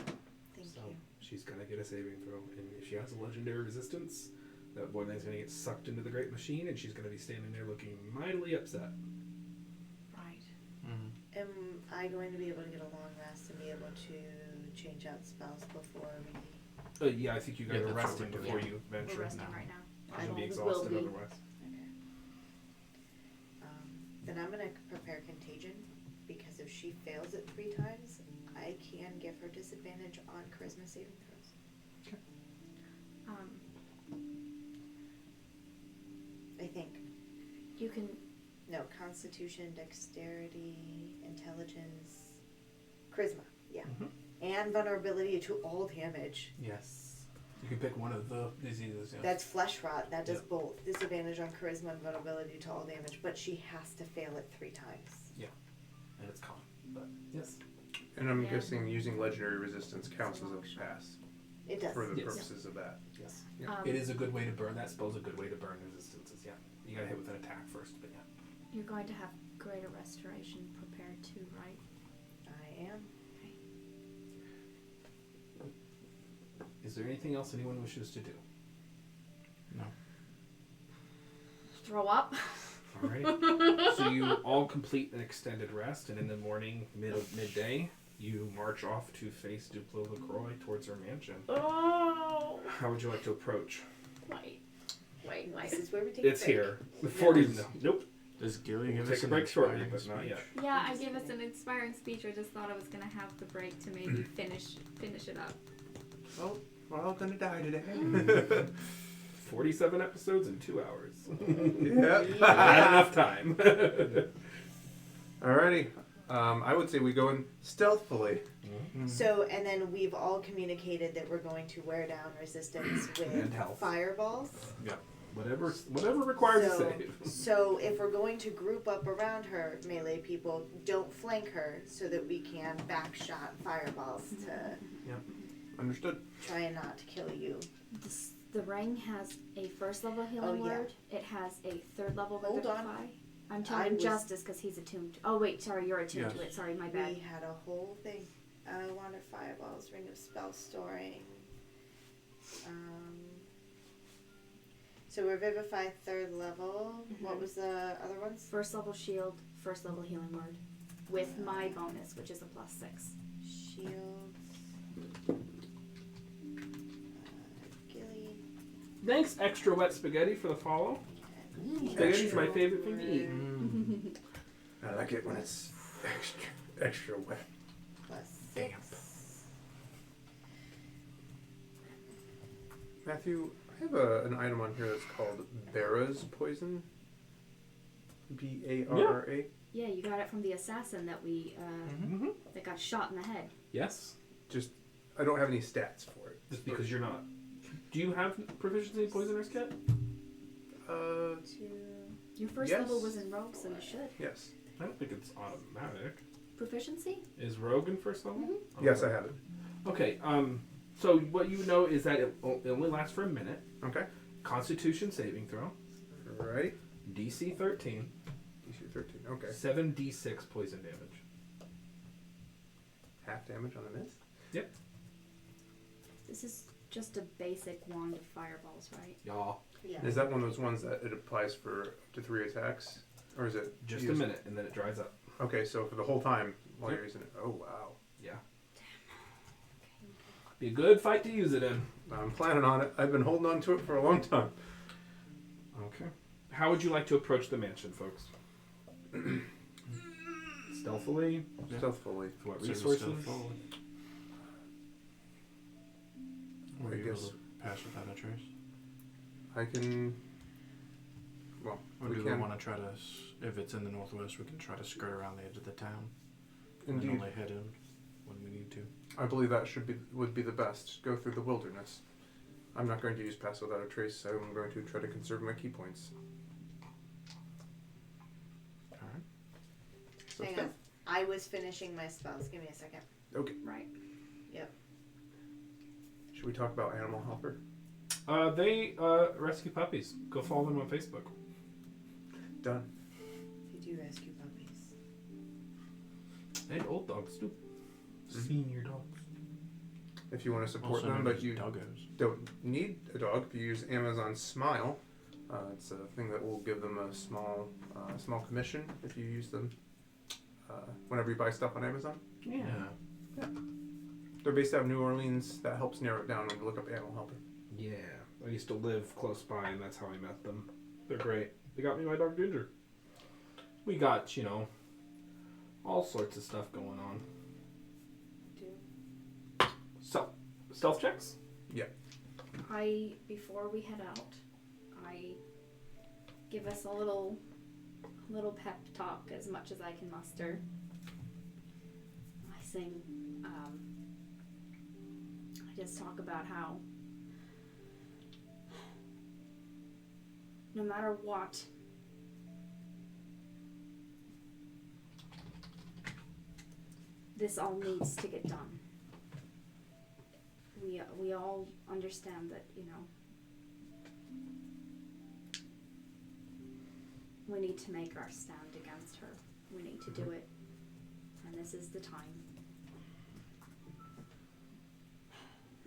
Thank So you. she's gonna get a saving throw, and if she has a legendary resistance, that voidling's gonna get sucked into the great machine, and she's gonna be standing there looking mightily upset. Right. Mm-hmm. Am I going to be able to get a long rest and be able to change out spells before we... Yeah, I think you guys Yeah, are that's resting what we're before doing. you We're venture. resting now. right now. You're gonna be I exhausted will be. otherwise. Okay. Then I'm going to prepare Contagion, because if she fails it 3 times, I can give her disadvantage on charisma saving throws. I think. You can... No, Constitution, Dexterity, Intelligence, Charisma, yeah. Mhm. And vulnerability to all damage. Yes. You can pick one of the diseases. Yes. That's Flesh Rot, that does Yeah. both. Disadvantage on Charisma and vulnerability to all damage, but she has to fail it 3 times. and it's con. But yes. And I'm Yeah. guessing using legendary resistance counts as a Emotional. pass It does. for the Yes. purposes of that. Yes. Yeah. It is a good way to burn. That spell's a good way to burn resistances. Yeah. You gotta hit with an attack first, but yeah. You're going to have greater restoration prepared too, right? I am. Is Is there anything else anyone wishes to do? No. Throw up. Alright. So you all complete an extended rest, and in the morning, midday, you march off to face Dupla LaCroix towards her mansion. Oh. How would you like to approach? Wait. This is where we take It's a break. here. The 40s. No. Nope. Does Gilly We'll give take us a an break shortly, inspiring but not speech? yet. Yeah, I gave us an inspiring speech. I just thought I was gonna have the break to maybe finish it up. Well, we're all gonna die today. 47 episodes in 2 hours. Yep. Not enough time. Alrighty. I would say we go in stealthily. So, and then we've all communicated that we're going to wear down resistance And with health. fireballs. Whatever requires a save. So if we're going to group up around her, melee people, don't flank her so that we can backshot fireballs to Understood. try and not kill you. The ring has a first level healing Oh, yeah. word. It has a third level Hold on. revivify. I'm telling was- Justice because he's attuned. Oh wait, sorry, you're attuned to Yes. it. Sorry, my bad. We had a whole thing. Wanted fireballs, ring of spell storing. So revivify third level. What was the other ones? First level shield, first level healing word, with my bonus, which is a +6. Shields. Gilly. Thanks, extra wet spaghetti, for the follow. Spaghetti's my favorite thing to eat. I like it when it's extra wet. +6. Matthew, I have an item on here that's called Barra's poison. Barra. Yeah, you got it from the assassin that we that got shot in the head. Yes, Just, I don't have any stats for it. just because you're not. Do you have proficiency in poisoners, Cat? Your first Yes. level was in rogue, so you should. Yes. I don't think it's automatic. Proficiency? Is rogue in first level? Oh, Yes, I have it. Okay. So what you know is that it only lasts for a minute. Okay. Constitution saving throw. Right. DC 13. DC 13. Okay. 7d6 poison damage. Half damage on a miss. Yep. This is just a basic wand of fireballs, right? Y'all. Yeah. Is that one of those ones that it applies for up to 3 attacks? Or is it Just used- a minute, and then it dries up. Okay, so for the whole time while Yep. you're using it. Oh, wow. Yeah. Be a good fight to use it in. I'm planning on it. I've been holding on to it for a long time. Okay. How would you like to approach the mansion, folks? Stealthily? Stealthily. For what So we're resources? still full. Were I you able guess- to pass without a trace? I can. Well, Or we do we can. want to try to, if it's in the northwest, we can try to skirt around the edge of the town and Indeed. only head in when we need to. I believe that would be the best. Go through the wilderness. I'm not going to use pass without a trace. I'm going to try to conserve my key points. Alright. So Hang on. I was finishing my spells. Give me a second. Okay. Right. Should we talk about Animal Helper? They rescue puppies. Go follow them on Facebook. Done. They do rescue puppies. And old dogs too. Mhm. Senior dogs. If you want to support Also them, known but as you doggos. don't need a dog, if you use Amazon Smile, it's a thing that will give them a small commission if you use them whenever you buy stuff on Amazon. Yeah. They're based out of New Orleans. That helps narrow it down when you look up Animal Helper. Yeah. I used to live close by, and that's how I met them. They're great. They got me my dog Ginger. We got, all sorts of stuff going on. Do. So, stealth checks? Before we head out, I give us a little pep talk as much as I can muster. I sing, I just talk about how no matter what, this all needs to get done. We all understand that, we need to make our stand against her. We need to do it. And this is the time.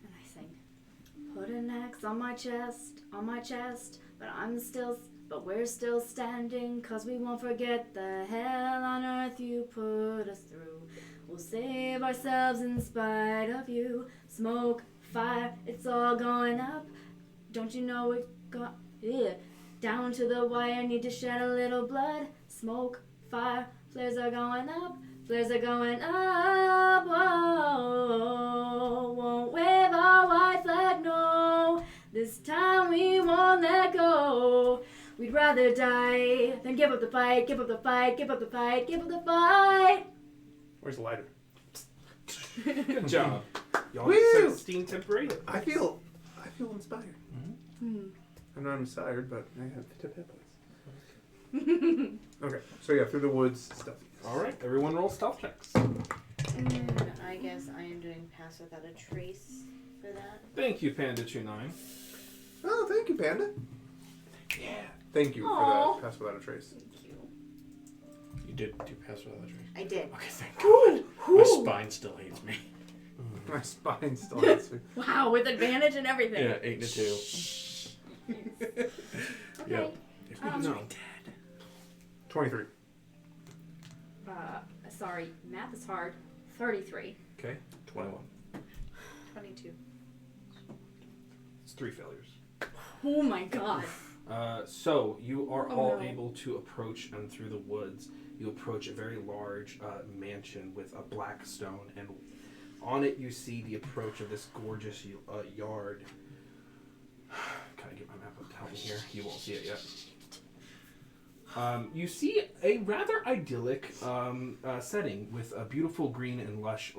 And I sing. marks on my chest, but we're still standing, 'cause we won't forget the hell on earth you put us through. We'll save ourselves in spite of you. Smoke, fire, it's all going up. Don't you know it got down to the wire, need to shed a little blood. Smoke, fire, flares are going up. Flares are going up. Whoa, won't wave our white flag, no. This time we won't let go. We'd rather die than give up the fight, give up the fight, give up the fight, give up the fight. Where's the lighter? Good job. Y'all Woo! just set steam temporary. I feel inspired. Hmm. I'm not inspired, but I have the tip headlights. Okay, so yeah, through the woods, stealthy. All right, everyone roll stealth checks. I guess I am doing pass without a trace for that. Thank you, Panda29. Oh, thank you, Panda. Yeah. Thank you Aw. for that pass without a trace. Thank you. You did do pass without a trace. I did. Okay, thank God. My spine still hates me. My spine still hurts me. Wow, with advantage and everything. Yeah, 8 to 2. Okay. Yep. If we Um, was No. dead. 23. Sorry, math is hard. 33. Okay. 21. 22. It's 3 failures. Oh my god. So you are Oh, all no. able to approach and through the woods. You approach a very large mansion with a black stone, and on it you see the approach of this gorgeous yard. Can I get my map up to help me here? You won't see it yet. You see a rather idyllic setting with a beautiful green and lush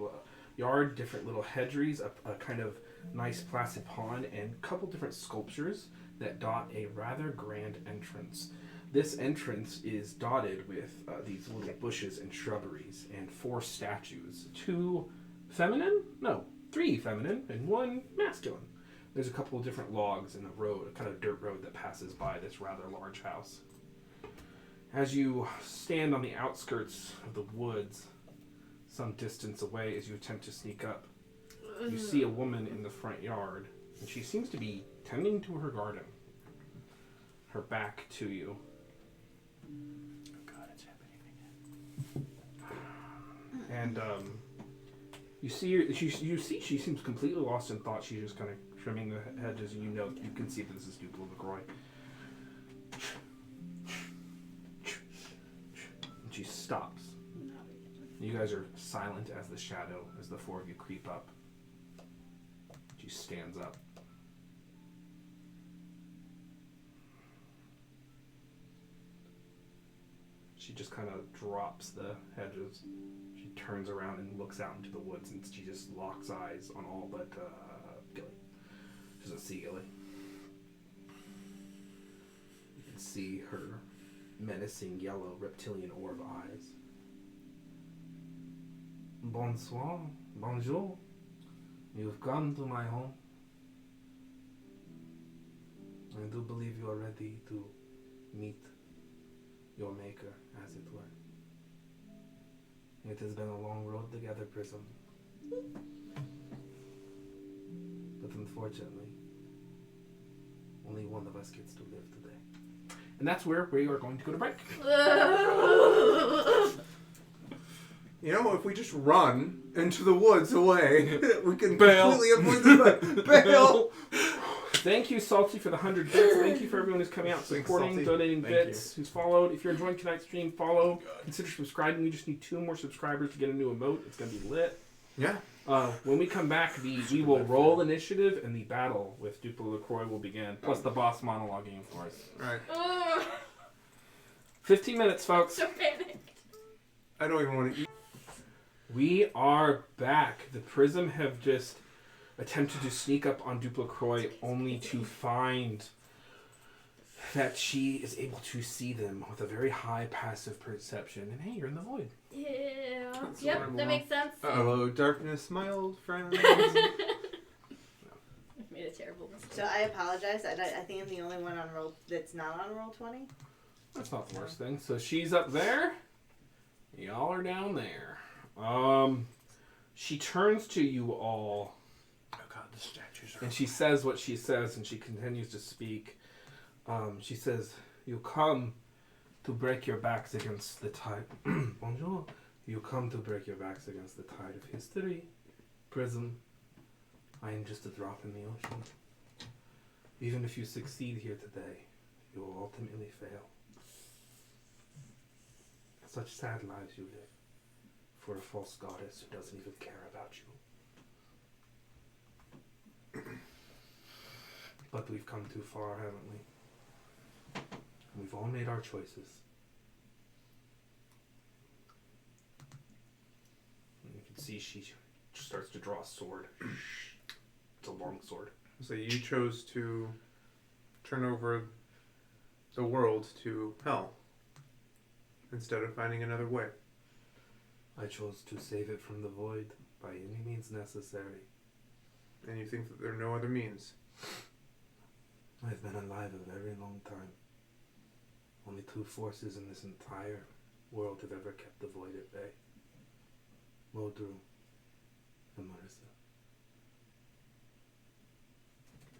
yard, different little hedgeries, a kind of nice placid pond, and a couple different sculptures that dot a rather grand entrance. This entrance is dotted with these little bushes and shrubberies and 4 statues. 2 feminine? No, 3 feminine and 1 masculine. There's a couple of different logs in a road, a kind of dirt road that passes by this rather large house. As you stand on the outskirts of the woods, some distance away as you attempt to sneak up, you see a woman in the front yard, and she seems to be tending to her garden. Her back to you. Oh God, it's happening again. And you see she seems completely lost in thought. She's just kind of trimming the hedges, and you can see that this is Dupla LaCroix. And she stops. You guys are silent as the shadow, as the 4 of you creep up. She stands up. She just kind of drops the hedges. She turns around and looks out into the woods, and she just locks eyes on all but Gilly. She doesn't see Gilly. You can see her menacing yellow reptilian orb eyes. Bonsoir, bonjour. You've come to my home. I do believe you are ready to meet your maker, as it were. It has been a long road together, Prism. But unfortunately, only one of us gets to live today. And that's where we are going to go to break. You know, if we just run into the woods away, we can Bail. completely avoid the bail. Thank you, Salty, for the 100 bits. Thank you for everyone who's coming out, Thanks, supporting, Salty. donating Thank bits, who's followed. If you're enjoying tonight's stream, follow. Consider subscribing. We just need 2 more subscribers to get a new emote. It's going to be lit. Yeah. When we come back, we will roll initiative, and the battle with Dupla LaCroix will begin. Plus the boss monologuing, of course. All right. 15 minutes, folks. So panicked. I don't even want to eat. We are back. The Prism have just attempted to sneak up on Dupla LaCroix, only to find that she is able to see them with a very high passive perception. And hey, you're in the void. Yeah. That's Yep, horrible. that makes sense. Hello, darkness, my old friend. I made a terrible mistake. So I apologize. I think I'm the only one on roll that's not on roll 20. That's not the worst thing. So she's up there. Y'all are down there. She turns to you all. Oh God, the statues are And she says what she says, and she continues to speak. She says, "You come to break your backs against the tide." Bonjour. You come to break your backs against the tide of history. Prism, I am just a drop in the ocean. Even if you succeed here today, you will ultimately fail. Such sad lives you live for a false goddess who doesn't even care about you. But we've come too far, haven't we? We've all made our choices. And you can see she starts to draw a sword. It's a long sword. So you chose to turn over the world to hell instead of finding another way. I chose to save it from the void by any means necessary. And you think that there are no other means. I've been alive a very long time. Only two forces in this entire world have ever kept the void at bay. Modru and Marissa.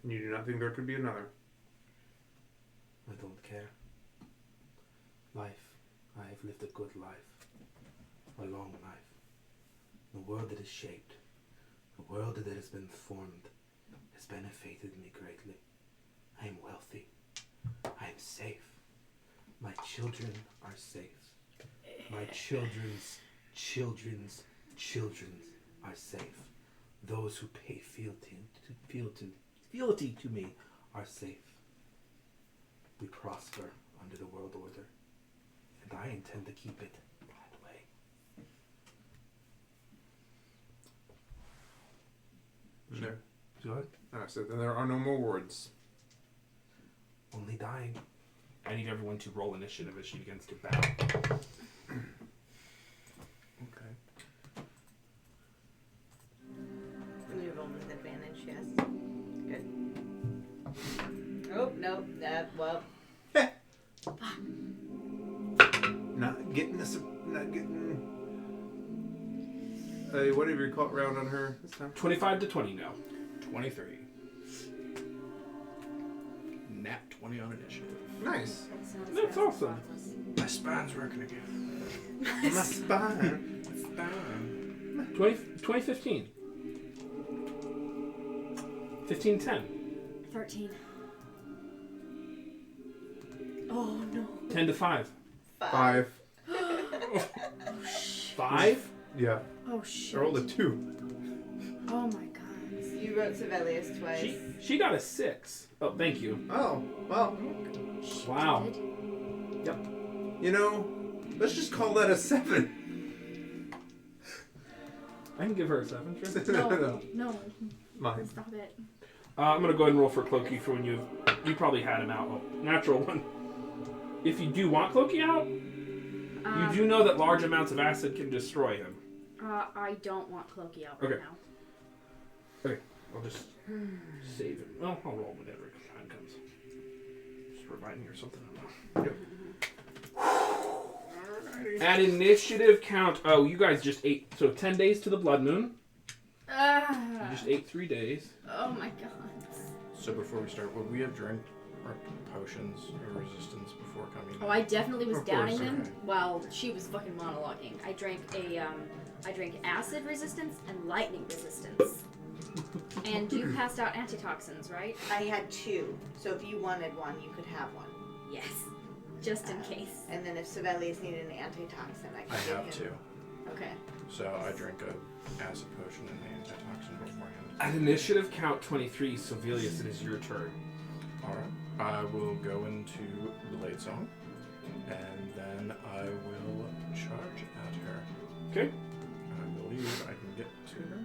And you do not think there could be another. I don't care. Life. I have lived a good life. A long life. The world that is shaped, the world that has been formed, has benefited me greatly. I am wealthy. I am safe. My children are safe. My children's children's children are safe. Those who pay fealty to me are safe. We prosper under the world order, and I intend to keep it that way. Sure. Good. So then there are no more words. Only dying. I need everyone to roll initiative as she begins to battle. Okay. And you roll with advantage, yes. Good. Oh, no. Well. Not getting whatever you call it round on her this time. 25 to 20 now. 23. Nat 20 on initiative. Nice. That's awesome. My spine's working again. My spine. 2015. 15-10. 13. Oh, no. 10 to 5. 5. 5? Yeah. Oh shit. I rolled a 2. Oh my god. You wrote Sevelius twice. She got a 6. Oh, thank you. Oh, well. Wow. Did? Yep. You know, let's just call that a 7. I can give her a 7, sure. No. Mine. Stop it. I'm going to go ahead and roll for Clokey for when you probably had him out. Well, natural one. If you do want Clokey out, you do know that large amounts of acid can destroy him. I don't want Clokey out right Okay. now. Okay, I'll just save it. Well, I'll roll whenever time comes. Just remind me or something. I don't know. At initiative count, oh, you guys just ate, so 10 days to the blood moon. You just ate 3 days. Oh my god. So before we start, would we have drank our potions of resistance before coming? Oh, I definitely was Of course, downing them okay. while she was fucking monologuing. I drank acid resistance and lightning resistance. And you passed out antitoxins, right? I had 2. So if you wanted one, you could have one. Yes. Just in case. And then if Sevelius needed an antitoxin, I I could give have him. 2. Okay. So I drank a acid potion and an antitoxin beforehand. At initiative count 23, Sevelius, it is your turn. Alright. I will go into Blade Song, and then I will charge at her. Okay. I believe I can get to her.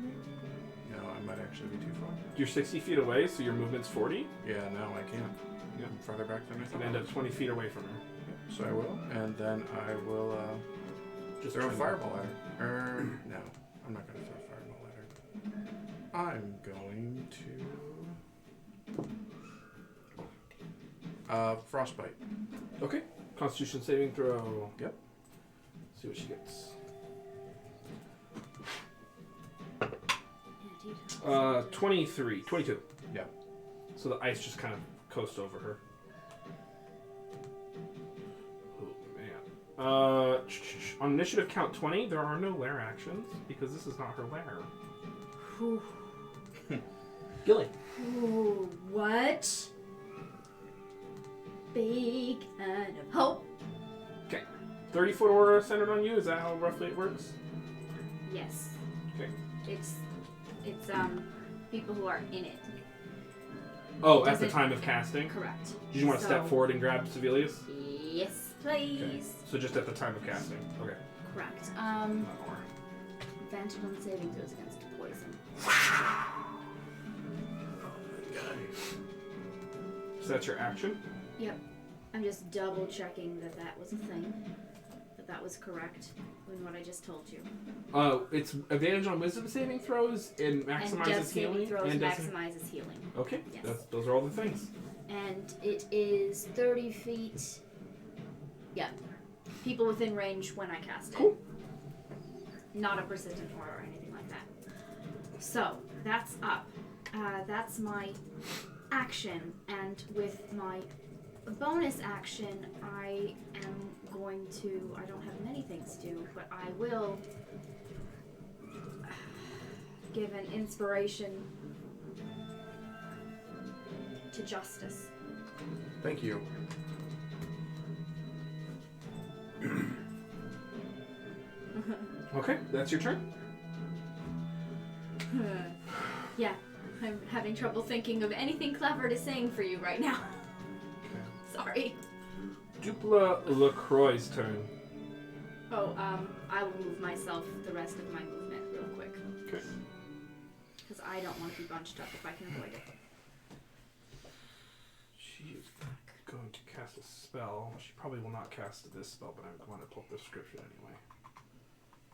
No, I might actually be too far. You're 60 feet away, so your movement's 40. Yeah, no, I can't. Yeah. I'm farther back than I You thought. end up 20 feet away from her. So I will, and then I will Just throw a turn. fireball at her. No, I'm not going to throw a fireball at her. I'm going to frostbite. Okay. Constitution saving throw. Yep. See what she gets. Antitoxin. 23. 22. Yeah. So the ice just kind of coasts over her. Oh, man. On initiative count 20, there are no lair actions because this is not her lair. Whew. Gilly. Ooh, what? Big and of hope. 30-foot aura centered on you. Is that how roughly it works? Yes. Okay. It's people who are in it. Oh, at Does the it- time of casting? Correct. Did you want to step So- forward and grab Sevilius? Yes, please. Okay. So just at the time of casting. Okay. Correct. Not more. Advantage on saving throws against poison. So that's your action? Yep. I'm just double checking that that was a thing. That was correct in what I just told you. It's advantage on wisdom saving throws and And maximizes death saving healing. throws and maximizes healing. Okay, Yes. those are all the things. And it is 30 feet. Yep. People within range when I cast it. Cool. Not a persistent aura or anything like that. So, that's up. That's my action. And with my bonus action, I am going to... I don't have many things to do, but I will give an inspiration to Justice. Thank you. Okay, that's your turn. Yeah, I'm having trouble thinking of anything clever to sing for you right now. Sorry. Dupla LaCroix's turn. Oh, I will move myself the rest of my movement real quick. Okay. Because I don't want to be bunched up if I can avoid it. She is going to cast a spell. She probably will not cast this spell, but I want to pull up the description anyway.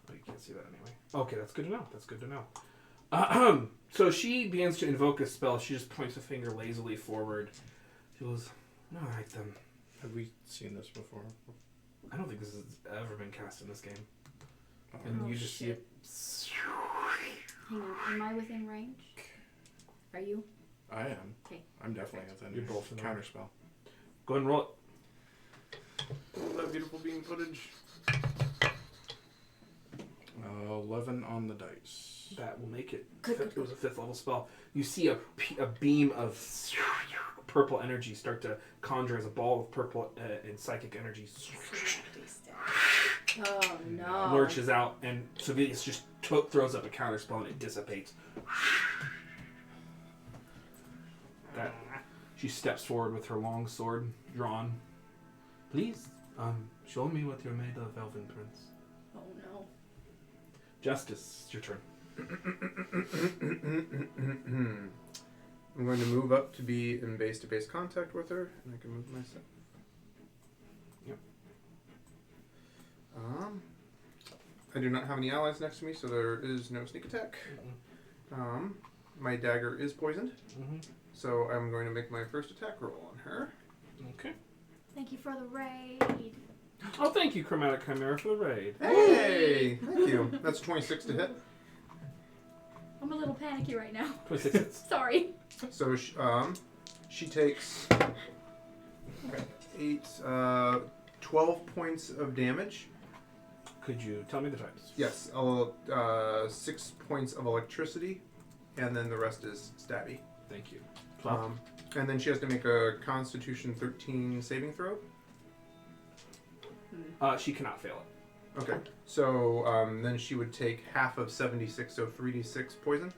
Oh, you can't see that anyway. Okay, that's good to know. That's good to know. So she begins to invoke a spell. She just points a finger lazily forward. She goes, all right then. Have we seen this before? I don't think this has ever been cast in this game. Oh, And Oh, you just shit. see Hang on, am I within range? Are you? I am. Okay. I'm definitely within. You're both in counter spell. Go ahead and roll it. Oh, that beautiful beam footage. 11 on the dice. That will make it. Good, It was a 5th level spell. You see a beam of purple energy start to conjure as a ball of purple and psychic energy Oh no. lurches out, and Sevilius just throws up a counter spell and it dissipates. That she steps forward with her long sword drawn. Please, show me what you're made of, Elven Prince. Oh no. Justice, it's your turn. I'm going to move up to be in base-to-base contact with her, and I can move myself. Yep. I do not have any allies next to me, so there is no sneak attack. My dagger is poisoned, Mm-hmm. so I'm going to make my first attack roll on her. Okay. Thank you for the raid. Oh, thank you, Chromatic Chimera, for the raid. Hey! Thank you. That's 26 to hit. I'm a little panicky right now. 26 hits. Sorry. So she takes 12 points of damage. Could you tell me the types? Yes, 6 points of electricity, and then the rest is stabby. Thank you. 12. And then she has to make a Constitution 13 saving throw. She cannot fail it. Okay. So then she would take half of 76, so 3d6 poison.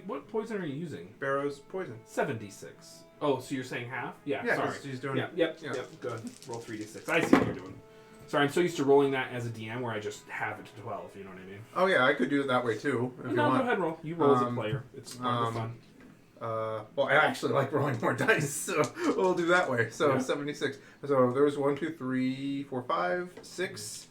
What poison are you using? Barrow's poison. 76. Oh, so you're saying half? Yeah, Yeah, sorry. 'cause she's doing Yeah, yeah. yep. Go ahead. Roll 3d6. I see what you're doing. Sorry, I'm so used to rolling that as a DM where I just have it to 12, you know what I mean? Oh yeah, I could do it that way too. If you No, want. go ahead and roll. You roll as a player. It's more um, fun. Well, I actually like rolling more dice, so we'll do that way. So Yeah. 76. So there's 1, 2, 3, 4, 5, 6,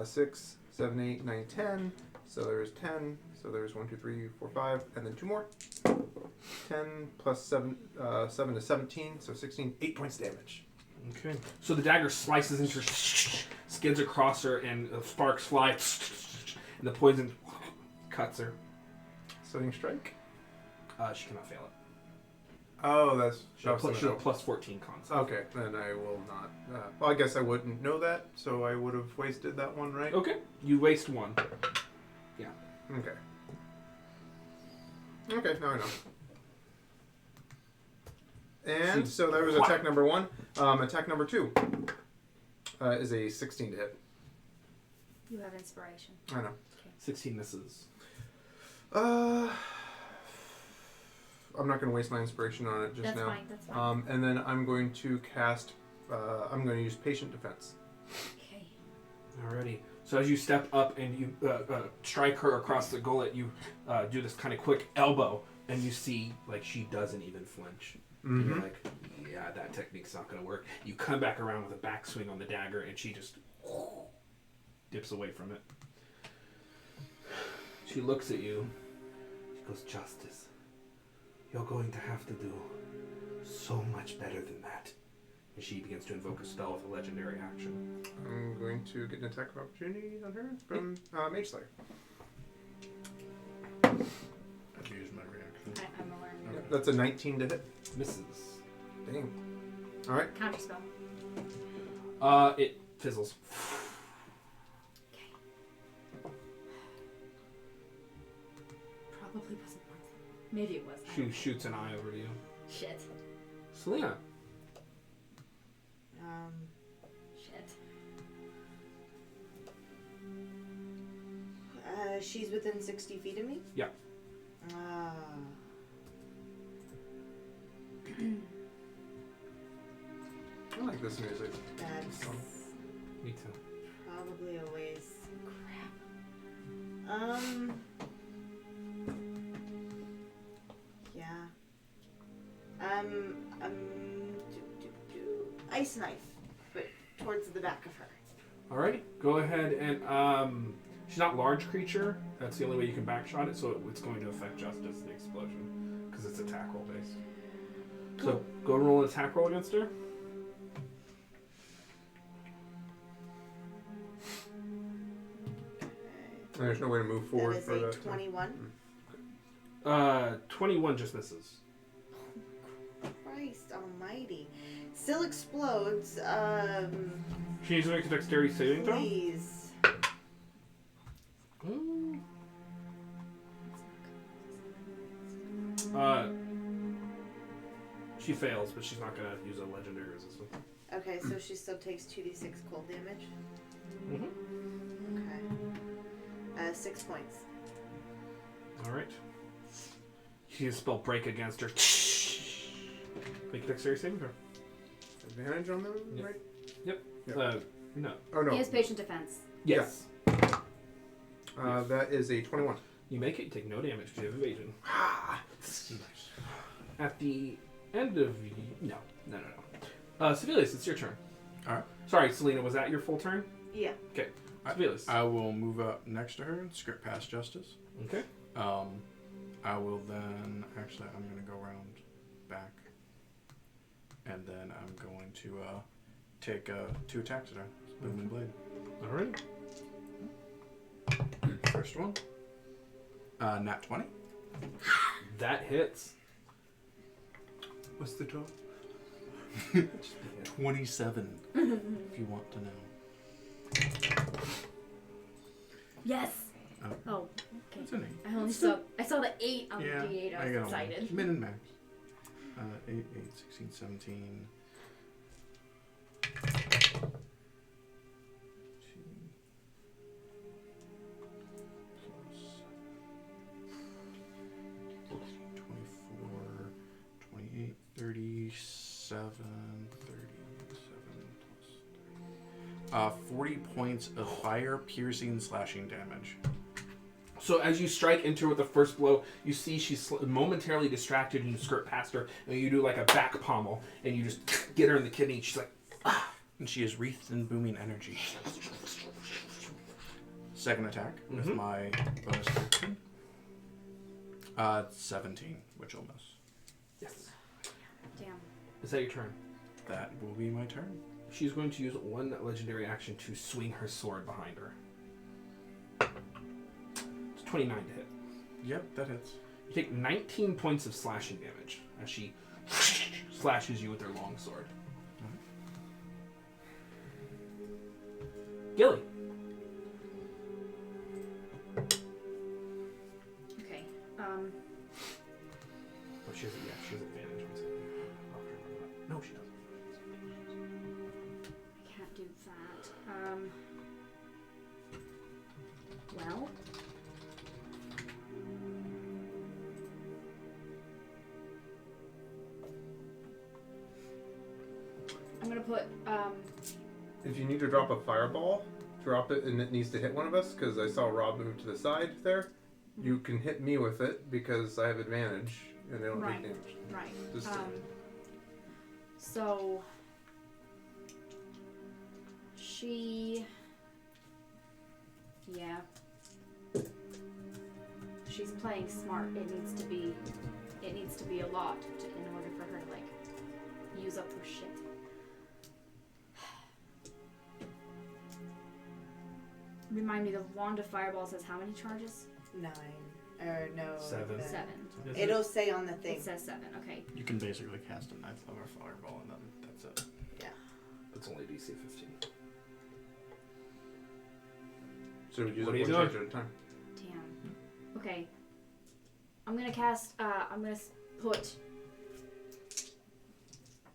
6, 7, 8, 9, 10. So there's 10. So there's 1, 2, 3, 4, 5, and then 2 more. 10 plus 7, 7 is 17. So 16, 8 points damage. Okay. So the dagger slices into her, skids across her, and sparks fly, and the poison cuts her. Stunning strike. She cannot fail it. Oh, that's She'll have plus 14 con save. okay. Then I will not. Well, I guess I wouldn't know that, so I would have wasted that one, right? Okay. You waste 1. Okay. Okay, now I know. And so that was attack number 1. Attack number 2 is a 16 to hit. You have inspiration. I know. 16 misses. I'm not going to waste my inspiration on it just That's now. fine. That's fine. And then I'm going to cast. I'm going to use patient defense. Okay. Alrighty. So as you step up and you strike her across the gullet, you do this kind of quick elbow, and you see like she doesn't even flinch. And you're like, yeah, that technique's not going to work. You come back around with a backswing on the dagger, and she just dips away from it. She looks at you. She goes, Justice, you're going to have to do so much better than that. And she begins to invoke a spell with a legendary action. I'm going to get an attack of opportunity on her from Mage Slayer. I've used my reaction. I'm aware. Yep, that's a 19 to hit. Misses. Dang. All right. Counter spell. It fizzles. Probably wasn't worth it. Maybe it was. I She don't know. shoots an eye over to you. Shit. Selena. Shit. She's within 60 feet of me? Yeah. I like this music. That's Me too. probably a waste. Crap. Yeah. Ice knife, but towards the back of her. Alrighty. Go ahead and she's not large creature. That's the only way you can backshot it, so it's going to affect Justice the explosion because it's attack roll based. So go roll an attack roll against her. There's no way to move forward That is for a that. 21. 21 just misses. Christ almighty. Still explodes. She needs to make a dexterity saving throw. Please. She fails, but she's not going to use a legendary resistance. Okay, so she still takes 2d6 cold damage. Mm-hmm. Okay. 6 points. Alright. She has spell break against her. Make a dexterity saving throw. Advantage on them, Yep. right? Yep. Yep. No. Oh no. He has patient defense. Yes. That is a 21. You make it, you take no damage because you have evasion. At the end of... No. Sevelius, it's your turn. Alright. Sorry, Selena, was that your full turn? Yeah. Okay. Sevelius. I will move up next to her and script past Justice. Okay. I will then... Actually, I'm going to go around back. And then I'm going to take 2 attacks at her. Boom and blade. Alright. First one. Nat 20. That hits. What's the total? 27. If you want to know. Yes. Oh. Oh, okay. It's an 8. I only saw the 8 on the D8. I was got excited. Min and max. 8, 16, 17. 37 plus 40 points of fire, piercing, slashing damage. So as you strike into her with the first blow, you see she's momentarily distracted and you skirt past her and you do like a back pommel and you just get her in the kidney and she's like, ah! And she is wreathed in booming energy. Second attack with my bonus 13. 17, which will miss. Yes. Damn. Is that your turn? That will be my turn. She's going to use one legendary action to swing her sword behind her. It's 29 to hit. Yep, that hits. You take 19 points of slashing damage as she slashes you with her long sword. Gilly. Okay. Oh, she has advantage. One second. I'll remember that. No, she doesn't. I can't do that. Well. I'm gonna put, If you need to drop a fireball, drop it and it needs to hit one of us, because I saw Rob move to the side there. You can hit me with it because I have advantage and they don't Right. take damage. right. Just So she, yeah, she's playing smart. It needs to be a lot in order for her to like use up her shit. Remind me, the wand of fireballs has how many charges? 9. Or no. 7. 7. It'll say on the thing. It says 7. Okay. You can basically cast a ninth level fireball and then that's it. That's only DC 15. So we use What it are you one doing? charge at a time. Damn. Okay. I'm gonna cast. I'm gonna put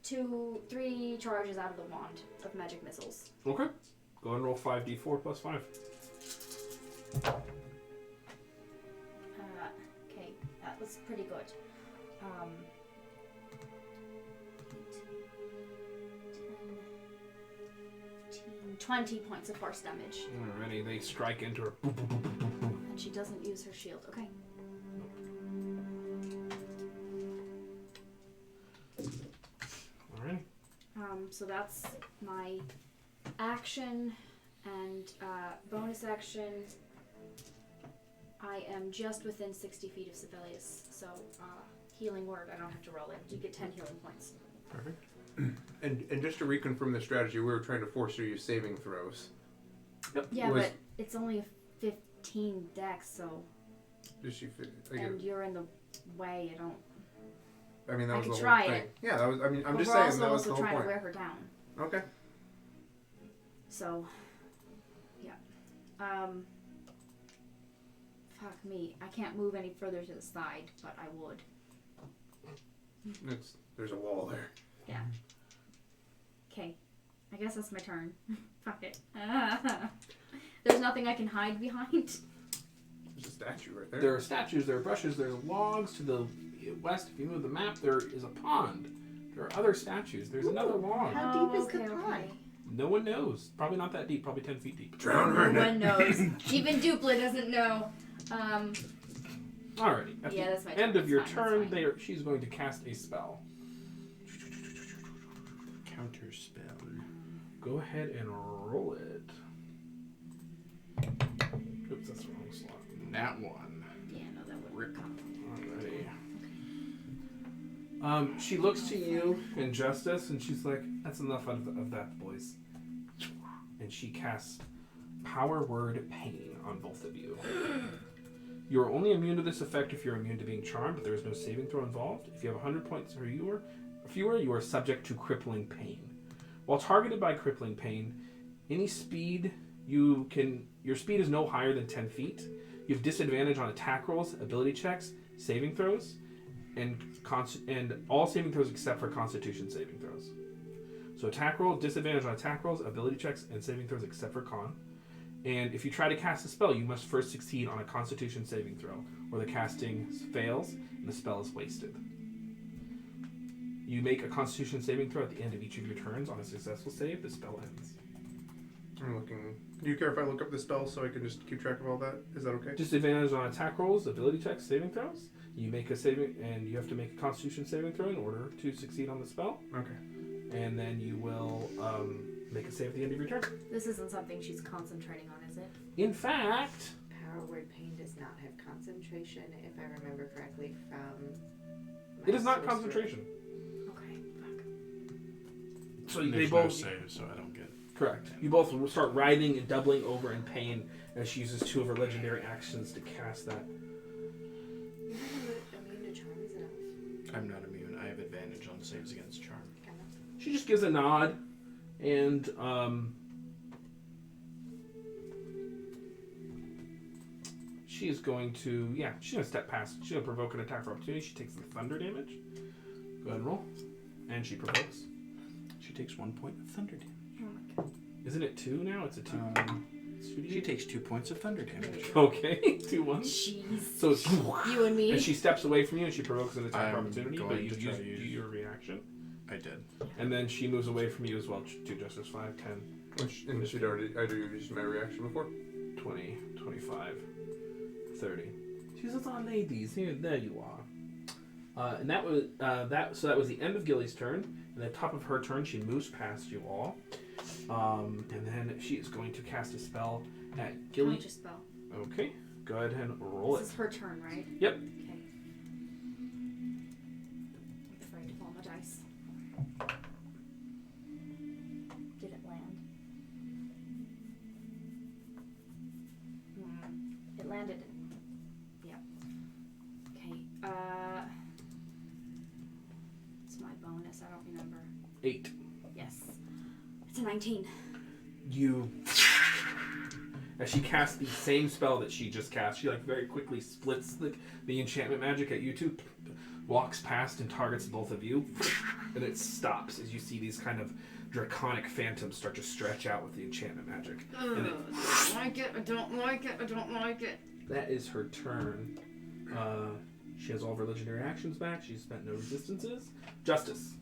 3 charges out of the wand of magic missiles. Okay. Go ahead and roll 5d4 plus 5. Okay, that was pretty good. 20 points of force damage. Alrighty, they strike into her. And she doesn't use her shield. Okay. Alright. So that's my action and bonus action. I am just within 60 feet of Sibelius, so healing word, I don't have to roll it. You get 10 healing points. Perfect. And just to reconfirm the strategy, we were trying to force her to use saving throws. Yeah, Was- but it's only a 15 dex, so Does she fit? and you're in the way. I don't. I mean, that I was could the try whole thing. it. Yeah, that was. I mean, I'm But just we're saying that was the whole trying to point. wear her down. Okay. So, yeah. Fuck me. I can't move any further to the side, but I would. There's a wall there. Yeah. Okay. I guess that's my turn. Fuck it. There's nothing I can hide behind. There's a statue right there. There are statues, there are brushes, there's logs to the west. If you move the map, there is a pond. There are other statues. There's another log. How deep is the pond? No one knows. Probably not that deep. Probably 10 feet deep. Drown her in No it. one knows. Even Dupla doesn't know. Alrighty. At Yeah, the that's my turn. end of That's your fine, that's turn, fine. she's going to cast a spell. Counter spell. Go ahead and roll it. Oops, that's the wrong slot. That one. Yeah, no, that would Rip. come. Alrighty. She looks to you in justice, and she's like, "That's enough of that, boys." And she casts Power Word Pain on both of you. You are only immune to this effect if you're immune to being charmed, but there is no saving throw involved. If you have 100 points or fewer, you are subject to crippling pain. While targeted by crippling pain, your speed is no higher than 10 feet. You have disadvantage on attack rolls, ability checks, saving throws, and all saving throws except for Constitution saving throws. So attack rolls, disadvantage on attack rolls, ability checks, and saving throws except for Con. And if you try to cast a spell, you must first succeed on a Constitution saving throw, or the casting fails and the spell is wasted. You make a Constitution saving throw at the end of each of your turns. On a successful save, the spell ends. I'm looking. Do you care if I look up the spell so I can just keep track of all that? Is that okay? Disadvantage on attack rolls, ability checks, saving throws. You make a saving, and you have to make a Constitution saving throw in order to succeed on the spell. Okay. And then you will make a save at the end of your turn. This isn't something she's concentrating on, is it? In fact, Power Word Pain does not have concentration, if I remember correctly from. it is not sorcerer. concentration. Okay, fuck. So And they there's no both save, so I don't get. correct. You both will start writhing and doubling over in pain as she uses 2 of her legendary actions to cast that. I'm not immune. I have advantage on saves against charm. She just gives a nod, and she is going to, she's going to step past. She's going to provoke an attack for opportunity. She takes the thunder damage. Go ahead and roll. And she provokes. She takes 1 point of thunder damage. Oh my god. Isn't it 2 now? It's a 2. She takes 2 points of thunder damage. Okay, 2-1. Jeez. So it's, You and me. and she steps away from you, and she provokes an attack for I'm opportunity, going but you to try use to use- your reaction. I did. And then she moves away from you as well. 2 justice, 5, 10, And she'd already used my reaction before. 20, 25, 30. She says, "Oh, ladies, here, there you are." And that was So that was the end of Gilly's turn. And at the top of her turn, she moves past you all. And then she is going to cast a spell at Gilly. Conscious spell. Okay, go ahead and roll This it. is her turn, right? Yep. Okay. I'm afraid to roll my dice. Did it land? It landed. Yep. Okay. It's my bonus. I don't remember. 8. Yes. It's a 19. You, as she casts the same spell that she just cast, she very quickly splits the enchantment magic at you two, walks past and targets both of you, and it stops as you see these kind of draconic phantoms start to stretch out with the enchantment magic. And I don't like it. I don't like it. I don't like it. that is her turn. She has all of her legendary actions back. She's spent no resistances. Justice.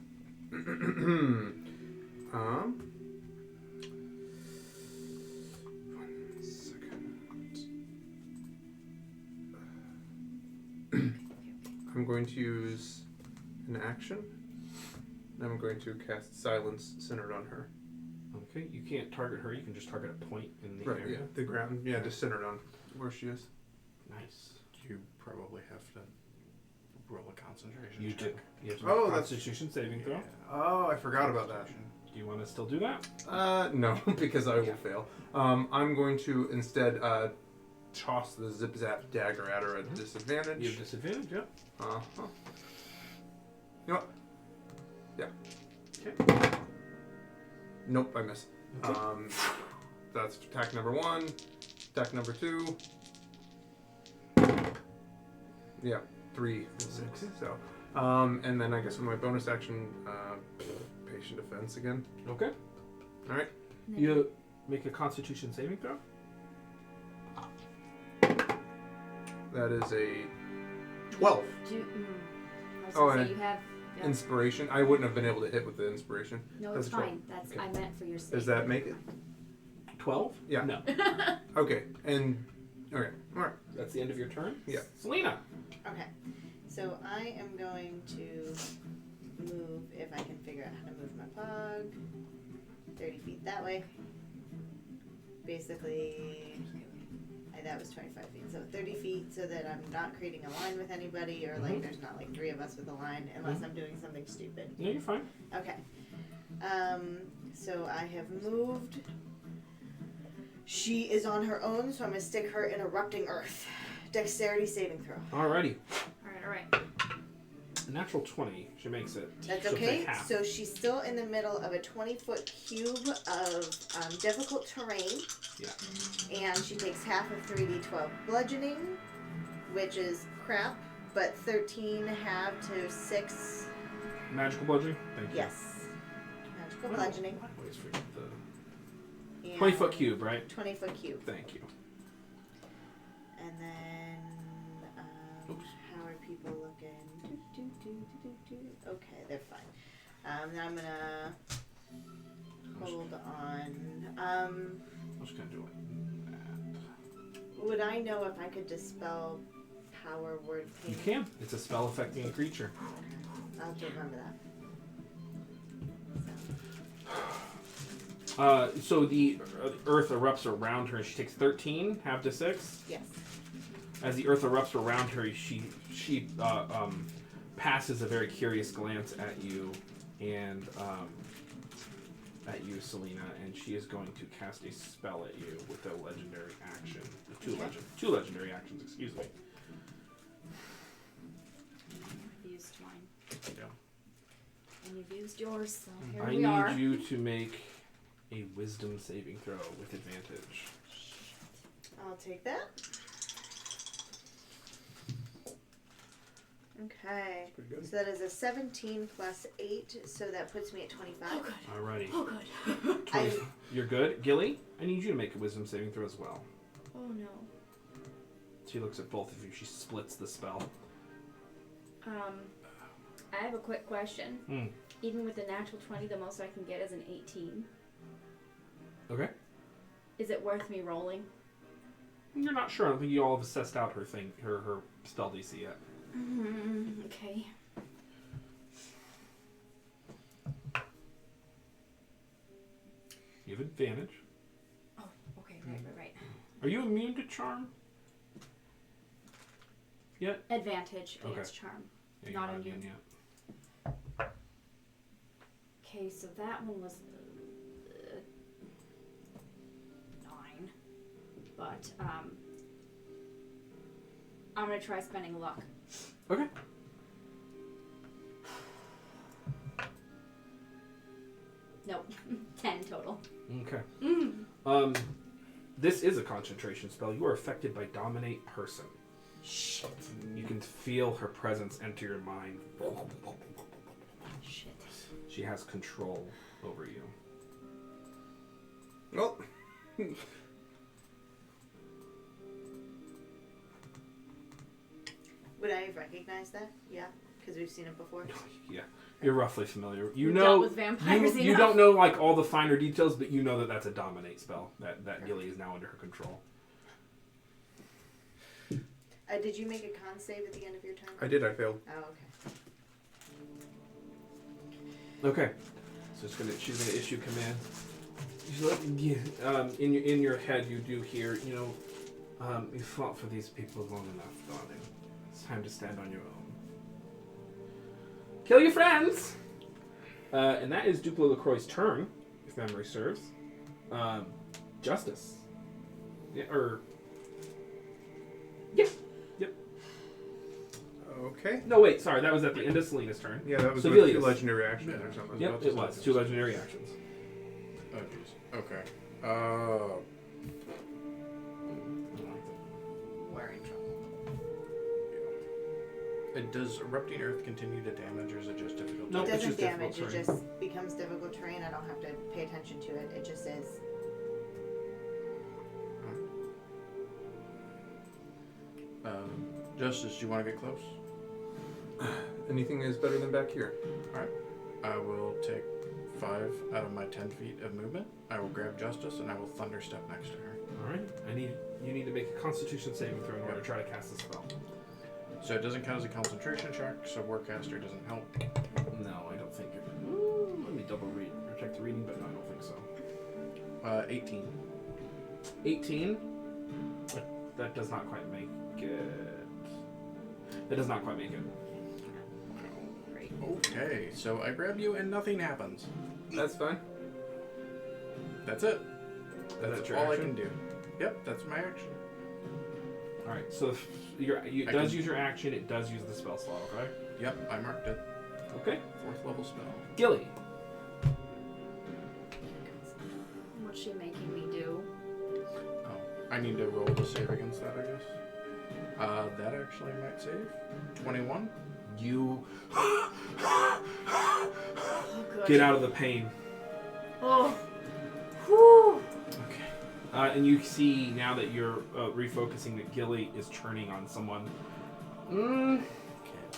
I'm going to use an action. I'm going to cast Silence centered on her. Okay, you can't target her. You can just target a point in the Right, area. yeah, the ground. Yeah, just centered on where she is. Nice. You probably have to roll a concentration You check. do. You have to make Oh, a that's- Constitution saving throw. Oh, I forgot about that. Do you want to still do that? No, because I will fail. I'm going to instead toss the zip zap dagger at her at disadvantage. You have disadvantage, yeah. Uh-huh. You know what? Yeah. Okay. Nope, I miss. Okay. That's attack number 1. Attack number 2. Yeah, 3 and 6. So, and then I guess with my bonus action, patient defense again. Okay. All right. You make a Constitution saving throw. That is a 12. I was Oh, gonna and say you have. Yeah. Inspiration. I wouldn't have been able to hit with the inspiration. No, That's it's 12. fine. That's Okay. I meant for your sake. Does that make it? 12? Yeah. No. Okay. And okay. All right. That's the end of your turn? Yeah. Selena. Okay, so I am going to move, if I can figure out how to move my pug, 30 feet that way. Basically, that was 25 feet, so 30 feet so that I'm not creating a line with anybody, or there's not 3 of us with a line, unless I'm doing something stupid. No, you're fine. Okay. So I have moved. She is on her own, so I'm going to stick her in erupting earth. Dexterity saving throw. Alrighty. All right. A natural 20. She makes it. That's She'll okay. take half. So she's still in the middle of a 20-foot cube of difficult terrain. Yeah. And she takes half of 3d12 bludgeoning, which is crap, but 13 half to 6. Magical bludgeoning? Thank you. Yes. Magical Well, bludgeoning. I always forget the And 20-foot cube, right? 20-foot cube. Thank you. And then, Oops. how are people looking? Okay, they're fine. Then I'm gonna hold on. I'm just going to do it. Would I know if I could dispel power word pain? You can. It's a spell affecting a creature. I'll have to remember that. So the earth erupts around her. She takes 13, half to 6. Yes. As the earth erupts around her, she passes a very curious glance at you and at you, Selena, and she is going to cast a spell at you with a legendary action. Two legendary actions, excuse me. I've used mine. You've used yours, so here I we are. need you to make a wisdom saving throw with advantage. I'll take that. Okay. Pretty good. So that is a 17 plus 8, so that puts me at 25. Oh, good. Alrighty. Oh, good. 20. You're good. Gilly, I need you to make a wisdom saving throw as well. Oh, no. She looks at both of you. She splits the spell. I have a quick question. Even with the natural 20, the most I can get is an 18. Okay. Is it worth me rolling? You're not sure. I don't think you all have assessed out her spell DC yet. Okay. You have advantage. Oh, okay, right. Are you immune to charm? Yet? Advantage Okay. against charm. Yeah, you're Not immune yet. Okay, so that one was 9. But I'm gonna try spending luck. Okay. Nope. 10 total. Okay. This is a concentration spell. You are affected by Dominate Person. Shit. You can feel her presence enter your mind. Shit. She has control over you. Well, Would I have recognized that? Yeah, because we've seen it before. Yeah, you're roughly familiar. You We've know, dealt with vampires you enough. don't know like all the finer details, but you know that that's a Dominate spell. That Gilly is now under her control. Did you make a con save at the end of your turn? I did. I failed. Oh, okay. Okay, so she's gonna issue command. She's like, in your head, you do hear, you fought for these people long enough, darling. It's time to stand on your own. Kill your friends. And that is Dupla LaCroix's turn, if memory serves. Justice. Yeah, Yep. Okay. No, wait, sorry, that was at the end of Selena's turn. Yeah, that was Civilius. with 2 legendary actions or something. Yep, it was. 2 legendary actions. Oh, jeez. Okay. We're in trouble. Does Erupting Earth continue to damage, or is it just difficult? Nope, It it's doesn't just difficult damage, it terrain. just becomes difficult terrain. I don't have to pay attention to it. It just is. Justice, do you want to get close? Anything is better than back here. Alright. I will take 5 out of my 10 feet of movement. I will grab Justice, and I will thunder step next to her. Alright, you need to make a Constitution saving throw in order to try to cast the spell. So it doesn't count as a concentration check, so Warcaster doesn't help. No, I don't think it. Let me double read or check the reading, but no, I don't think so. 18. 18. That does not quite make it. That does not quite make it. Great. Okay, so I grab you and nothing happens. That's fine. That's it. That's That's your all action? I can do. Yep, that's my action. All right, so it does use your action. It does use the spell slot. Okay. Yep, I marked it. Okay. 4th level spell. Gilly. What's she making me do? Oh, I need to roll to save against that, I guess. That actually might save. 21. You Oh, good. get out of the pain. Oh. Whew. Okay. And you see now that you're refocusing that Gilly is turning on someone.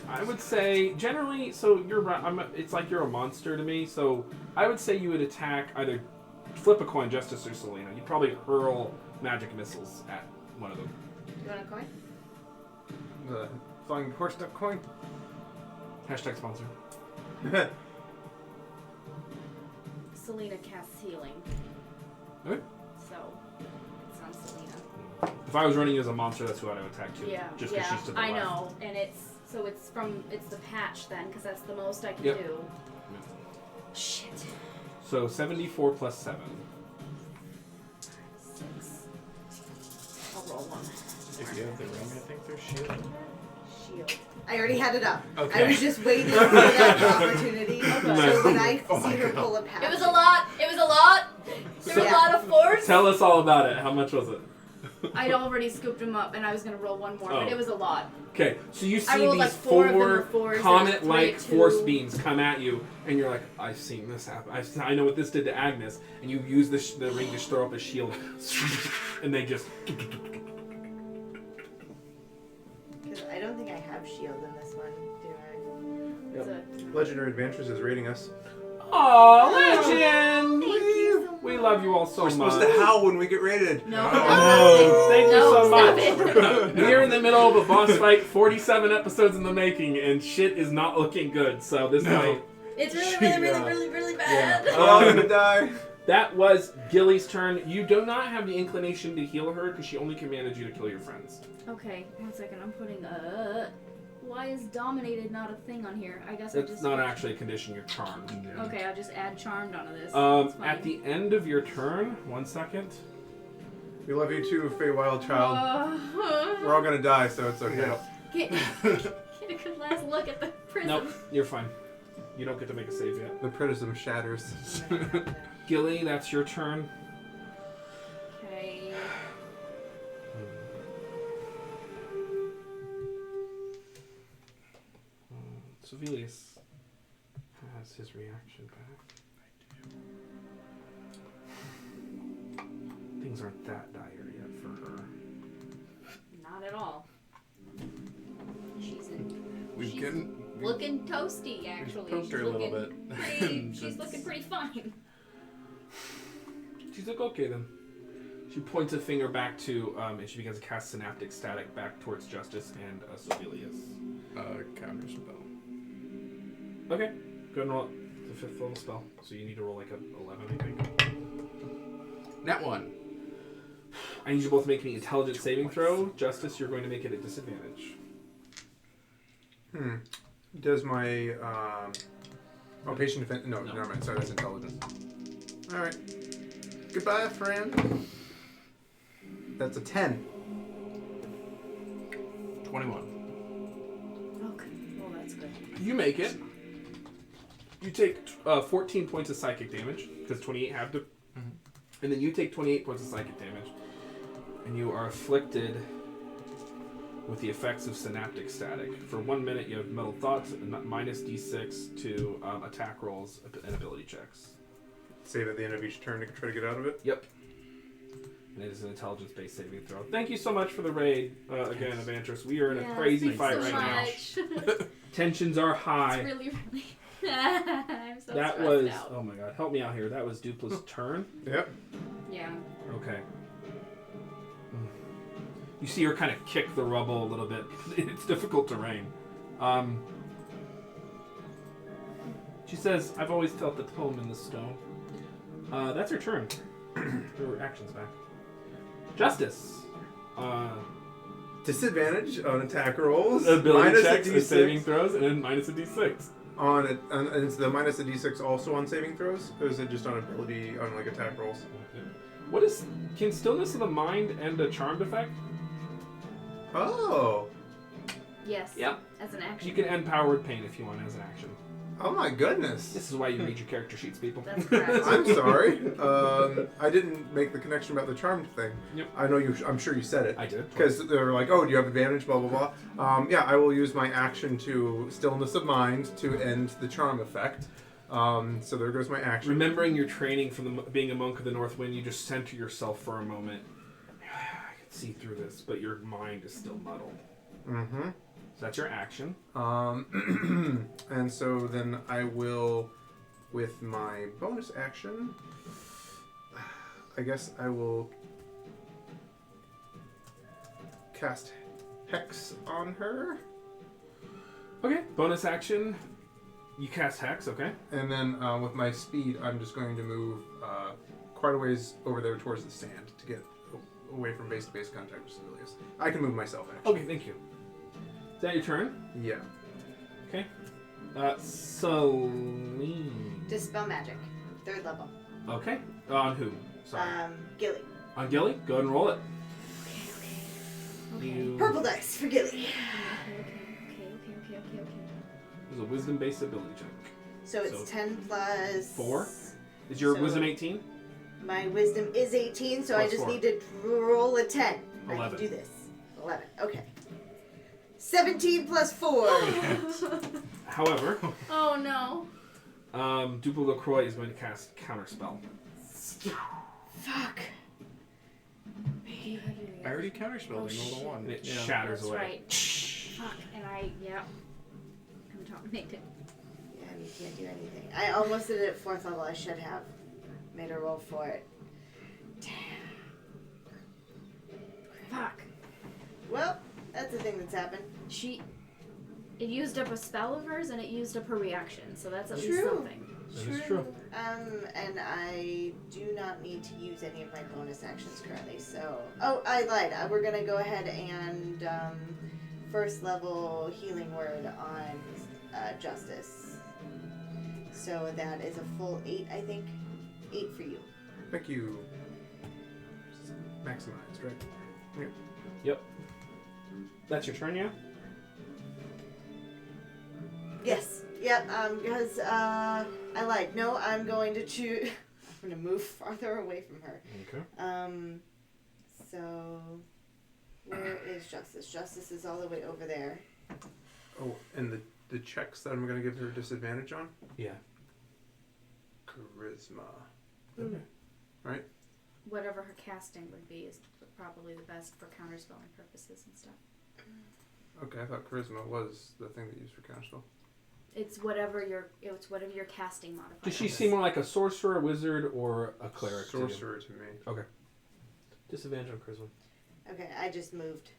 I would say generally, so it's like you're a monster to me. So I would say you would attack either flip a coin, Justice or Selena. You'd probably hurl magic missiles at one of them. You want a coin? The flying horse duck coin. Hashtag sponsor. Selena casts healing. Okay. So it's on Selena. If I was running as a monster, that's who I'd attack too. Yeah. Just because she's to the I left. know, and it's the patch then, because that's the most I can Yep. do. Yeah. Shit. So 74 plus 7. 6. I'll roll one. If you have the ring, I think there's shield in there. shield. I already had it up. Okay. I was just waiting for that opportunity. So when I Oh my see her God. pull a patch. It was a lot. It was a lot. There was a lot of force. Tell us all about it. How much was it? I'd already scooped him up, and I was gonna roll one more, Oh. but it was a lot. Okay, so you I see rolled these like four of them were fours, comet-like and 3 force 2. beams come at you, and you're like, I've seen this happen. I know what this did to Agnes. And you use the ring to throw up a shield, and they just... Because I don't think I have shield in this one, do It's a- Legendary Adventures is rating us. Aw, Legend! Thank you so We much. love you all so We're much. supposed to howl when we get rated. No. No, thank you No, so stop much. it. We're in the middle of a boss fight, 47 episodes in the making, and shit is not looking good. So this might... It's really bad. We're all gonna die. That was Gilly's turn. You do not have the inclination to heal her because she only commanded you to kill your friends. Okay, 1 second. I'm putting why is dominated not a thing on here? I guess I It's just. not actually a condition, you're charmed. Okay, I'll just add charmed onto this. That's fine. At the end of your turn, 1 second. We love you too, Feywild child. We're all gonna die, so it's okay. Get a good last look at the prism. Nope, you're fine. You don't get to make a save yet. The Prism shatters. I? Gilly, that's your turn. Okay. Sevelius has his reaction back. Things aren't that dire yet for her. Not at all. She's We've she's given looking toasty, actually. poked her a little bit. She's looking pretty fine. She's like, okay then. She points a finger back to, and she begins to cast synaptic static back towards Justice and Sevelius. Counter spell. Okay, go and roll the 5th level spell. So you need to roll like a 11, I think. Nat 1. I need you both to make me intelligence saving throw. Justice, you're going to make it a disadvantage. Does my patient defense? No, No. never mind. Sorry, that's intelligence. All right. Goodbye, friend. That's a 10. 21. Okay. Well, that's good. You make it. You take 14 points of psychic damage, because 28 have to. And then you take 28 points of psychic damage. And you are afflicted with the effects of synaptic static. For 1 minute, you have mental thoughts, and minus d6 to attack rolls and ability checks. Save at the end of each turn to try to get out of it. Yep. And it is an intelligence-based saving throw. Thank you so much for the raid, again, Evantress. We are in a crazy fight right now. Tensions are high. It's really. I'm so That stressed was, out. oh my god, help me out here. That was Dupla's turn. Yep. Yeah. Okay. You see her kind of kick the rubble a little bit. It's difficult terrain. She says, I've always felt the tome in the stone. That's her turn. Her action's back. Justice. Disadvantage on attack rolls. Ability minus checks a and D6. saving throws, and then minus a d6. And is the minus a D6 also on saving throws, or is it just on ability on like attack rolls? What is... Can stillness of the mind end a charmed effect? Oh. Yes. Yep. As an action. You can end powered pain if you want as an action. Oh my goodness. This is why you read your character sheets, people. That's correct. I'm sorry. I didn't make the connection about the charmed thing. Yep. I know you. I'm sure you said it. I did. Because they were like, oh, do you have advantage, blah, blah, blah. Yeah, I will use my action to stillness of mind to end the charm effect. So there goes my action. Remembering your training from being a monk of the North Wind, you just center yourself for a moment. I can see through this, but your mind is still muddled. Mm-hmm. So that's your action. And so then I will, with my bonus action, I guess I will cast Hex on her. Okay. Bonus action. You cast Hex, okay? And then with my speed, I'm just going to move quite a ways over there towards the sand to get away from base-to-base contact with civilians. I can move myself, actually. Okay, thank you. Is that your turn? Yeah. Okay. Celine. Dispel magic. 3rd level. Okay. On who? Sorry. Gilly. On Gilly? Go ahead and roll it. Okay. You... Purple dice for Gilly. Okay. It's a wisdom-based ability check. So it's 10 plus 4. Is your So- wisdom 18? My wisdom is 18, so I Plus just 4. need to roll a 10. I 11. can do this. 11. Okay. 17 plus 4. However, Oh no. Dupla LaCroix is going to cast Counterspell. Fuck. I already counterspelled Oh, and rolled a 1. And it Yeah. shatters That's away. right. Fuck. And I'm dominated. Yeah, and you can't do anything. I almost did it at 4th level. I should have made a roll for it. Damn. Fuck. Well, that's the thing that's happened. It used up a spell of hers and it used up her reaction, so that's at least True. something. That is true. And I do not need to use any of my bonus actions currently, so... Oh, I lied. We're gonna go ahead and, first level healing word on, Justice. So that is a full 8, I think. 8 for you. Thank you. Maximized, right? Yep. That's your turn, yeah? Yes. Yep, because, I lied. No, I'm going to choose... I'm gonna move farther away from her. Okay. So... Where is Justice? Justice is all the way over there. Oh, and the checks that I'm going to give her disadvantage on? Yeah. Charisma. Okay. Right? Whatever her casting would be is probably the best for counterspelling purposes and stuff. Okay, I thought charisma was the thing that you used for counterspell. It's whatever your casting modifier. Does she is. seem more like a sorcerer, a wizard, or a cleric? to you? Sorcerer to me. Disadvantage on charisma. Okay, I just moved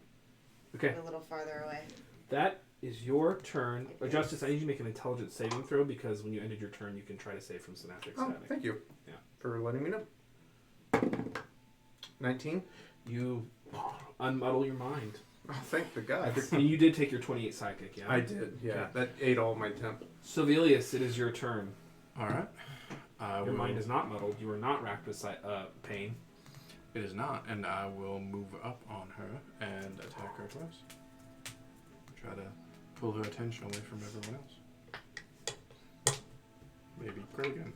Okay. a little farther away. That is your turn. Justice, I need you to make an intelligence saving throw because when you ended your turn, you can try to save from synaptic Oh, static. thank you. Yeah. For letting me know. 19. You unmuddle your mind. Oh, thank the gods. And you did take your 28 psychic, yeah? I did, yeah. Okay. That ate all my temp. Sovelius, it is your turn. Alright. Your mind is not muddled. You are not racked with pain. It is not, and I will move up on her and attack her twice. Try to pull her attention away from everyone else. Maybe crit again.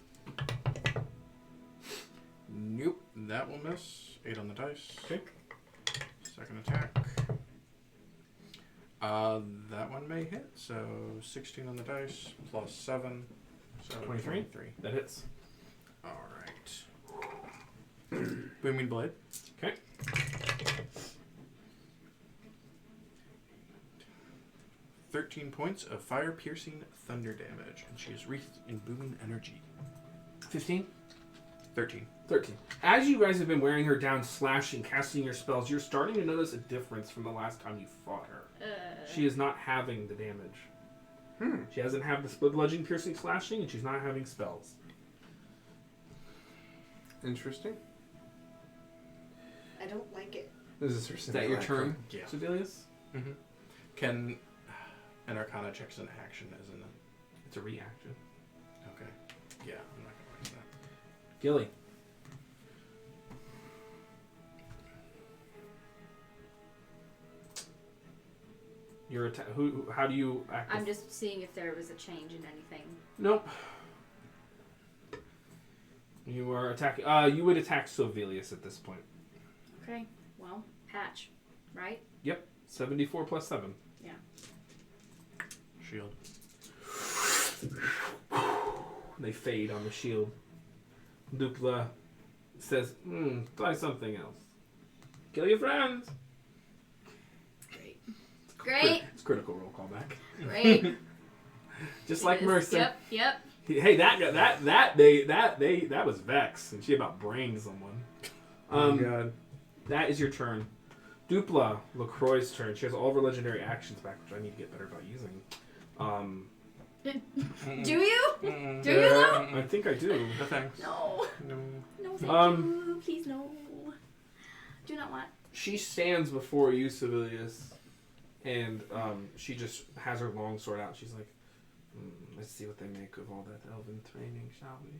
Nope, that will miss. 8 on the dice. Okay. Second attack. That one may hit, so 16 on the dice, plus 7. So 23? That hits. Alright. Booming Blade. Okay. "13 points of fire-piercing thunder damage, and she is wreathed in booming energy." 15? 13. 13. As you guys have been wearing her down, slashing, casting your spells, you're starting to notice a difference from the last time you fought her. She is not having the damage. She doesn't have the bludgeoning, piercing, slashing, and she's not having spells. Interesting. I don't like it. This is her Is that your turn, Yeah. Sibelius? Mm-hmm. Can an Arcana check's an action, isn't it? It's a reaction. Okay. Yeah, I'm not gonna waste that. Gilly. Your how do you act? I'm just seeing if there was a change in anything. Nope. You are attacking. You would attack Sovelius at this point. Okay, well, patch, right? Yep. 74 plus 7. Yeah. Shield. They fade on the shield. Dupla says, try something else. Kill your friends. Great. Great. It's critical roll callback. Great. Just like Mercer. Yep. Hey, that was Vex, and she about brained someone. Oh my god. That is your turn. Dupla LaCroix's turn. She has all of her legendary actions back, which I need to get better about using. Do you? Do you though? I think I do. No thanks. No. No. No, thank you. Please, no. Do not want. She stands before you, Sibelius, and she just has her long sword out. She's like, let's see what they make of all that elven training, shall we?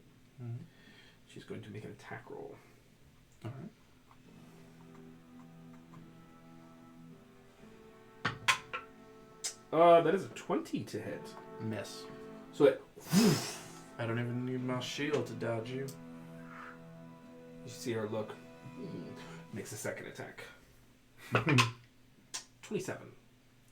Mm-hmm. She's going to make an attack roll. All right. That is a 20 to hit. Miss. So it, I don't even need my shield to dodge you. you see her look. Makes a second attack. 27.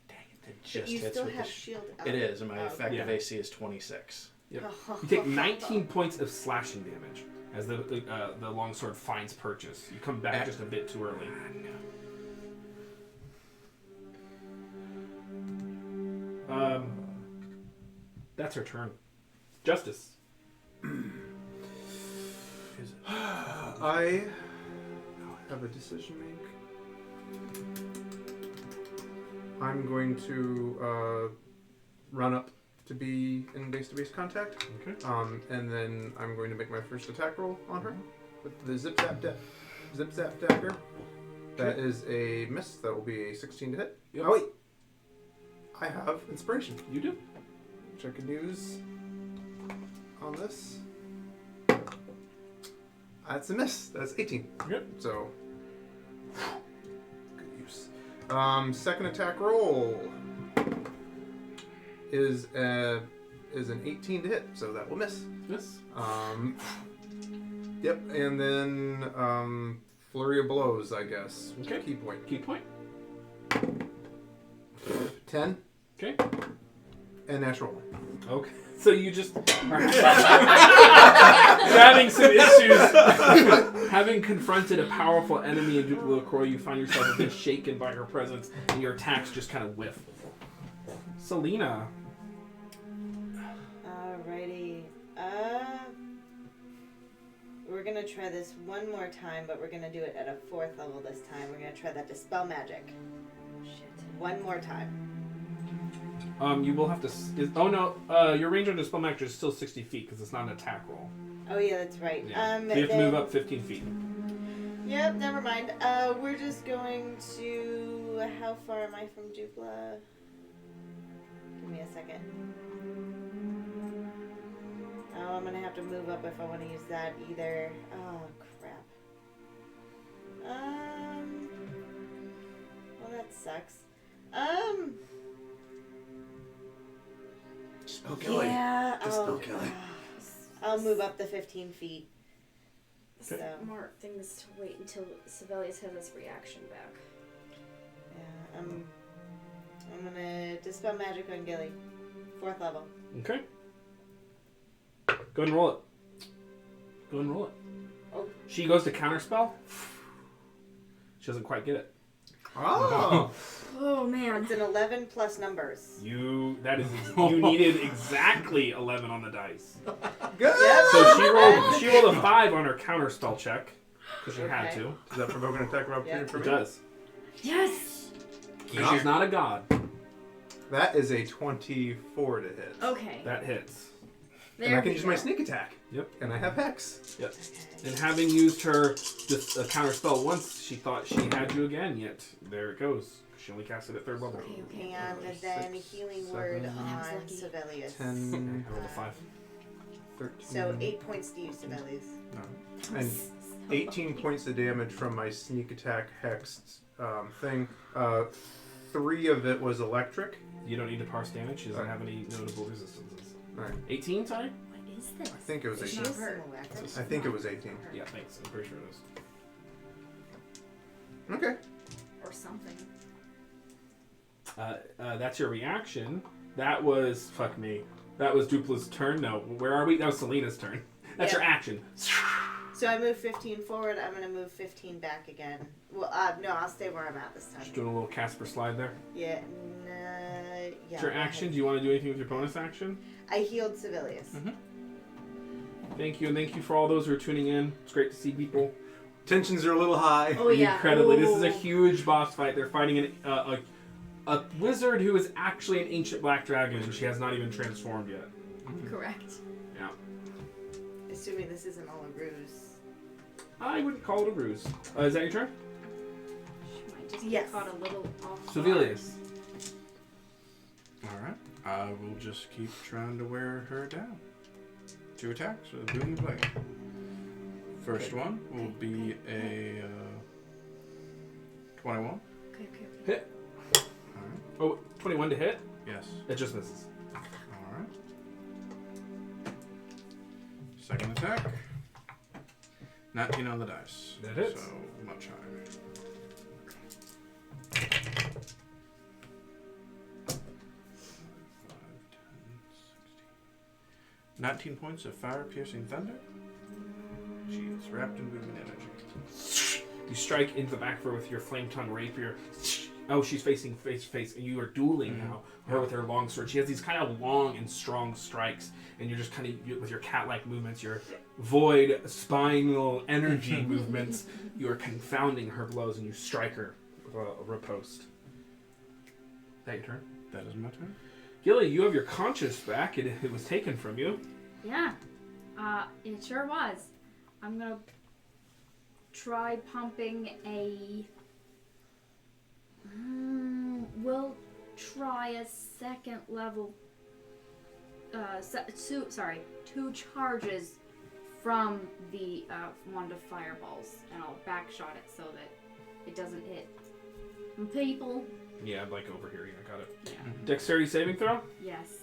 Dang it, it just You hits still with have the shield up. It is, and my Oh, effective yeah. AC is 26. Yep. You take 19 points of slashing damage as the longsword finds purchase. You come back just a bit too early. That's her turn. Justice. I have a decision to make. I'm going to run up to be in base-to-base contact. Okay. And then I'm going to make my first attack roll on her with the zip zap dagger. That is a miss. That will be a 16 to hit. Yep. Oh wait, I have inspiration, You do. which I can use on this. That's a miss. That's 18. Yep. So good use. Second attack roll is an 18 to hit, so that will miss. Yes. Yep, and then flurry of blows, I guess. Okay. Key point. Key point. 10 Okay. and natural one. Okay. So you just are having some issues. Having confronted a powerful enemy in Dupla LaCroix, you find yourself a bit shaken by her presence, and your attacks just kind of whiff. Selena. Alrighty. We're gonna try this one more time, but we're gonna do it at a 4th level this time. We're gonna try that Dispel Magic. Shit. One more time. You will have to. Your range on Dispel Magic is still 60 feet because it's not an attack roll. Oh yeah, that's right. Yeah. So you have to move up 15 feet. Yep, never mind. We're just going to... How far am I from Dupla? Give me a second. Oh, I'm gonna have to move up if I want to use that either. Oh, crap. Well, that sucks. Spell killing. Yeah, Just spell killing. I'll move up the 15 feet. So, Smart thing is to wait until Sibelius has his reaction back. yeah, I'm gonna Dispel Magic on Gilly. 4th level. Okay. Go ahead and roll it. Go ahead and roll it. Oh. She goes to counterspell. She doesn't quite get it. Oh! Oh man. It's an 11 plus numbers. You needed exactly 11 on the dice. Good! Yep. So she rolled a 5 on her counterspell check because she had Okay. to. Does that provoke an attack of opportunity Yeah. for It me? does. Yes. And she's not a god. That is a 24 to hit. Okay. That hits. There And I can we use go. my sneak attack. Yep. And I have Hex. Yep. And having used her counterspell once, she thought she had you again. Yet there it goes. She only cast it at 3rd level. Okay, okay. And then Healing 6, Word 7, on lucky. Sibelius. 10, I rolled a 5. 13. So 8 points to you, Sibelius. And 18 points of damage from my sneak attack Hex thing. 3 of it was electric. You don't need to parse damage. She doesn't have any notable resistances. Right. 18, sorry? What is this? I think it was She 18. is some I think it was 18. Yeah, thanks. I'm pretty sure it is. Okay. Or something. That's your reaction. That was... Fuck me. That was Dupla's turn. No, where are we? That was Selena's turn. That's Yeah. your action. So I move 15 forward. I'm going to move 15 back again. Well, no, I'll stay where I'm at this time. Just doing a little Casper slide there. Yeah. It's Yeah. your go action. ahead. Do you want to do anything with your bonus action? I healed Sibelius. Mhm. Thank you, and thank you for all those who are tuning in. It's great to see people. Tensions are a little high. Oh yeah. Incredibly, this is a Ooh. huge boss fight. They're fighting a wizard who is actually an ancient black dragon, and she has not even transformed yet. Correct. Yeah, Assuming this isn't all a ruse. I wouldn't call it a ruse. Is that your turn? She might just Yes. get caught a little off. Sibelius. Alright. I will just keep trying to wear her down. 2 attacks with a boom and blade. First one will be a 21. Okay. Hit. Alright. Oh, 21 to hit. Yes. It just misses. Alright. Second attack. 19 on the dice. That hits. So much higher. 19 points of fire-piercing thunder. She is wrapped in movement energy. You strike into the back of her with your flame tongue rapier. Oh, she's facing face to face, and you are dueling now. Her with her long sword. She has these kind of long and strong strikes, and you're just kind of with your cat-like movements, your void spinal energy movements. You are confounding her blows, and you strike her with a riposte. That your turn? That is my turn. Gilly, you have your conscience back. It was taken from you. Yeah. It sure was. I'm gonna try pumping a... we'll try a second level... two charges from the wand of fireballs. And I'll backshot it so that it doesn't hit people. Yeah, like over here. Yeah, got it. Yeah. Dexterity saving throw? Yes.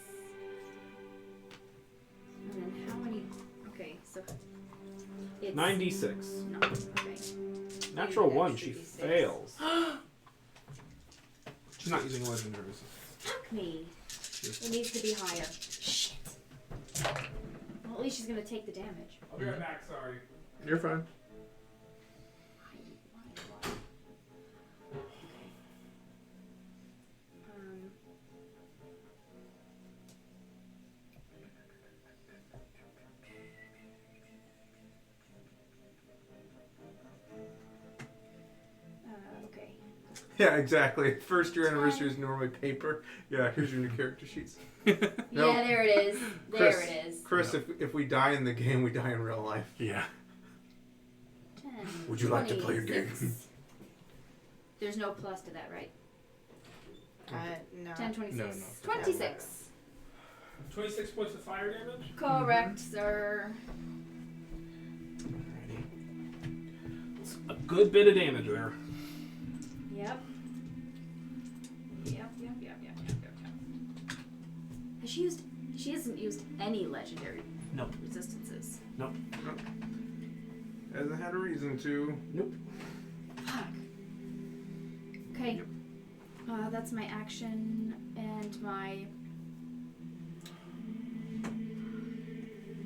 And then how many... Okay, so... It's... 96. No, okay. Natural Maybe 1, that she should be 6. fails. She's not using legendary resistance. Fuck me. It needs to be higher. Shit. Well, at least she's gonna take the damage. I'll be right back, sorry. You're fine. Why? Okay. Yeah, exactly. First year anniversary is normally paper. Yeah, here's your new character sheets. Yeah, there it is. There Chris, it is. Chris, if we die in the game, we die in real life. Yeah. 10, Would you like to play a game? 26. There's no plus to that, right? No. 10, 26. No. 26. 26 points of fire damage? Correct, sir. It's a good bit of damage there. Yep. Has she used... She hasn't used any legendary Nope. resistances. Hasn't had a reason to. Nope. Fuck. Okay. That's my action and my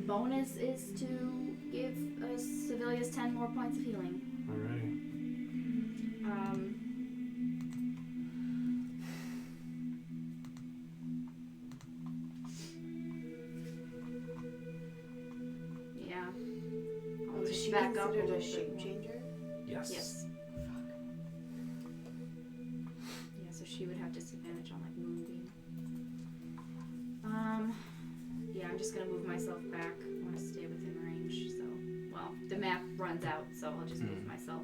bonus is to give Civilius 10 more points of healing. Alrighty. Yeah. I'll Was just she back up a considered little a bit shape more. changer? Yes. Yes. Yeah, so she would have disadvantage on like moonbeam. Yeah, I'm just gonna move myself back. I want to stay within range, so well, the map runs out, so I'll just move myself.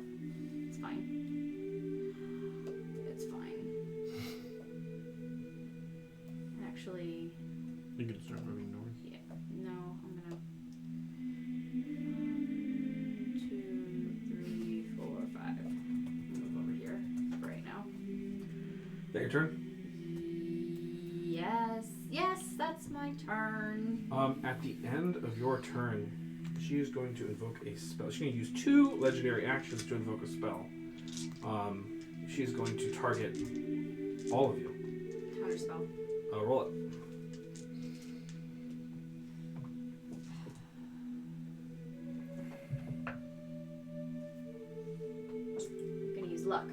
It's fine. It's fine. Actually, You can start moving north. yeah. No, I'm gonna 1, 2, 3, 4, 5. Move over here for right now. Is that your turn? Yes, that's my turn. At the end of your turn, she is going to invoke a spell. She's going to use 2 legendary actions to invoke a spell. She is going to target all of you. Counter spell. Roll it. I'm gonna use luck.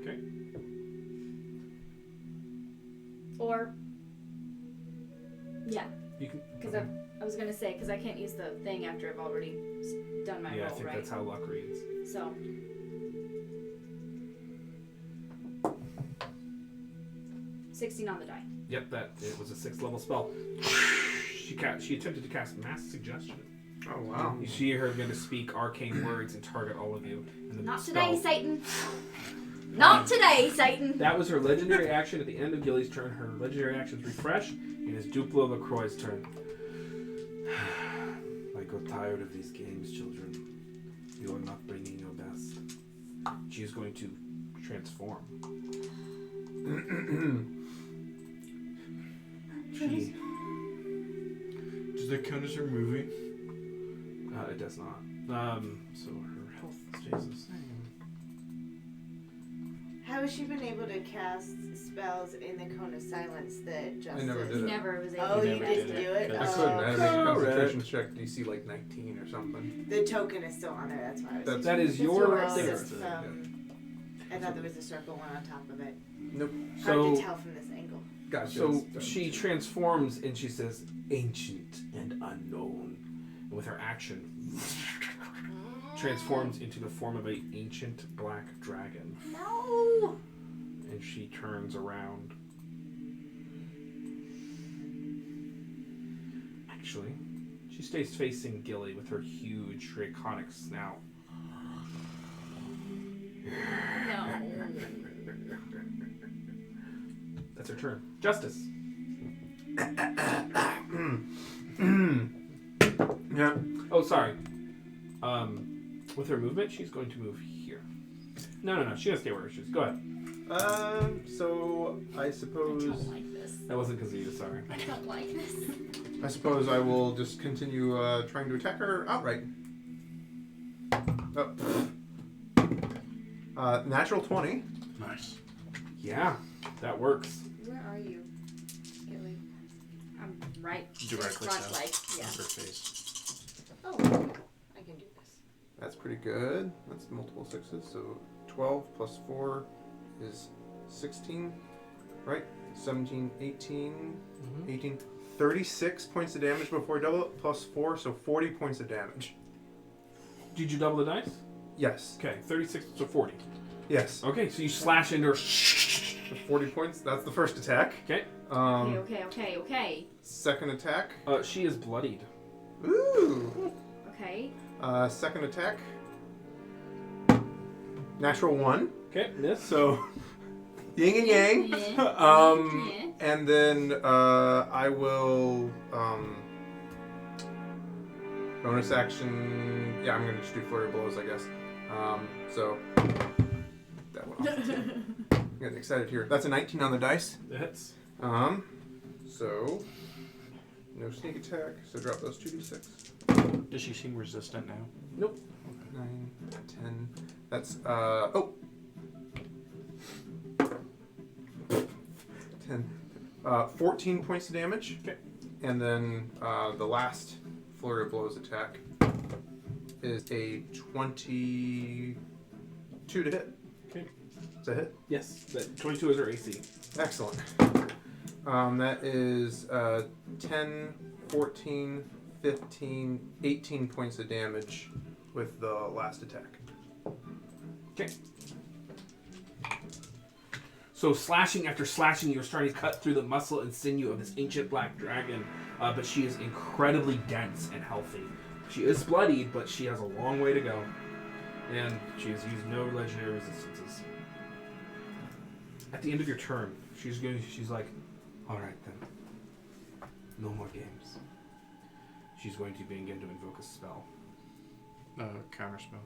Okay. Or yeah, You can. because I was gonna say because I can't use the thing after I've already done my Yeah, I roll, think right? that's how luck reads. So 16 on the die. Yep, it was a 6th level spell. She attempted to cast Mass Suggestion. Oh wow. You see her going to speak arcane words and target all of you. And the Not spell- today, Satan. Not today, Satan. That was her legendary action at the end of Gilly's turn. Her legendary actions refresh, and it's Dupla LaCroix's turn. I got tired of these games, children. You are not bringing your best. She is going to transform. She, Does that count as her moving? it does not. So her health stays the same. How has she been able to cast spells in the Cone of Silence that Justice? I never did He it. never was able Oh, to you do never didn't did do it. it? I Oh. couldn't. I had to make a Correct. concentration check DC like 19 or something. The token is still on there, that's why I was That is your Oh, thing. it's, I thought there was a circle one on top of it. Nope. Hard So, to tell from this angle. Gotcha. so she transforms and she says, "Ancient and unknown," and with her action, transforms into the form of an ancient black dragon. No. And she turns around. Actually, she stays facing Gilly with her huge draconic snout. No. That's her turn. Justice. Yeah. Oh, sorry. With her movement, she's going to move here. No. She's gonna stay where she is. Go ahead. So I I suppose don't like this. That wasn't because of you. Sorry. I don't like this. I suppose I will just continue trying to attack her outright. Natural 20. Nice. Yeah, that works. Where are you, Gilly? I'm right. Directly front south. leg. Yeah. Her face. Oh, I can do this. That's pretty good. That's multiple sixes. So 12 plus 4 is 16, right? 17, 18, 18. 36 points of damage before double it, plus 4, so 40 points of damage. Did you double the dice? Yes. Okay, 36 to 40. Yes. Okay, so you slash into her. 40 points. That's the first attack. Okay. Okay. Second attack. She is bloodied. Ooh. Okay. Second attack. Natural 1. Okay, miss. So, yin and yang. Yeah. And then I will bonus action. Yeah, I'm gonna just do flurry of blows, I guess. So that went off. I'm getting excited here. That's a 19 on the dice. It hits. So no sneak attack. So drop those 2d6. Does she seem resistant now? Nope. 9, 10. That's 10. 14 points of damage. Okay. And then the last flurry of blows attack is a 22 to hit. Okay. Is that a hit? Yes, that 22 is her AC. Excellent. That is 10, 14, 15, 18 points of damage with the last attack. Okay. So slashing after slashing, you're starting to cut through the muscle and sinew of this ancient black dragon, but she is incredibly dense and healthy. She is bloodied, but she has a long way to go, and she has used no legendary resistances. At the end of your turn, she's like, "All right then, no more games." She's going to begin to invoke a spell. Counterspell.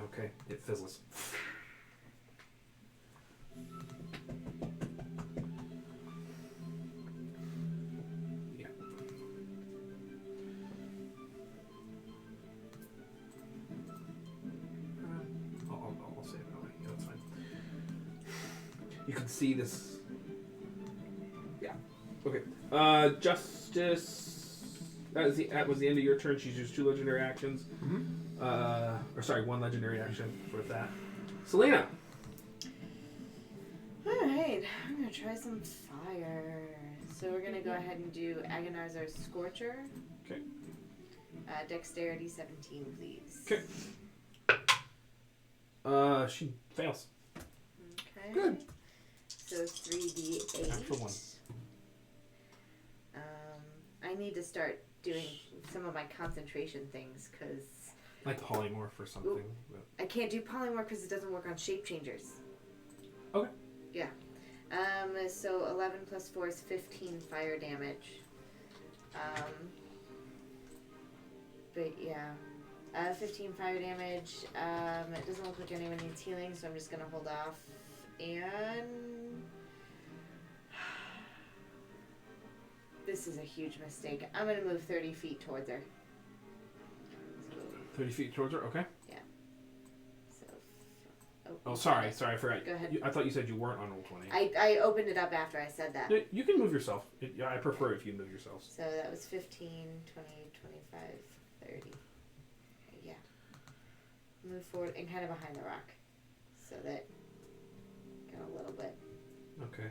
Okay, it fizzles. Yeah. I'll say it that way. Yeah, that's fine. You can see this. Yeah. Okay. Justice. That was the end of your turn. She's used 2 legendary actions. Mm-hmm. 1 legendary action for that. Selena. Alright, I'm gonna try some fire. So we're gonna go ahead and do Agonize our Scorcher. Okay. Dexterity 17, please. Okay. She fails. Okay. Good. So 3d8. Natural 1. I need to start doing some of my concentration things because Like polymorph or something. But... I can't do polymorph because it doesn't work on shape changers. Okay. Yeah. So 11 plus 4 is 15 fire damage. But yeah. 15 fire damage. It doesn't look like anyone needs healing, so I'm just gonna hold off. And This is a huge mistake. I'm going to move 30 feet towards her. 30 feet towards her? Okay. So, Oh, sorry, I forgot. Go ahead. I thought you said you weren't on roll 20. I opened it up after I said that. No, you can move yourself. I prefer if you move yourselves. So that was 15, 20, 25, 30. Yeah. Move forward and kind of behind the rock. So that, kind of a little bit. Okay.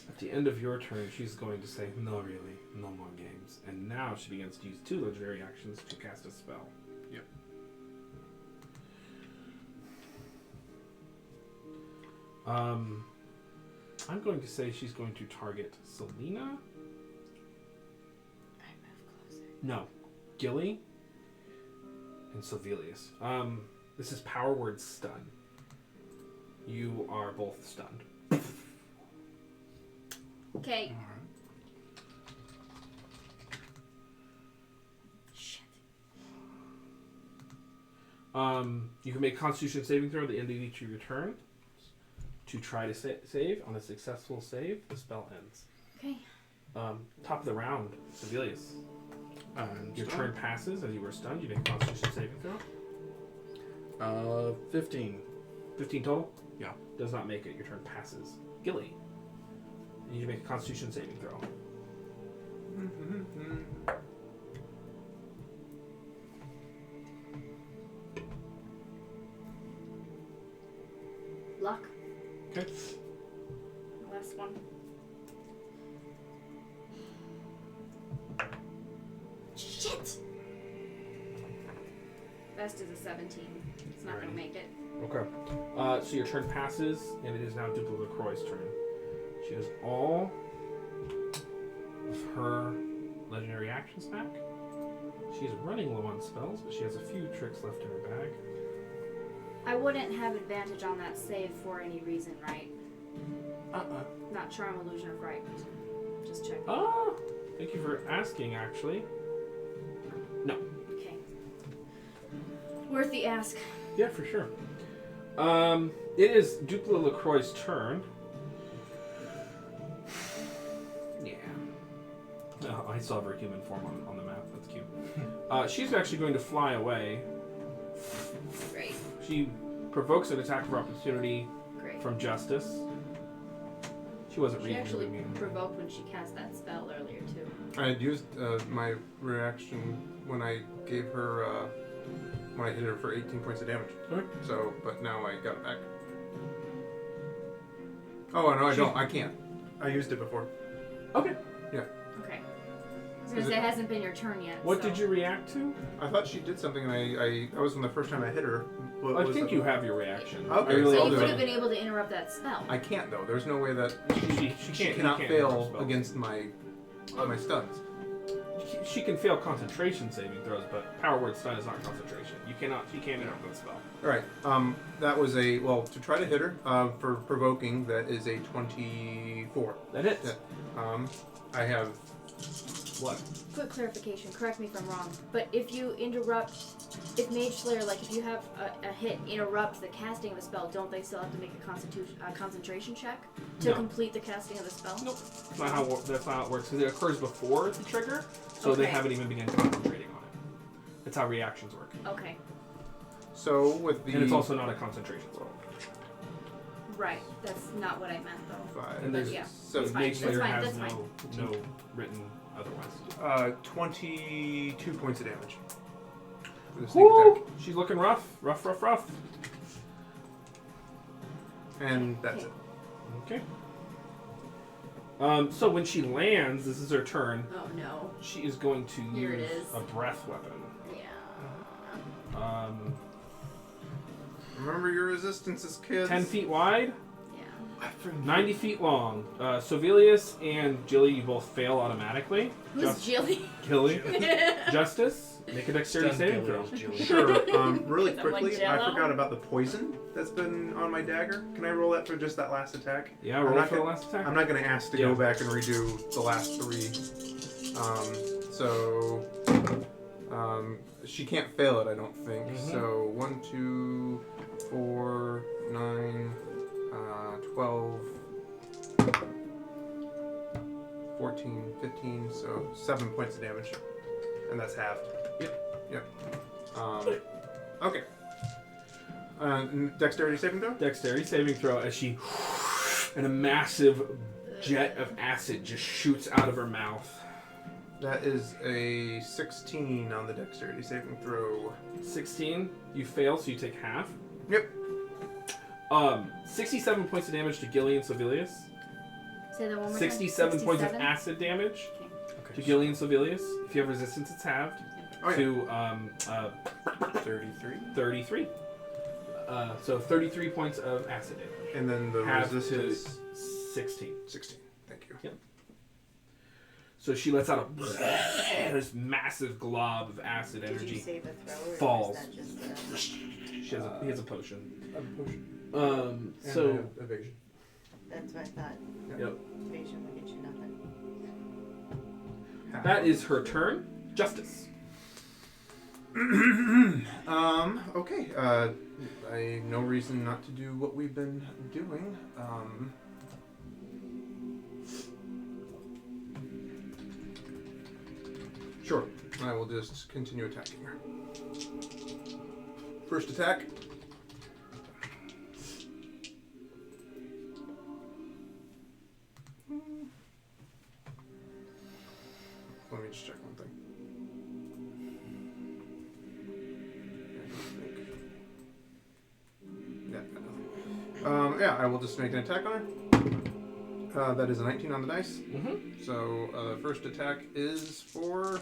At the end of your turn, she's going to say, no, really, no more games. And now she begins to use 2 legendary actions to cast a spell. Yep. I'm going to say she's going to target Selena. I move closer. No, Gilly and Sylvelius. This is power word stun. You are both stunned. Okay. All right. Shit. You can make a Constitution saving throw at the end of each of your turns to try to save. On a successful save, the spell ends. Okay. Top of the round, Sylvelius. Your Stun. turn passes as you were stunned. You make a Constitution saving throw. 15. 15 total? Yeah. Does not make it. Your turn passes. Gilly. You need to make a Constitution saving throw. Luck. Okay. Last one. Shit! Best is a 17. It's not going to make it. Okay. So your turn passes, and it is now Dupla LaCroix's turn. She has all of her legendary actions back. She's running low on spells, but she has a few tricks left in her bag. I wouldn't have advantage on that save for any reason, right? Not charm, illusion, or fright. Just checking. Oh, thank you for asking, actually. No. Okay. Worth the ask. Yeah, for sure. It is Dupla LaCroix's turn. Yeah. Oh, I saw her human form on the map. That's cute. She's actually going to fly away. Great. She provokes an attack of opportunity Great. from Justice. She wasn't She reading actually the immune. provoked when she cast that spell earlier, too. I had used my reaction when I gave her, when I hit her for 18 points of damage. Okay. So, but now I got it back. Oh, no, I don't. I can't. I used it before. Okay. Okay. I was going to say, it hasn't been your turn yet. What so. did you react to? I thought she did something, and that was the first time I hit her. What I was think it? you have your reaction. Okay, I really So I'll you do would it. have been able to interrupt that spell. I can't though. There's no way that She cannot can't fail interrupt spells. against my stuns. She can fail concentration saving throws, but power word stun is not concentration. She can't interrupt that spell. All right. That was to try to hit her for provoking. That is a 24. That hits. Yeah. I have what? Quick clarification, correct me if I'm wrong, but if you Mage Slayer, like if you have a hit interrupt the casting of a spell, don't they still have to make a concentration check to No. complete the casting of the spell? Nope. That's not how it works, because it occurs before the trigger, so they Okay. haven't even begun concentrating on it. That's how reactions work. Okay. So with the And it's also not a concentration spell. Right. That's not what I meant, though. 5, And there's yeah. so It's fine. Mage Slayer That's has fine. no written otherwise. 22 points of damage. With a sneak Woo! attack. She's looking rough. Rough. And that's Okay. it. Okay. So when she lands, this is her turn. Oh no. She is going to Here it use is. a breath weapon. Yeah. Remember your resistances, kids. 10 feet wide, Yeah. 90 feet long. Sovelius and Jilly, you both fail automatically. Who's Jilly? Gilly. Justice, make a dexterity Stun saving Gilly throw. is Jilly. Sure. Really Is that one quickly, I Jell-O? forgot about the poison that's been on my dagger. Can I roll that for just that last attack? Yeah, I'm roll not for the gonna- last attack. I'm not going to ask to Yeah. go back and redo the last 3. She can't fail it, I don't think. Mhm. So 1, 2, 4, 9, 12, 14, 15, so 7 points of damage. And that's halved. Yep. Okay. Dexterity saving throw? Dexterity saving throw as she... and a massive jet of acid just shoots out of her mouth. That is a 16 on the dexterity saving throw. 16. You fail, so you take half. Yep. 67 points of damage to Gillian Sevilius. Say that one more 67 time. points of acid damage to Gillian Sevilius. If you have resistance, it's halved. Oh, yeah. To 33. 33. So 33 points of acid damage. And then the Halved resistance... to 16. 16. Thank you. Yep. So she lets out this massive glob of acid Did you energy. save a throw or Falls. is that just He has a potion. And So evasion. that's what I thought. yep. Evasion would get you nothing. That is her turn. Justice. Okay. I no reason not to do what we've been doing. Sure. I will just continue attacking her. First attack. Let me just check one thing. Yeah, I will just make an attack on her. That is a 19 on the dice. Mm-hmm. So the first attack is for...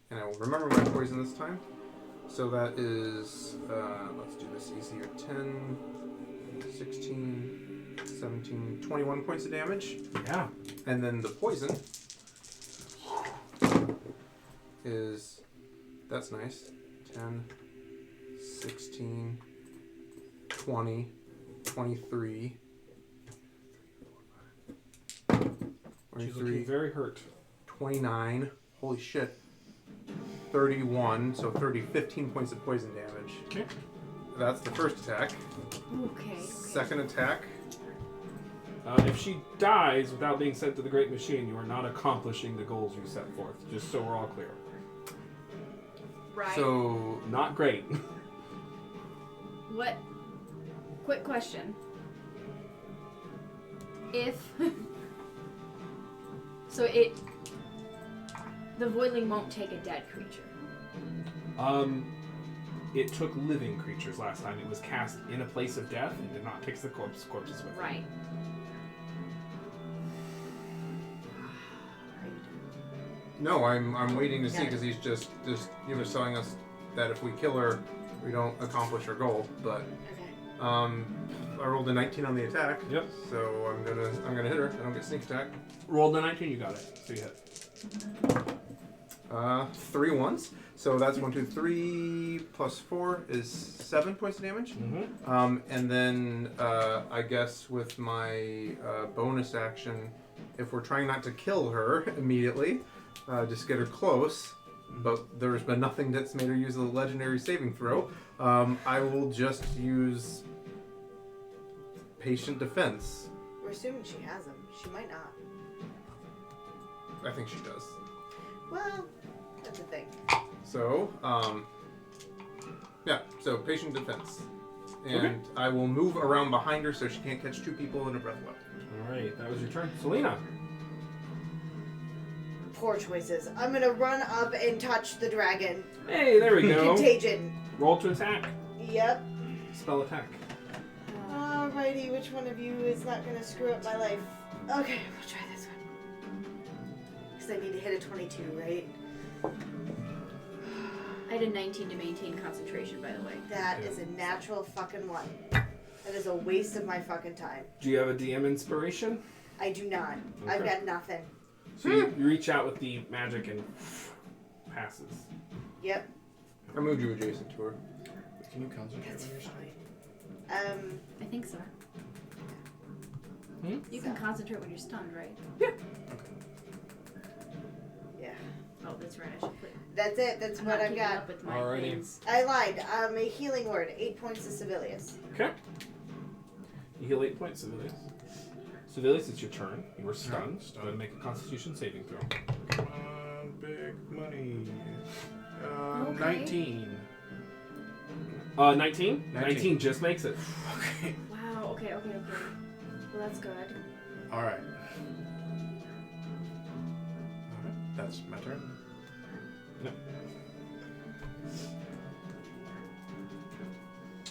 And I will remember my poison this time. So that is, let's do this easier, 10, 16, 17, 21 points of damage. Yeah. And then the poison is, that's nice, 10, 16, 20, 23, She's looking very hurt. 29, holy shit, 31, so 15 points of poison damage. Okay. That's the first attack. Okay. Second attack, If she dies without being sent to the Great Machine, you are not accomplishing the goals you set forth. Just so we're all clear. Right. so Not great. What? Quick question. If so, the voidling won't take a dead creature. It took living creatures last time. It was cast in a place of death and did not take the corpses with it. Right. no, I'm waiting to see because he's just he was telling us that if we kill her, we don't accomplish our goal. But Okay. I rolled a 19 on the attack. Yep. So I'm gonna hit her. I don't get sneak attack. Rolled a 19, you got it. So you hit. 3 ones. So that's 1, 2, 3 plus 4 is 7 points of damage. Mm-hmm. And then I guess with my bonus action, if we're trying not to kill her immediately, just get her close. But there's been nothing that's made her use a legendary saving throw. I will just use patient defense. We're assuming she has them. She might not. I think she does. Well, that's a thing. So, yeah, so patient defense. And Okay. I will move around behind her so she can't catch 2 people in a breath weapon. Alright, that was your turn. Selena. Poor choices. I'm gonna run up and touch the dragon. Hey, there we go. Contagion. Roll to attack. Yep. Spell attack. Alrighty, which one of you is not gonna screw up my life? Okay, we'll try this one. Because I need to hit a 22, right? I had a 19 to maintain concentration, by the way. That is a natural fucking 1. That is a waste of my fucking time. Do you have a DM inspiration? I do not. I've Okay. got nothing. So you reach out with the magic and passes. Yep. I moved you adjacent to her. Can you concentrate That's on your stuff? fine. I think so. Hmm? You can concentrate when you're stunned, right? Yeah. Oh, that's right. I should put. That's it. That's I'm what not I've keeping got. up with my Alrighty. things. I lied. A healing word. 8 points to Civilius. Okay. You heal 8 points, Civilius. Civilius, it's your turn. You were stunned. Stunned. Go ahead and make a Constitution saving throw. Come on, big money. Okay. 19. 19? 19. 19 just makes it. Okay. Wow. Okay. Well, that's good. All right. That's my turn.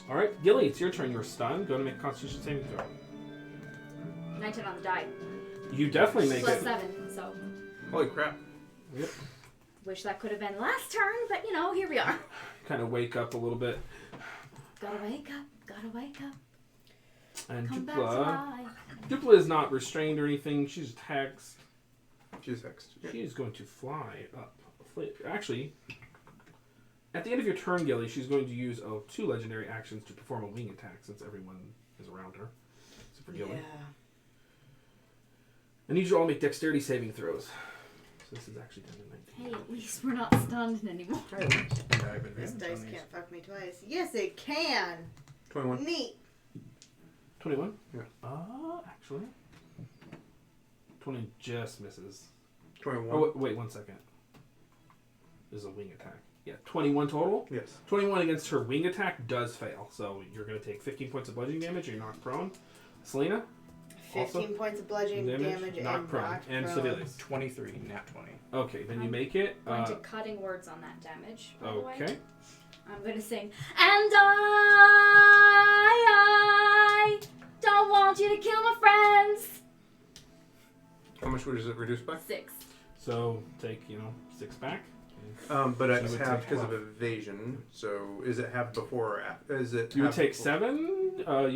All right, Gilly, it's your turn. You were stunned. Go ahead and make a Constitution saving throw. 19 on the die. You definitely make Plus it. 7. So Holy crap. Yep. wish that could have been last turn, but here we are. Kind of wake up a little bit. Gotta wake up. And Come back to Dupla. life. Dupla is not restrained or anything. She's hexed. She's hexed. She is going to fly up. Actually, at the end of your turn, Gilly, she's going to use 2 legendary actions to perform a wing attack since everyone is around her. Except for Gilly. I need you to all make dexterity saving throws. So this is actually 10 to 19. Hey, at least we're not stunned anymore. This dice can't fuck me twice. Yes, it can. 21. Neat. 21? Yeah. Actually. 20 just misses. 21. Oh, wait 1 second. This is a wing attack. Yeah, 21 total. Yes. 21 against her wing attack does fail. So you're going to take 15 points of bludgeoning damage. You're knocked prone. Selena? 15 points of bludgeoning damage knocked and prone. knocked And prone. Civilius. 23, nat 20. Okay, then you make it. Going to cutting words on that damage, by the way. Okay. I'm going to sing, and I don't want you to kill my friends. How much does it reduce by? 6. So take, 6 back. But So it's you would halved take because of 12. evasion. So is it halved before or after? Is it? You would halved take before? 7.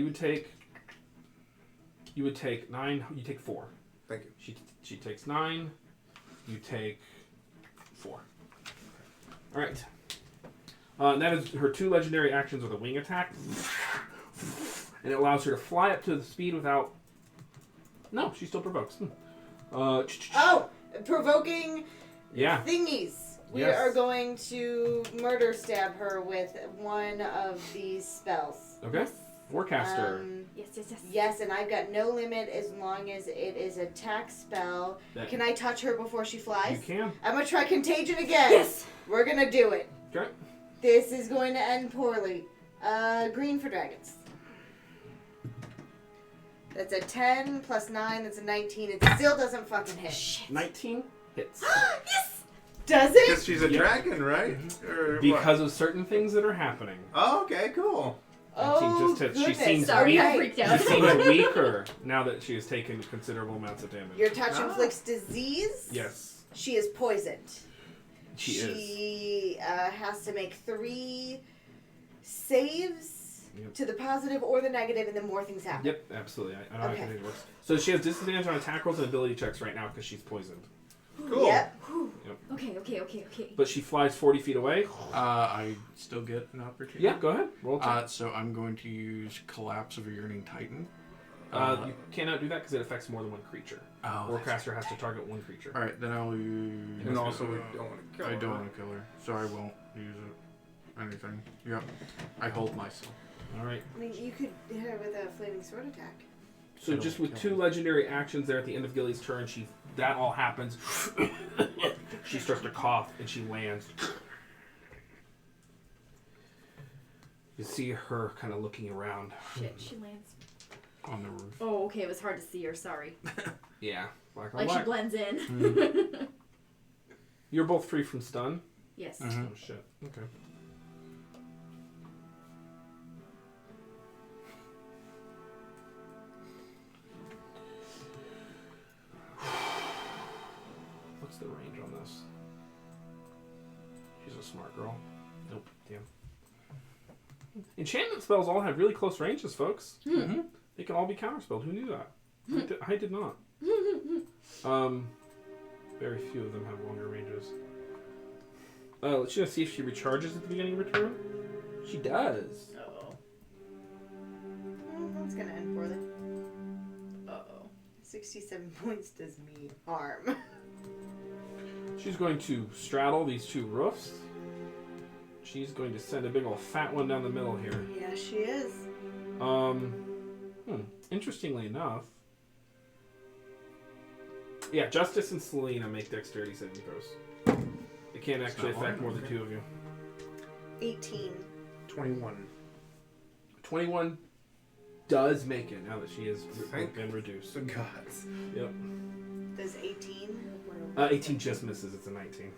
You would take 9. You take 4. Thank you. She takes 9. You take 4. All right. And that is her 2 legendary actions with a wing attack, and it allows her to fly up to the speed without. No, she still provokes. Provoking Yeah. thingies. We Yes. are going to murder stab her with one of these spells. Okay. Forecaster. Yes. Yes, and I've got no limit as long as it is a attack spell. That- Can I touch her before she You flies? can. I'm gonna try contagion again. Yes. We're gonna do it. Okay. This is going to end poorly. Green for dragons. That's a 10 plus 9. That's a 19. It still doesn't fucking hit. 19 hits. Yes! Does Because it? she's a Yeah. dragon, right? Or what? Because of certain things that are happening. Oh, okay, cool. 19 Oh, just hits. She goodness. seems Sorry, weak. I freaked out. She seems weaker now that she has taken considerable amounts of damage. Your touch inflicts disease. Yes, She is poisoned. she is. She has to make 3 saves Yep. to the positive or the negative, and then more things happen. Yep, absolutely. I know Okay. how it works. So she has disadvantage on attack rolls and ability checks right now because she's poisoned. Cool. Yep. Okay. But she flies 40 feet away. I still get an opportunity? Yeah, go ahead. Roll attack. So I'm going to use Collapse of a Yearning Titan. You cannot do that because it affects more than one creature. Oh, Warcaster has to target one creature. Alright, then I'll use... And also, we don't want to kill her. I don't want to kill her, so I won't use it. Anything. Yep. I hold myself. All right. I mean, you could hit her with a flaming sword attack. So It'll just with kill 2 me. legendary actions there at the end of Gilly's turn, that all happens. She starts to cough and she lands. You see her kind of looking around. Shit, she lands. On the roof. Oh, okay, it was hard to see her, sorry. Yeah, black on Like she black. blends in. You're both free from stun. Yes. Mhm. Oh shit. Okay. What's the range on this? She's a smart girl. Nope. Damn. Enchantment spells all have really close ranges, folks. Mm-hmm. They can all be counterspelled. Who knew that? I did not. Very few of them have longer ranges. Let's just see if she recharges at the beginning of her turn. She does. Uh-oh. That's gonna end poorly. Uh-oh. 67 points does me harm. She's going to straddle these two roofs. She's going to send a big old fat one down the middle here. Yeah, she is. Interestingly enough, yeah, Justice and Selena make dexterity saving throws. It can't actually affect more than two of you. 18. 21. 21 does make it now that she has Thank been reduced. the gods. Yep. Does 18? 18 just misses. It's a 19.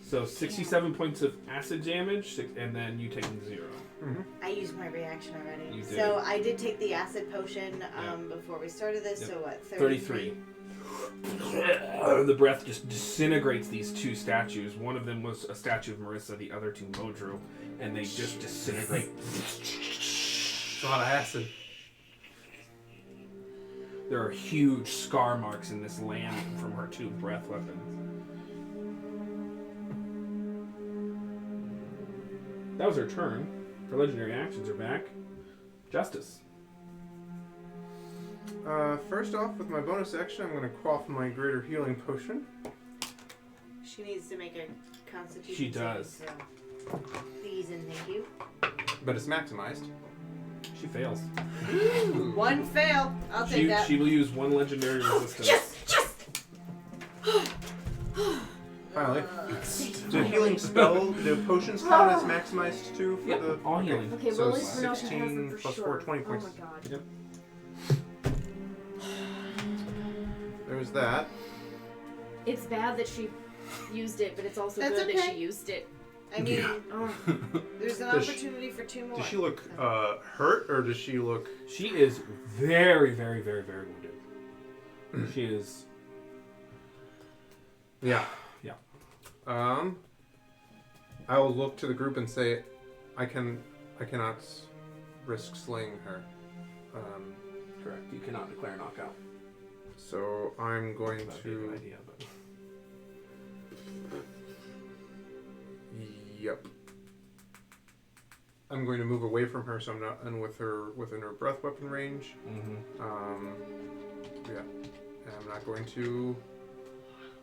So 67 points of acid damage, and then you take 0. Mm-hmm. I used my reaction already. You did. So I did take the acid potion before we started this. Yep. So what? 33. The breath just disintegrates these two statues. One of them was a statue of Marissa, the other two Modru, and they just disintegrate. It's a lot of acid. There are huge scar marks in this land from her two breath weapons. That was her turn. Her legendary actions are back. Justice. First off, with my bonus action, I'm going to quaff my greater healing potion. She needs to make a constitution She does. save, so please and thank you. But it's maximized. She fails. One fail. I'll take that. She will use one legendary resistance. Yes! Finally. The healing spell, the potions count as maximized too for Yep, the... all healing. Okay, So well, at least we know she has 16 them for plus sure. 4, 20 points. Oh my god. Yep. There's that. It's bad that she used it, but it's also That's good that okay. she used it. I mean, Oh. there's an Does she- opportunity for 2 more. Does she look hurt, or does she look... She is very, very, very, very wounded. She is... Yeah. Yeah. I will look to the group and say, I cannot risk slaying her. Correct. You cannot declare knockout. So I'm going That'd be a good to... idea, but... Yep. I'm going to move away from her, so I'm not within her breath weapon range. Mm-hmm. Yeah. And I'm not going to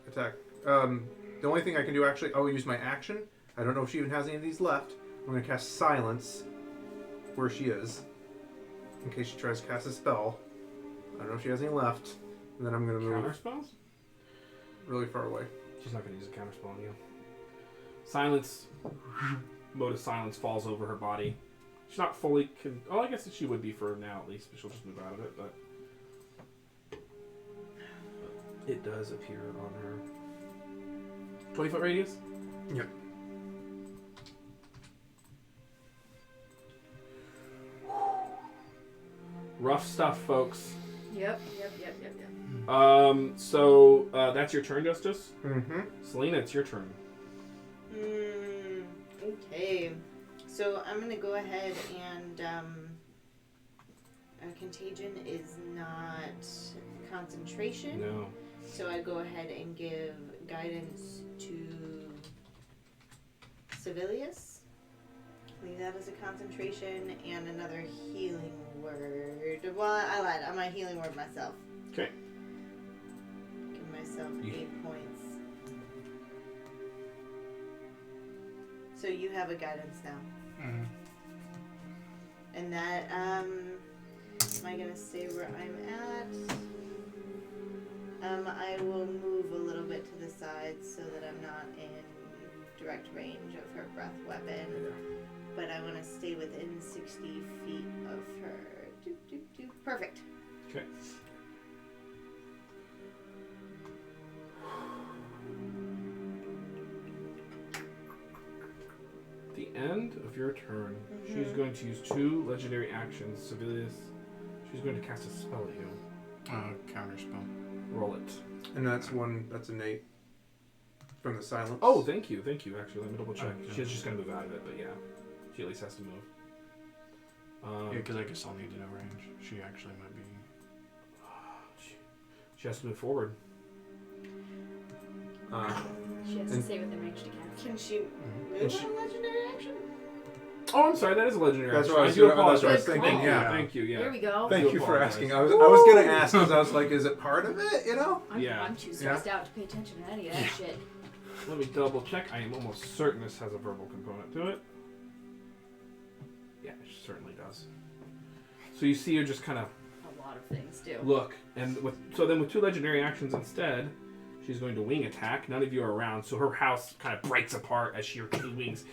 attack. The only thing I can do, actually, I will use my action. I don't know if she even has any of these left. I'm going to cast Silence where she is, in case she tries to cast a spell. I don't know if she has any left. And then I'm going to move Counter spells? really far away. She's not going to use a counter spell on you. Silence. Mode of silence falls over her body. She's not fully... I guess that she would be for now, at least, but she'll just move out of it, but... It does appear on her. 20-foot radius? Yep. Rough stuff, folks. Yep. So, that's your turn, Justice? Mm-hmm. Selena, it's your turn. Okay. So I'm going to go ahead and... contagion is not concentration. No. So I go ahead and give guidance to Civilius. Leave that as a concentration and another healing word. Well, I lied. I'm a healing word myself. Okay. Give myself 8 points. So you have a guidance now. Mm-hmm. And that, am I going to stay where I'm at? I will move a little bit to the side so that I'm not in direct range of her breath weapon. But I want to stay within 60 feet of her. Perfect. Okay. At the end of your turn, she's going to use 2 legendary actions. Civilius, she's going to cast a spell at you. Counter spell. Roll it. And that's an 8 from the silence. Oh, thank you. Actually, let me double check. Okay. She's just going to move out of it, but yeah. She at least has to move. Yeah, because I guess I'll need to know range. She actually might be... She has to move forward. She has to stay within range to cast. Can she move on a legendary action? Oh, I'm sorry. That is a legendary That's action. what I was do doing. That's apologize. what I was Good thinking. call. Yeah. Thank you. Yeah. There we go. Thank do you for apologize. asking. I was gonna ask because I was like, is it part of it? You know? I'm too stressed Yeah. out to pay attention to any of that shit. Let me double check. I am almost certain this has a verbal component to it. Yeah, it certainly does. So you see her just kind of A lot of things do. look, and then with 2 legendary actions instead, she's going to wing attack. None of you are around, so her house kind of breaks apart as her 2 wings.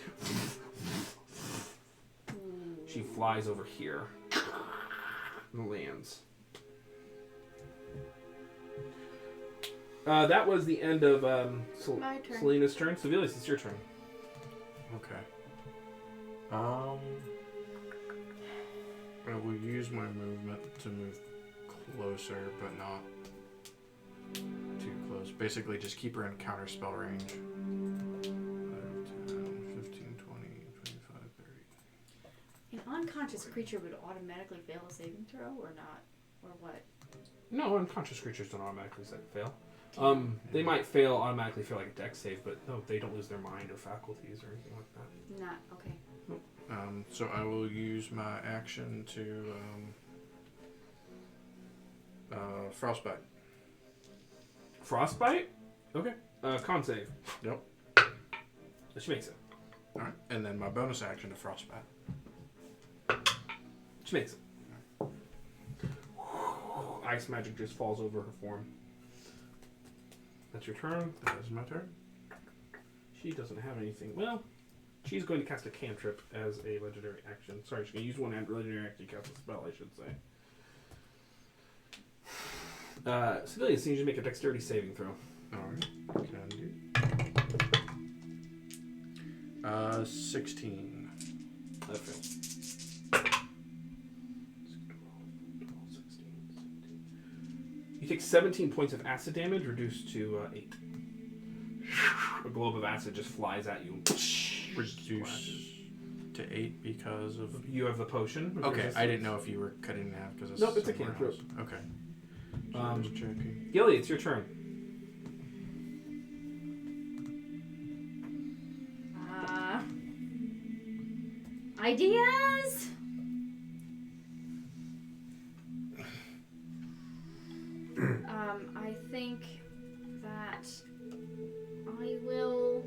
She flies over here and lands. That was the end of My turn. Selena's turn. Sevelius, it's your turn. Okay. I will use my movement to move closer, but not too close. Basically, just keep her in counterspell range. 5, 10, 15, 20, 25, 30. An unconscious creature would automatically fail a saving throw, or not? Or what? No, unconscious creatures don't automatically fail. They might automatically fail like a dex save, but no, they don't lose their mind or faculties or anything like that. Not, okay. So I will use my action to frostbite. Frostbite? Okay. Con save. Yep. She makes it. All right, and then my bonus action to frostbite. She makes it. Ice magic just falls over her form. That's your turn. That is my turn. She doesn't have anything. Well, she's going to cast a cantrip as a legendary action. Sorry, she's going to use one legendary action to cast a spell, I should say. Civilians need you to make a dexterity saving throw. Alright, can do. 16. That fails. 16. You take 17 points of acid damage, reduced to 8. A globe of acid just flies at you. Reduce to 8 because of... You have the potion. Okay, I didn't know if you were cutting in half because it's Nope, it's a somewhere cantrip. else. Okay. So I was checking. Gilly, it's your turn. Ideas? I think that I will...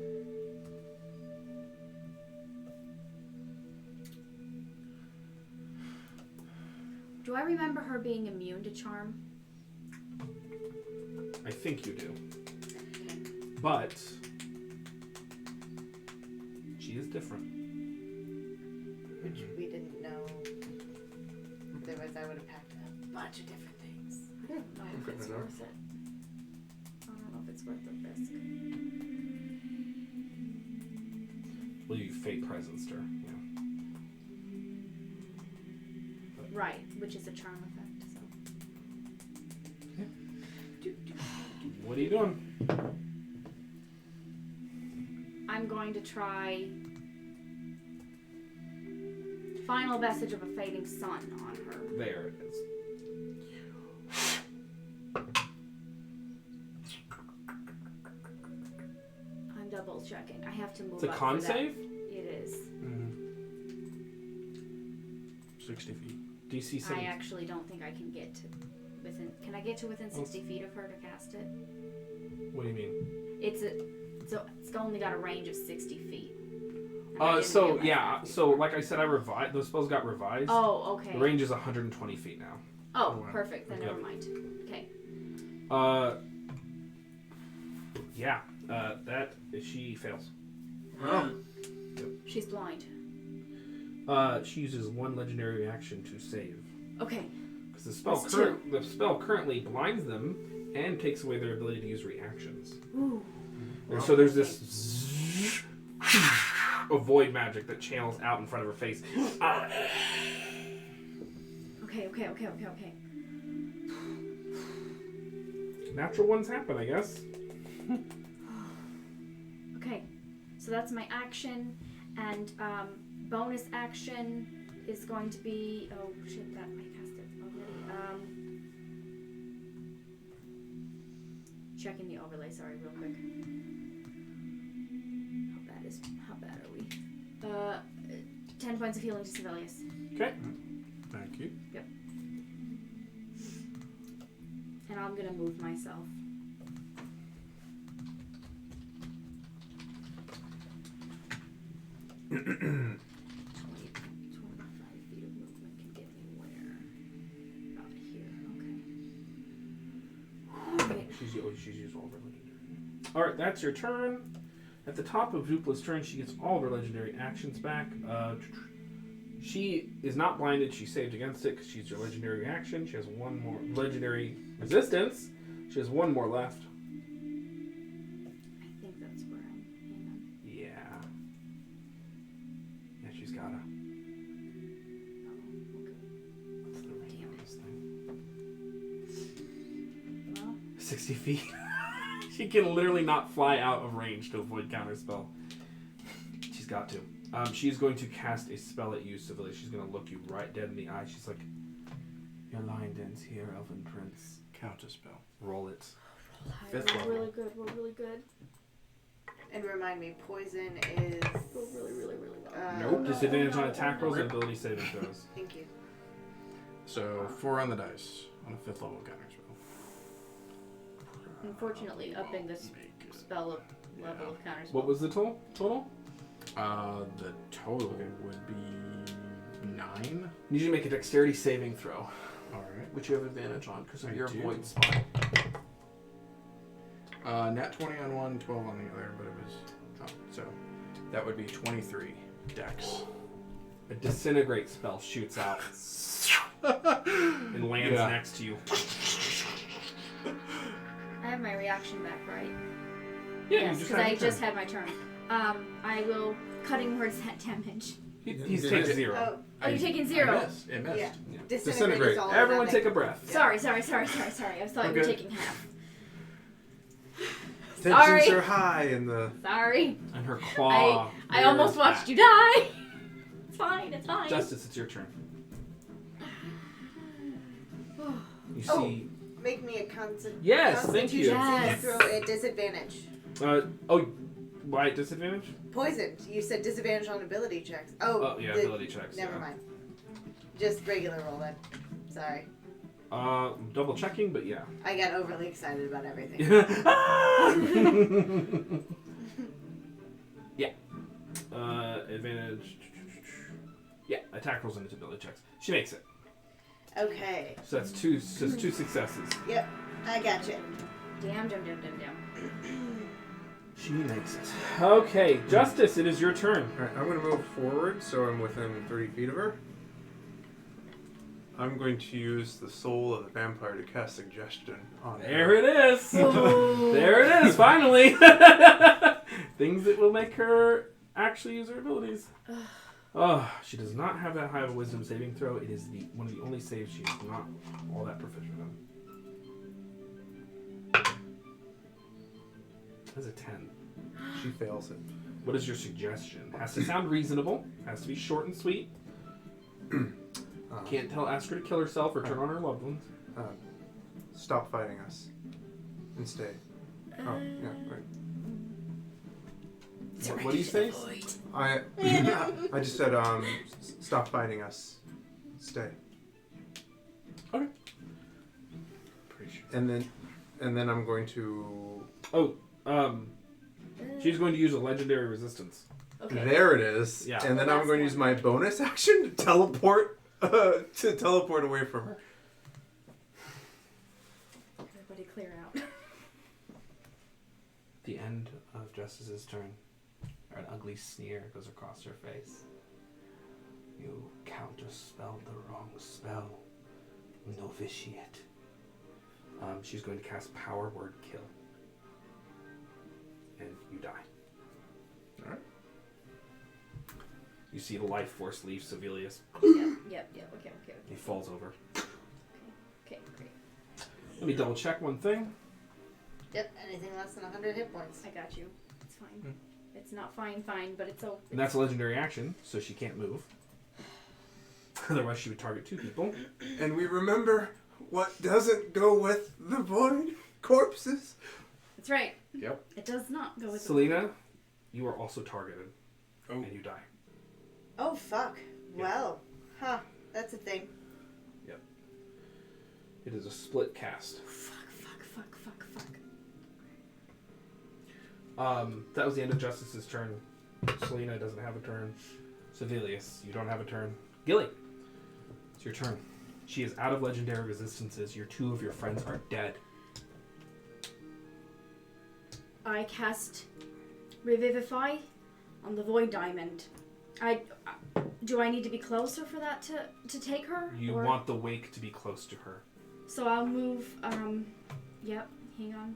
Do I remember her being immune to charm? I think you do. But she is different. Which we didn't know. Otherwise, I would have packed a bunch of different things. I don't know if it's worth it. I don't know if it's worth the risk. Well, you fate presence her. Yeah. Right, which is a charm effect, so. What are you doing? I'm going to try Final Vestige of a Fading Sun on her. There it is. I'm double checking. I have to move It's a up con for that. save? It is. 60 feet. DC 7. I actually don't think I can get to within. Can I get to within 60 feet of her to cast it? What do you mean? It's only got a range of 60 feet. And I didn't So get my yeah, 50 so like I said, I revised. Those spells got revised. Oh, okay. The range is 120 feet now. Oh, wow. perfect. Then Yep. never mind. Okay. Yeah. That she fails. Oh. She's blind. She uses one legendary action to save. Okay. Because the spell currently blinds them and takes away their ability to use reactions. Ooh. And so there's this a void magic that channels out in front of her face. Okay. Natural ones happen, I guess. Okay. So that's my action, and bonus action is going to be. Oh shit! That I cast it already. Checking the overlay. Sorry, real quick. How bad are we? 10 points of healing to Sevelius. Okay. Thank you. Yep. And I'm gonna move myself. 25 feet of movement can get me where? About here. Okay. Alright. She's used all of her legendary. Alright, that's your turn. At the top of Dupla's turn, she gets all of her legendary actions back. She is not blinded. She saved against it because she's your legendary reaction. She has one more legendary resistance. She has one more left. I think that's where I'm. Hang on. Yeah. Yeah, she's gotta. Oh, okay. What's the range on this thing? Well, 60 feet. She can literally not fly out of range to avoid counterspell. She's got to. She's going to cast a spell at you, Civilly. She's going to look you right dead in the eye. She's like, your line ends here, Elven Prince. Counterspell. Roll it. Fifth roll level. really good. Roll really good. And remind me, poison is. Roll really, really, really well. Nope. no, Disadvantage no, on attack no. rolls and ability saving throws. Thank you. So 4 on the dice on a 5th level counterspell. Unfortunately, upping this Make it. spell of level of counterspell. What was the total? The total would be 9. Need you to make a dexterity saving throw, Alright. which you have advantage on because of I your do. void spot. Nat 20 on one, 12 on the other, but it was... Oh, so that would be 23 dex. A disintegrate spell shoots out and lands Yeah. next to you. I have my reaction back, right? Yeah, yes, you just because I had just had my turn. I will cutting words that damage. He's Yeah. taking 0. Oh, Oh, you're taking 0. I missed. It missed. yeah. Yeah. Disintegrate is all or Everyone nothing. take a breath. Sorry. I thought you were Okay. taking half. Tensions Sorry. are high in the. Sorry. And her claw. I almost rears watched back. you die. It's fine. It's fine. Justice, it's your turn. You Oh. see. Make me a constitution Yes, thank you. Yes. throw at disadvantage. Why disadvantage? Poisoned. You said disadvantage on ability checks. Oh, Oh, yeah, ability checks. Never yeah. mind. Just regular roll then. Sorry. Double checking, but yeah. I got overly excited about everything. Yeah. Advantage. Yeah, attack rolls and ability checks. She makes it. Okay. So that's two successes. Yep. I got you. Damn. She makes it. Okay, Justice, it is your turn. Alright, I'm going to move forward so I'm within 30 feet of her. I'm going to use the soul of the vampire to cast suggestion on There her. it is. There it is, finally. Things that will make her actually use her abilities. Oh, she does not have that high of a wisdom saving throw. It is one of the only saves she's not all that proficient in. That's a 10. She fails it. What is your suggestion? Has to sound reasonable. Has to be short and sweet. Can't ask her to kill herself or turn on her loved ones. Stop fighting us. And stay. Oh, yeah, right. What do you say? I just said, stop fighting us. Stay. Okay. Pretty sure. And then I'm going to. She's going to use a legendary resistance. Okay. There it is. Yeah. And then Well, I'm going to that's use my bonus action to teleport away from her. Everybody clear out. The end of Justice's turn. An ugly sneer goes across her face. You counterspelled the wrong spell. Novitiate. She's going to cast Power Word Kill. And you die. Alright. You see the life force leave Sevilius. Yep. Okay. He falls over. Okay, great. Let me double check one thing. Yep. Anything less than 100 hit points. I got you. It's fine. It's not fine, but it's okay. And that's a legendary action, so she can't move. Otherwise she would target 2 people. And we remember what doesn't go with the void corpses. That's right. Yep. It does not go with Selena, you are also targeted. Oh. And you die. Oh, fuck. Yeah. Well. Huh. That's a thing. It is a split cast. Fuck. That was the end of Justice's turn. Selena doesn't have a turn. Sevilius, you don't have a turn. Gilly, it's your turn. She is out of legendary resistances. Two of your friends are dead. I cast Revivify on the Void Diamond. Do I need to be closer for that to take her? You want the wake to be close to her. So I'll move, yep, hang on.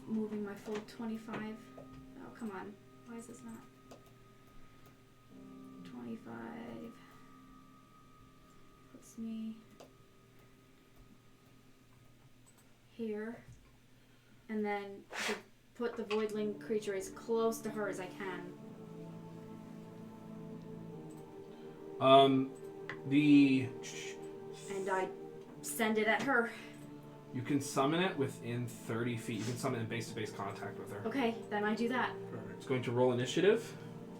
Moving my full 25. Oh, come on. Why is this not? 25. Puts me here. And then to put the Voidling creature as close to her as I can. And I send it at her. You can summon it within 30 feet. You can summon it in base-to-base contact with her. Okay, then I do that. It's going to roll initiative.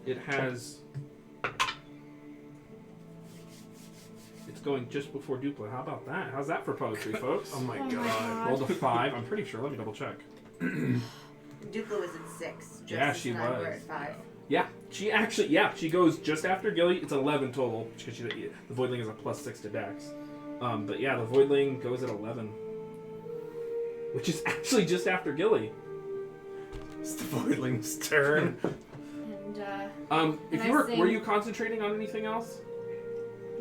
It has... It's going just before Dupla. How about that? How's that for poetry, folks? Oh my Oh my god. God. Rolled a 5. I'm pretty sure. Let me double check. Dupla was at 6. Yeah, Justice she and I were was. at 5. Yeah, she goes just after Gilly. It's 11 total because the Voidling is a +6 to Dex. But yeah, the Voidling goes at 11, which is actually just after Gilly. It's the Voidling's turn. And If and you I were sing- you concentrating on anything else?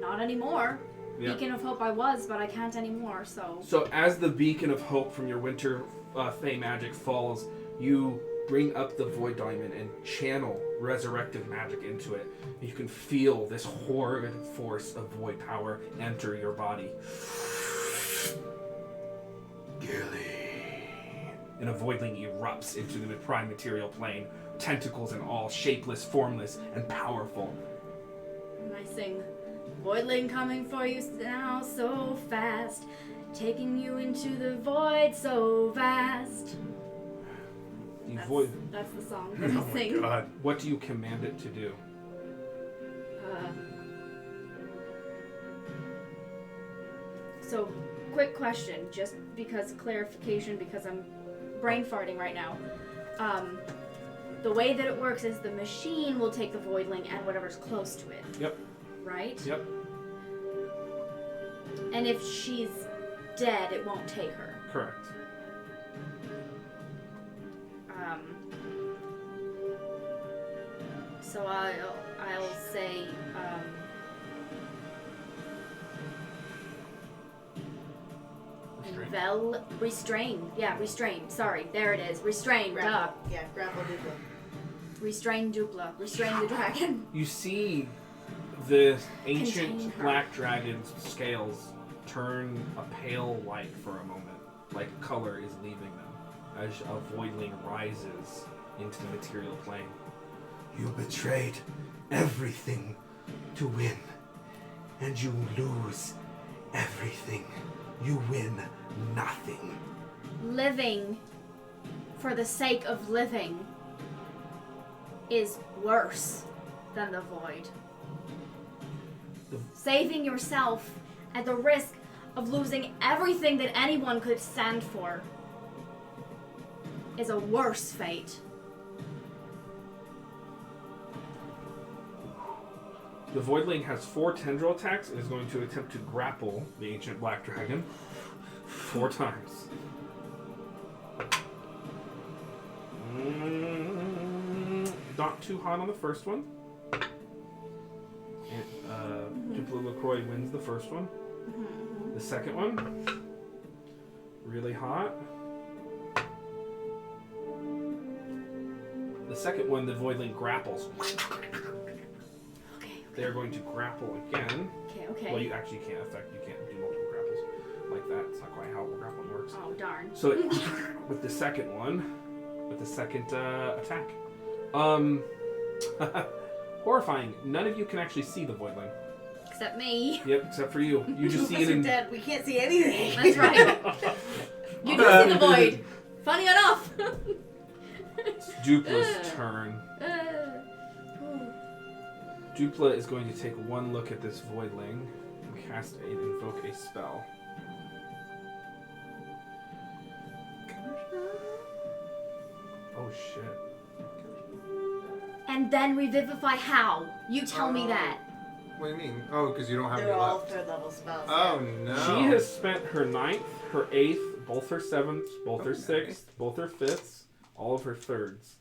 not anymore. Yeah. Beacon of Hope I was, but I can't anymore, so... So as the beacon of hope from your winter Fey magic falls, you bring up the Void Diamond and channel resurrective magic into it. And you can feel this horrid force of void power enter your body. Gilly. And a Voidling erupts into the prime material plane, tentacles and all, shapeless, formless, and powerful. And I sing, Voidling coming for you now so fast, taking you into the void so vast. That's the song that I Oh my sing. god. What do you command it to do? So, quick question, just because clarification, because I'm brain farting right now. The way that it works is the machine will take the Voidling and whatever's close to it. Yep. Right? Yep. And if she's dead, it won't take her. Correct. So I'll say, restrain. Yeah, restrain. Sorry, there it is. Restrain. Duh. Grapple. Yeah, grapple Dupla. Restrain Dupla. Restrain the dragon. You see the Contain ancient her. black dragon's scales turn a pale white for a moment, like color is leaving them, as a Voidling rises into the material plane. You betrayed everything to win, and you lose everything. You win nothing. Living for the sake of living is worse than the void. Saving yourself at the risk of losing everything that anyone could stand for is a worse fate. The Voidling has 4 tendril attacks and is going to attempt to grapple the ancient black dragon 4 times. Not too hot on the first one. And, Dupla LaCroix wins the first one. The second one, really hot. The second one, the Voidling grapples. They're going to grapple again. Okay. Well, you can't do multiple grapples like that. It's not quite how grappling works. Oh, darn. So with the second attack, horrifying. None of you can actually see the Voidling. Except me. Yep, except for you. You just see it Unless in. we're dead, we can't see anything. That's right. You do see the void. Funny enough. It's Dupla's turn. Dupla is going to take one look at this Voidling and invoke a spell. Oh shit. and then revivify how? You tell me that. What do you mean? Oh, because you don't have They're any all left. 3rd level spells. Oh no. She has spent her 9th, her 8th, both her 7th, both her 6th, both her 5ths, all of her 3rds.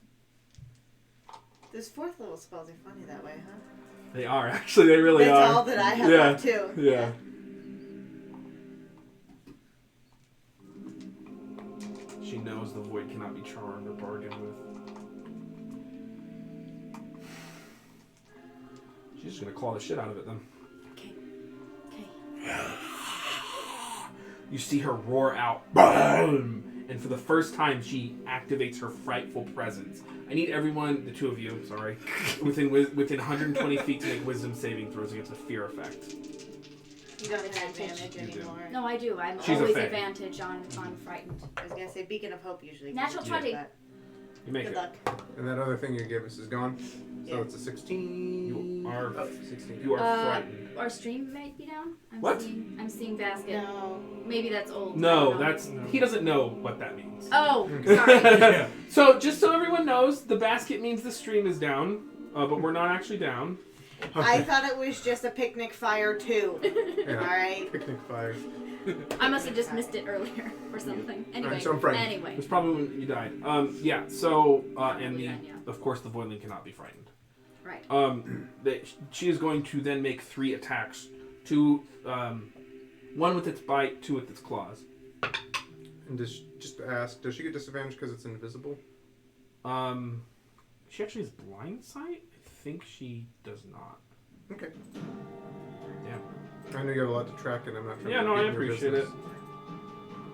Those 4th level spells are funny that way, huh? They are, actually. They really That's are. all that I have Yeah. left, too. Yeah. She knows the void cannot be charmed or bargained with. She's just gonna claw the shit out of it then. Okay. You see her roar out, BOOM! And for the first time, she activates her frightful presence. I need everyone, the two of you, sorry, within 120 feet to make wisdom saving throws against a fear effect. You don't have advantage You do. anymore. No, I do. I'm She's a always fae. advantage on frightened. I was going to say Beacon of Hope usually. Natural gives 20. that. You make Good it. luck. And that other thing you gave us is gone. So Yeah. it's a 16. You are- Oh, 16. You are frightened. Our stream might be down. What? I'm seeing basket. No. Maybe that's old. I No, don't know. that's he doesn't know what that means. Oh, sorry. So just so everyone knows, the basket means the stream is down, but we're not actually down. I thought it was just a picnic fire, too. Yeah. Alright? Picnic fire. I must have just missed it earlier or something. Anyway. Alright, so I'm frightened. Anyway. It's probably when you died. Yeah. So and the Probably then, yeah. of course the voidling cannot be frightened. Right. She is going to then make 3 attacks. 2, 1 with its bite, 2 with its claws. And just to ask, does she get disadvantage because it's invisible? She actually has blind sight. I think she does not. Okay. Yeah. I know you have a lot to track, and I'm not trying Yeah, to no, get I in your appreciate business.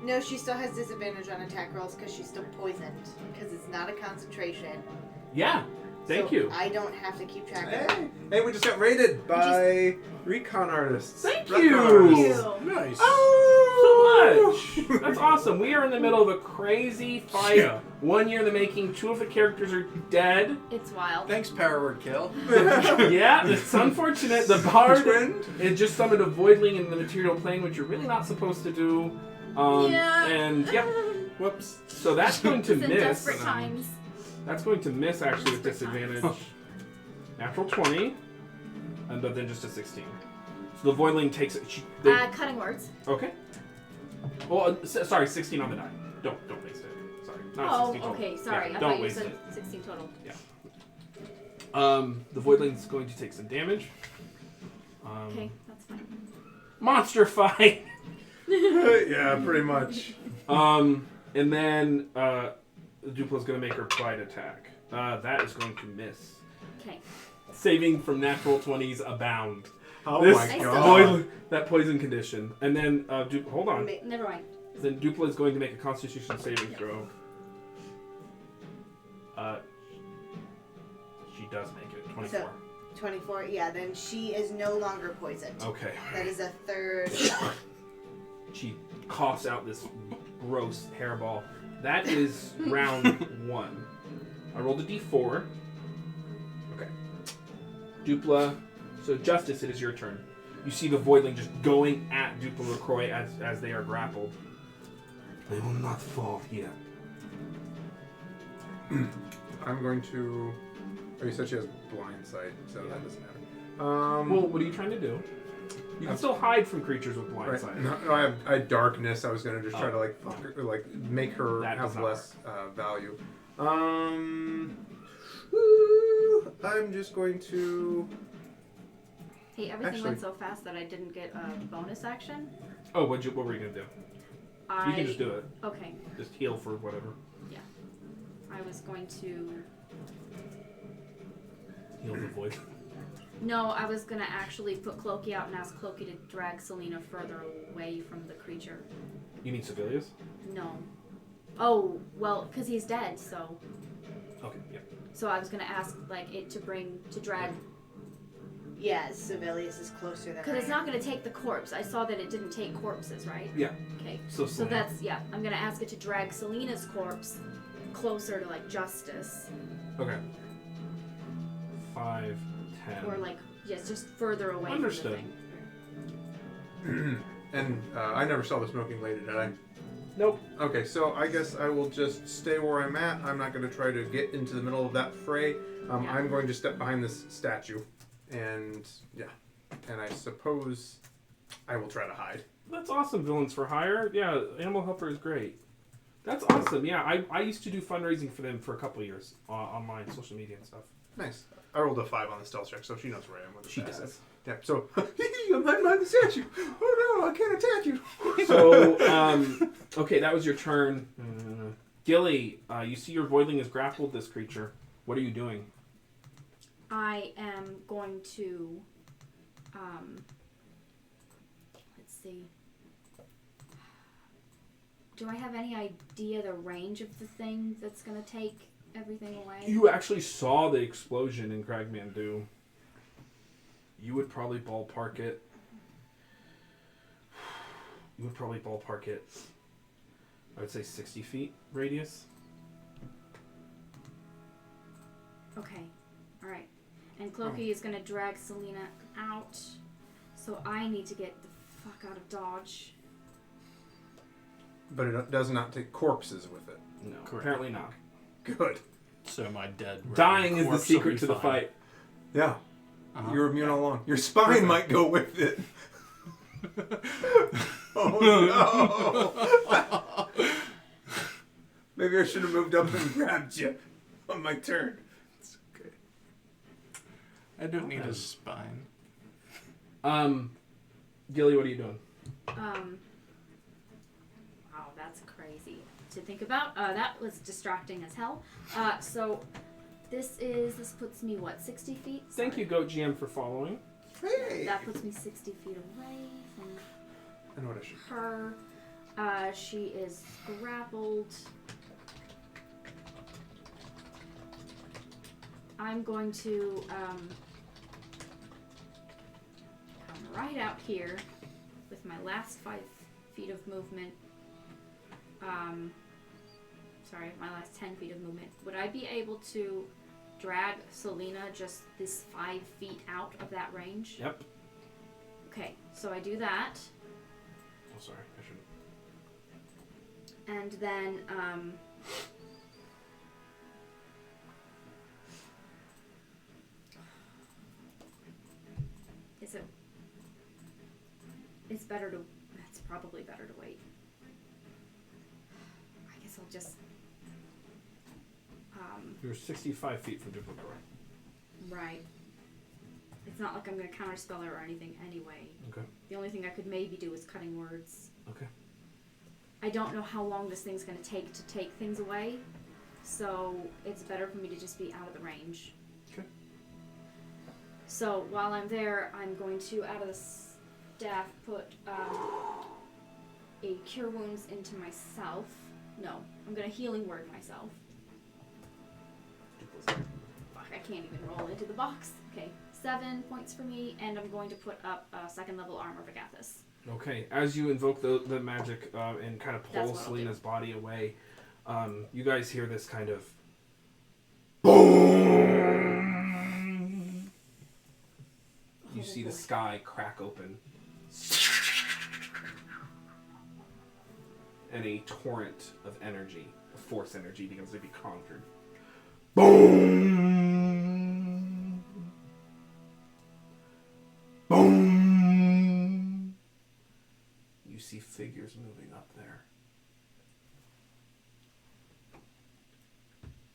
No, she still has disadvantage on attack rolls because she's still poisoned. Because it's not a concentration. Yeah. Thank So you. I don't have to keep track of it. Hey, we just got raided by recon artists. Thank Retcon you. artists. Nice. So much. That's awesome. We are in the middle of a crazy fight. Yeah. 1 year in the making. 2 of the characters are dead. It's wild. Thanks, Power Word Kill. Yeah, it's unfortunate. The bard Trend? it just summoned a voidling in the material plane, which you're really not supposed to do. Yeah. And yep. Whoops. So that's going to It's in miss. desperate times. That's going to miss actually with disadvantage. Natural 20, and but then just a 16. So the voidling takes it. Cutting words. Okay. Well, sorry, 16 on the die. Don't waste it. Sorry, not 16 total. Okay. Sorry. Yeah, I don't thought you waste said it. 16 total. The voidling's going to take some damage. Okay, that's fine. Monster fight. Yeah, pretty much. And then Dupla's going to make her pride attack. That is going to miss. Okay. Saving from natural 20s abound. Oh This my I god. that poison condition. And then, hold on. Never mind. Then Dupla is going to make a Constitution saving throw. She does make it. 24. So- 24, yeah, then she is no longer poisoned. Okay. That is a 3rd. She coughs out this gross hairball. That is round 1. I rolled a d4. Okay. Dupla. So, Justice, it is your turn. You see the voidling just going at Dupla LaCroix as they are grappled. They will not fall yet. I'm going to. Oh, you said she has blind sight, so that doesn't matter. Well, what are you trying to do? You can still hide from creatures with blind right. sight. No, I had darkness. I was gonna just try Oh. to like fuck her, like make her That does have not less value. I'm just going to. Hey, everything Actually- went so fast that I didn't get a bonus action. Oh, what were you gonna do? You can just do it. Okay. Just heal for whatever. I was going to. Heal the void. No, I was gonna actually put Clokey out and ask Clokey to drag Selena further away from the creature. You mean Civilius? No. Oh, well, because he's dead, so. Okay, yeah. So I was gonna ask, like, it to drag. Yeah, Sibelius is closer than Because it's not gonna take the corpse. I saw that it didn't take corpses, right? Yeah. Okay. So So that's, yeah, I'm gonna ask it to drag Selena's corpse closer to, like, Justice. Okay. 5, 10. Or, like, yes, just further away Understood. from the thing. And I never saw the smoking lady, did I? Nope. Okay, so I guess I will just stay where I'm at. I'm not going to try to get into the middle of that fray. Yeah. I'm going to step behind this statue, and and I suppose I will try to hide. That's awesome, Villains for Hire. Yeah, Animal Helper is great. That's awesome. Yeah, I used to do fundraising for them for a couple of years on my social media and stuff. Nice. I rolled a 5 on the stealth check, so she knows where I am with the She assets. does. Yeah, so, I'm hiding behind the statue. Oh no, I can't attack you. So, okay, that was your turn. Gilly, you see your voidling has grappled this creature. What are you doing? I am going to, let's see. Do I have any idea the range of the thing that's going to take everything away? You actually saw the explosion in Cragmandu. You would probably ballpark it. I would say 60 feet radius. Okay, alright. And Clokey is going to drag Selena out, so I need to get the fuck out of Dodge. But it does not take corpses with it. No, Correct. apparently not. Good. So my dead. Dying is the corpse will secret be to the fine. fight. Yeah. Uh-huh. You're immune all along. Your spine might go with it. Oh no! Maybe I should have moved up and grabbed you on my turn. It's okay. I don't need a spine. Gilly, what are you doing? Wow, that's crazy to think about. That was distracting as hell. So this puts me, 60 feet? Thank you, Goat GM, for following. Hey! That puts me 60 feet away from I know what I should. her. She is grappled. I'm going to come right out here with my last 5 feet of movement. Sorry, my last 10 feet of movement. Would I be able to drag Selena just this 5 feet out of that range? Yep. Okay, so I do that. Oh, sorry. I shouldn't. And then, it's probably better to wait. I guess I'll just, You're 65 feet from Dupla LaCroix. right. It's not like I'm going to counterspell her or anything anyway. Okay. The only thing I could maybe do is cutting words. Okay. I don't know how long this thing's going to take things away, so it's better for me to just be out of the range. Okay. So while I'm there, I'm going to, out of the staff, put a Cure Wounds into myself. No, I'm going to Healing Word myself. Fuck, I can't even roll into the box. Okay, 7 points for me, and I'm going to put up a 2nd level Armor of Agathis. Okay, as you invoke the magic and kind of pull That's what I'll Selena's body away, you guys hear this kind of boom. You see the sky crack open, and a torrent of energy, of force energy, begins to be conjured. Boom! Boom! You see figures moving up there.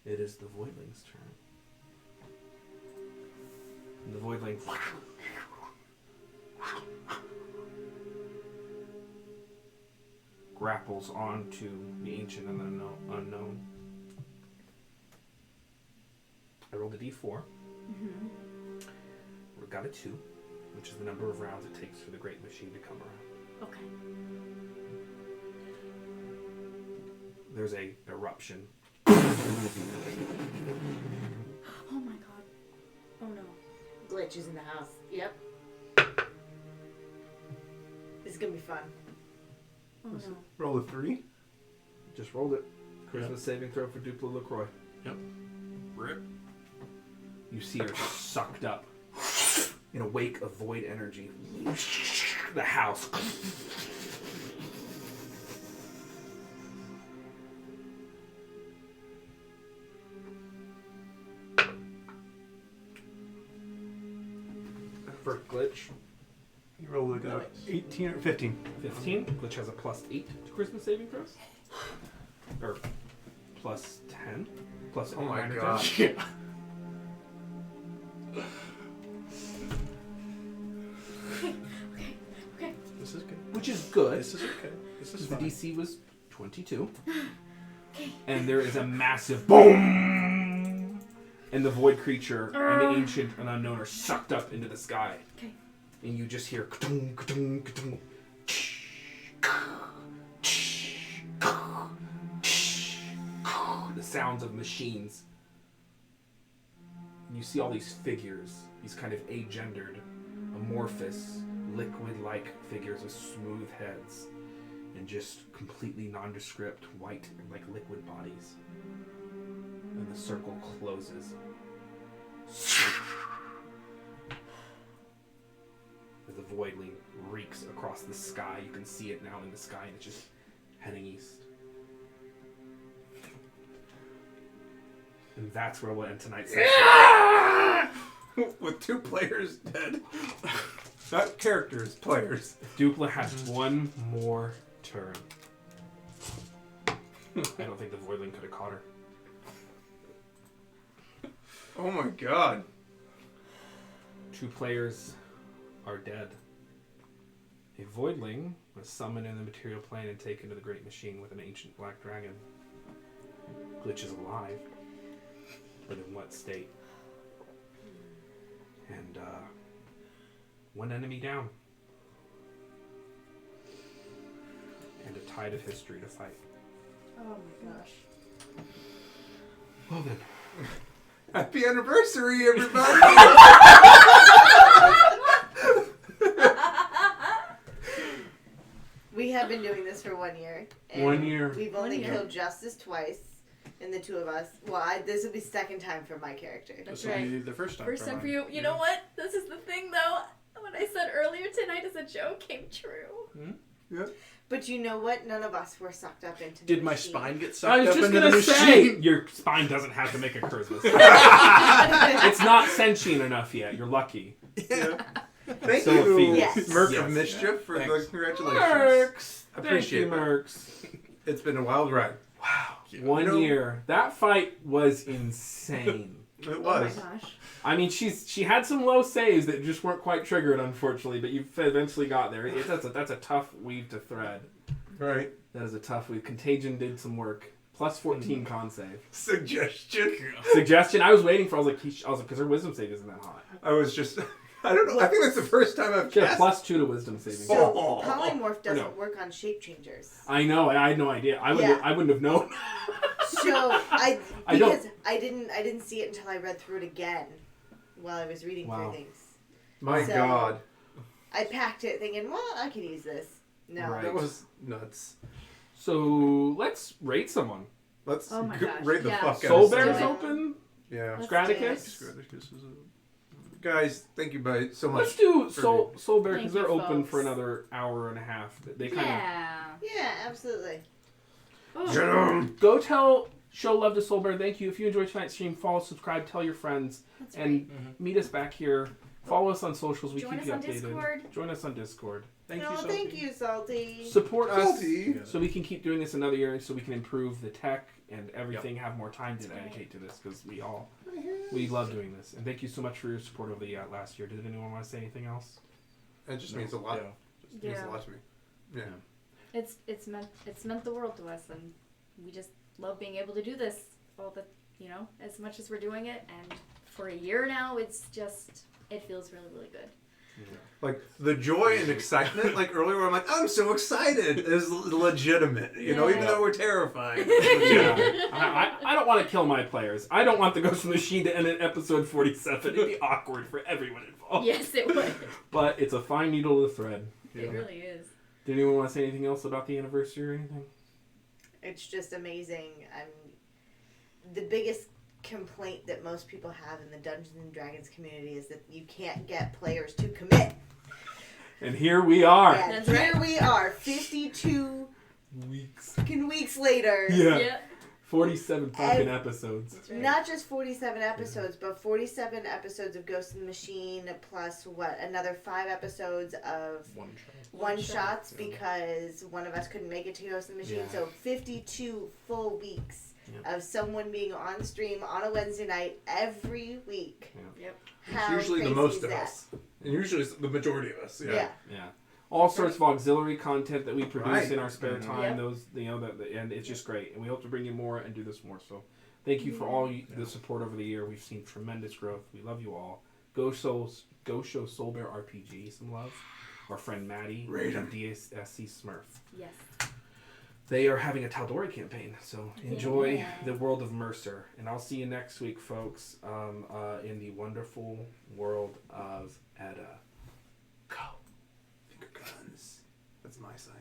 It is the Voidling's turn. And the Voidling grapples onto the Ancient and the Unknown. I rolled a d4. Mm-hmm. We got a 2, which is the number of rounds it takes for the Great Machine to come around. Okay. There's a eruption. Oh my god. Oh no. Glitches in the house. Yep. This is gonna be fun. Oh no. Roll a 3. Just rolled it. Charisma saving throw for Dupla LaCroix. Yep. Rip. You see her sucked up in a wake of void energy. The house for Glitch. You roll like a 18 or 15. 15. Glitch has a +8 to Charisma saving throws. Or +10. Plus Oh my 9 or god. 10. Okay. This is good. Which is good. This is okay. This is The fine. DC was 22. And there is a massive boom! And the void creature and the ancient and unknown are sucked up into the sky. Okay. And you just hear ka-tung, ka-tung, ka-tung, the sounds of machines. And you see all these figures, these kind of agendered, amorphous, liquid-like figures with smooth heads and just completely nondescript, white, like liquid bodies. And the circle closes. As the voidling reeks across the sky, you can see it now in the sky, and it's just heading east. And that's where we'll end tonight's session. With 2 players dead. Not characters, players. Dupla has one more turn. I don't think the voidling could have caught her. Oh my god. 2 players are dead. A voidling was summoned in the material plane and taken to the great machine with an ancient black dragon. Glitch is alive, but in what state? And one enemy down. And a tide of history to fight. Oh my gosh. Well then. Happy anniversary, everybody! We have been doing this for 1 year. and 1 year. We've only 1 year. killed Justice twice, and the 2 of us. Well, this will be second time for my character. That's This will right. be the first time. First time for mine. you. You know what? This is the thing, though. What I said earlier tonight as a joke came true. But you know what? None of us were sucked up into the Did my machine. spine get I sucked was up just into the gonna machine? say, your spine doesn't have to make a charisma save. It's not sentient enough yet. You're lucky. Yeah. Thank So you, feels. Yes. Merc Yes. of Mischief, for the Thanks. congratulations. Mercs. Appreciate Thank you, that. Mercs. It's been a wild ride. Wow. Yeah. 1 You know- year. That fight was insane. It Oh was. my gosh. I mean, she had some low saves that just weren't quite triggered, unfortunately, but you eventually got there. That's a tough weave to thread. Right. That is a tough weave. Contagion did some work. Plus 14 con save. Suggestion. Suggestion. I was waiting for. I was like, because her wisdom save isn't that high. I was just. I don't know. I think that's the first time I've She had cast. +2 to wisdom saving. So Oh. polymorph doesn't No. work on shape changers. I know. I had no idea. I wouldn't have known. So I don't- because I didn't see it until I read through it again while I was reading Wow. through things. My So- God. I packed it thinking, well, I could use this. No. Right. That was nuts. So let's rate someone. Let's Oh my go- gosh, raid the yeah. fuck out Soul of Bear's someone. open. Yeah. Let's Straticus. Straticus is Guys, thank you so much. Let's do for Soul Bear Thank because they're you, open folks. for another hour and a half. They kind Yeah. Yeah, absolutely. Oh. Get 'em. of show love to Soul Bear. Thank you. If you enjoyed tonight's stream, follow, subscribe, tell your friends, That's and great. meet us back here. Follow us on socials. We Join keep us you on updated. Discord. Join us on Discord. Thank No, you, Sophie. thank you, Salty. Support us Salty. so we can keep doing this another year, so we can improve the tech and everything. Have more time to dedicate to this because we love doing this. And thank you so much for your support over the last year. Did anyone want to say anything else? It just No, means a lot. yeah. It means a lot to me. Yeah. It's meant the world to us, and we just love being able to do this all the as much as we're doing it, and for a year now, it feels really, really good. Like the joy and excitement, like earlier, where I'm like, I'm so excited, is legitimate. You know, even Yeah. though we're terrified. Yeah. I don't want to kill my players. I don't want the Ghost Machine to end at episode 47. It'd be awkward for everyone involved. Yes, it would. But it's a fine needle to thread. It really is. Did anyone want to say anything else about the anniversary or anything? It's just amazing. The biggest complaint that most people have in the Dungeons and Dragons community is that you can't get players to commit. And here we are. And That's here right. we are, 52 Weeks. fucking weeks later. Yeah. Yeah. 47 fucking episodes. That's right. Not just 47 episodes, but 47 episodes of Ghost in the Machine plus another 5 episodes of one shots because one of us couldn't make it to Ghost in the Machine. Yeah. So 52 full weeks of someone being on stream on a Wednesday night every week. Yep. How It's usually the crazy most is of that? us. And usually it's the majority of us. Yeah. Yeah. All sorts of auxiliary content that we produce Right. in our spare time. Yep. Those, and it's just great. And we hope to bring you more and do this more. So, thank you for all the support over the year. We've seen tremendous growth. We love you all. Go show Soul Bear RPG some love. Our friend Maddie Rate and 'em. DSC Smurf. Yes. They are having a Tal'Dorei campaign, so enjoy Yeah. the world of Mercer. And I'll see you next week, folks, in the wonderful world of Edda. Go. Finger guns. That's my side.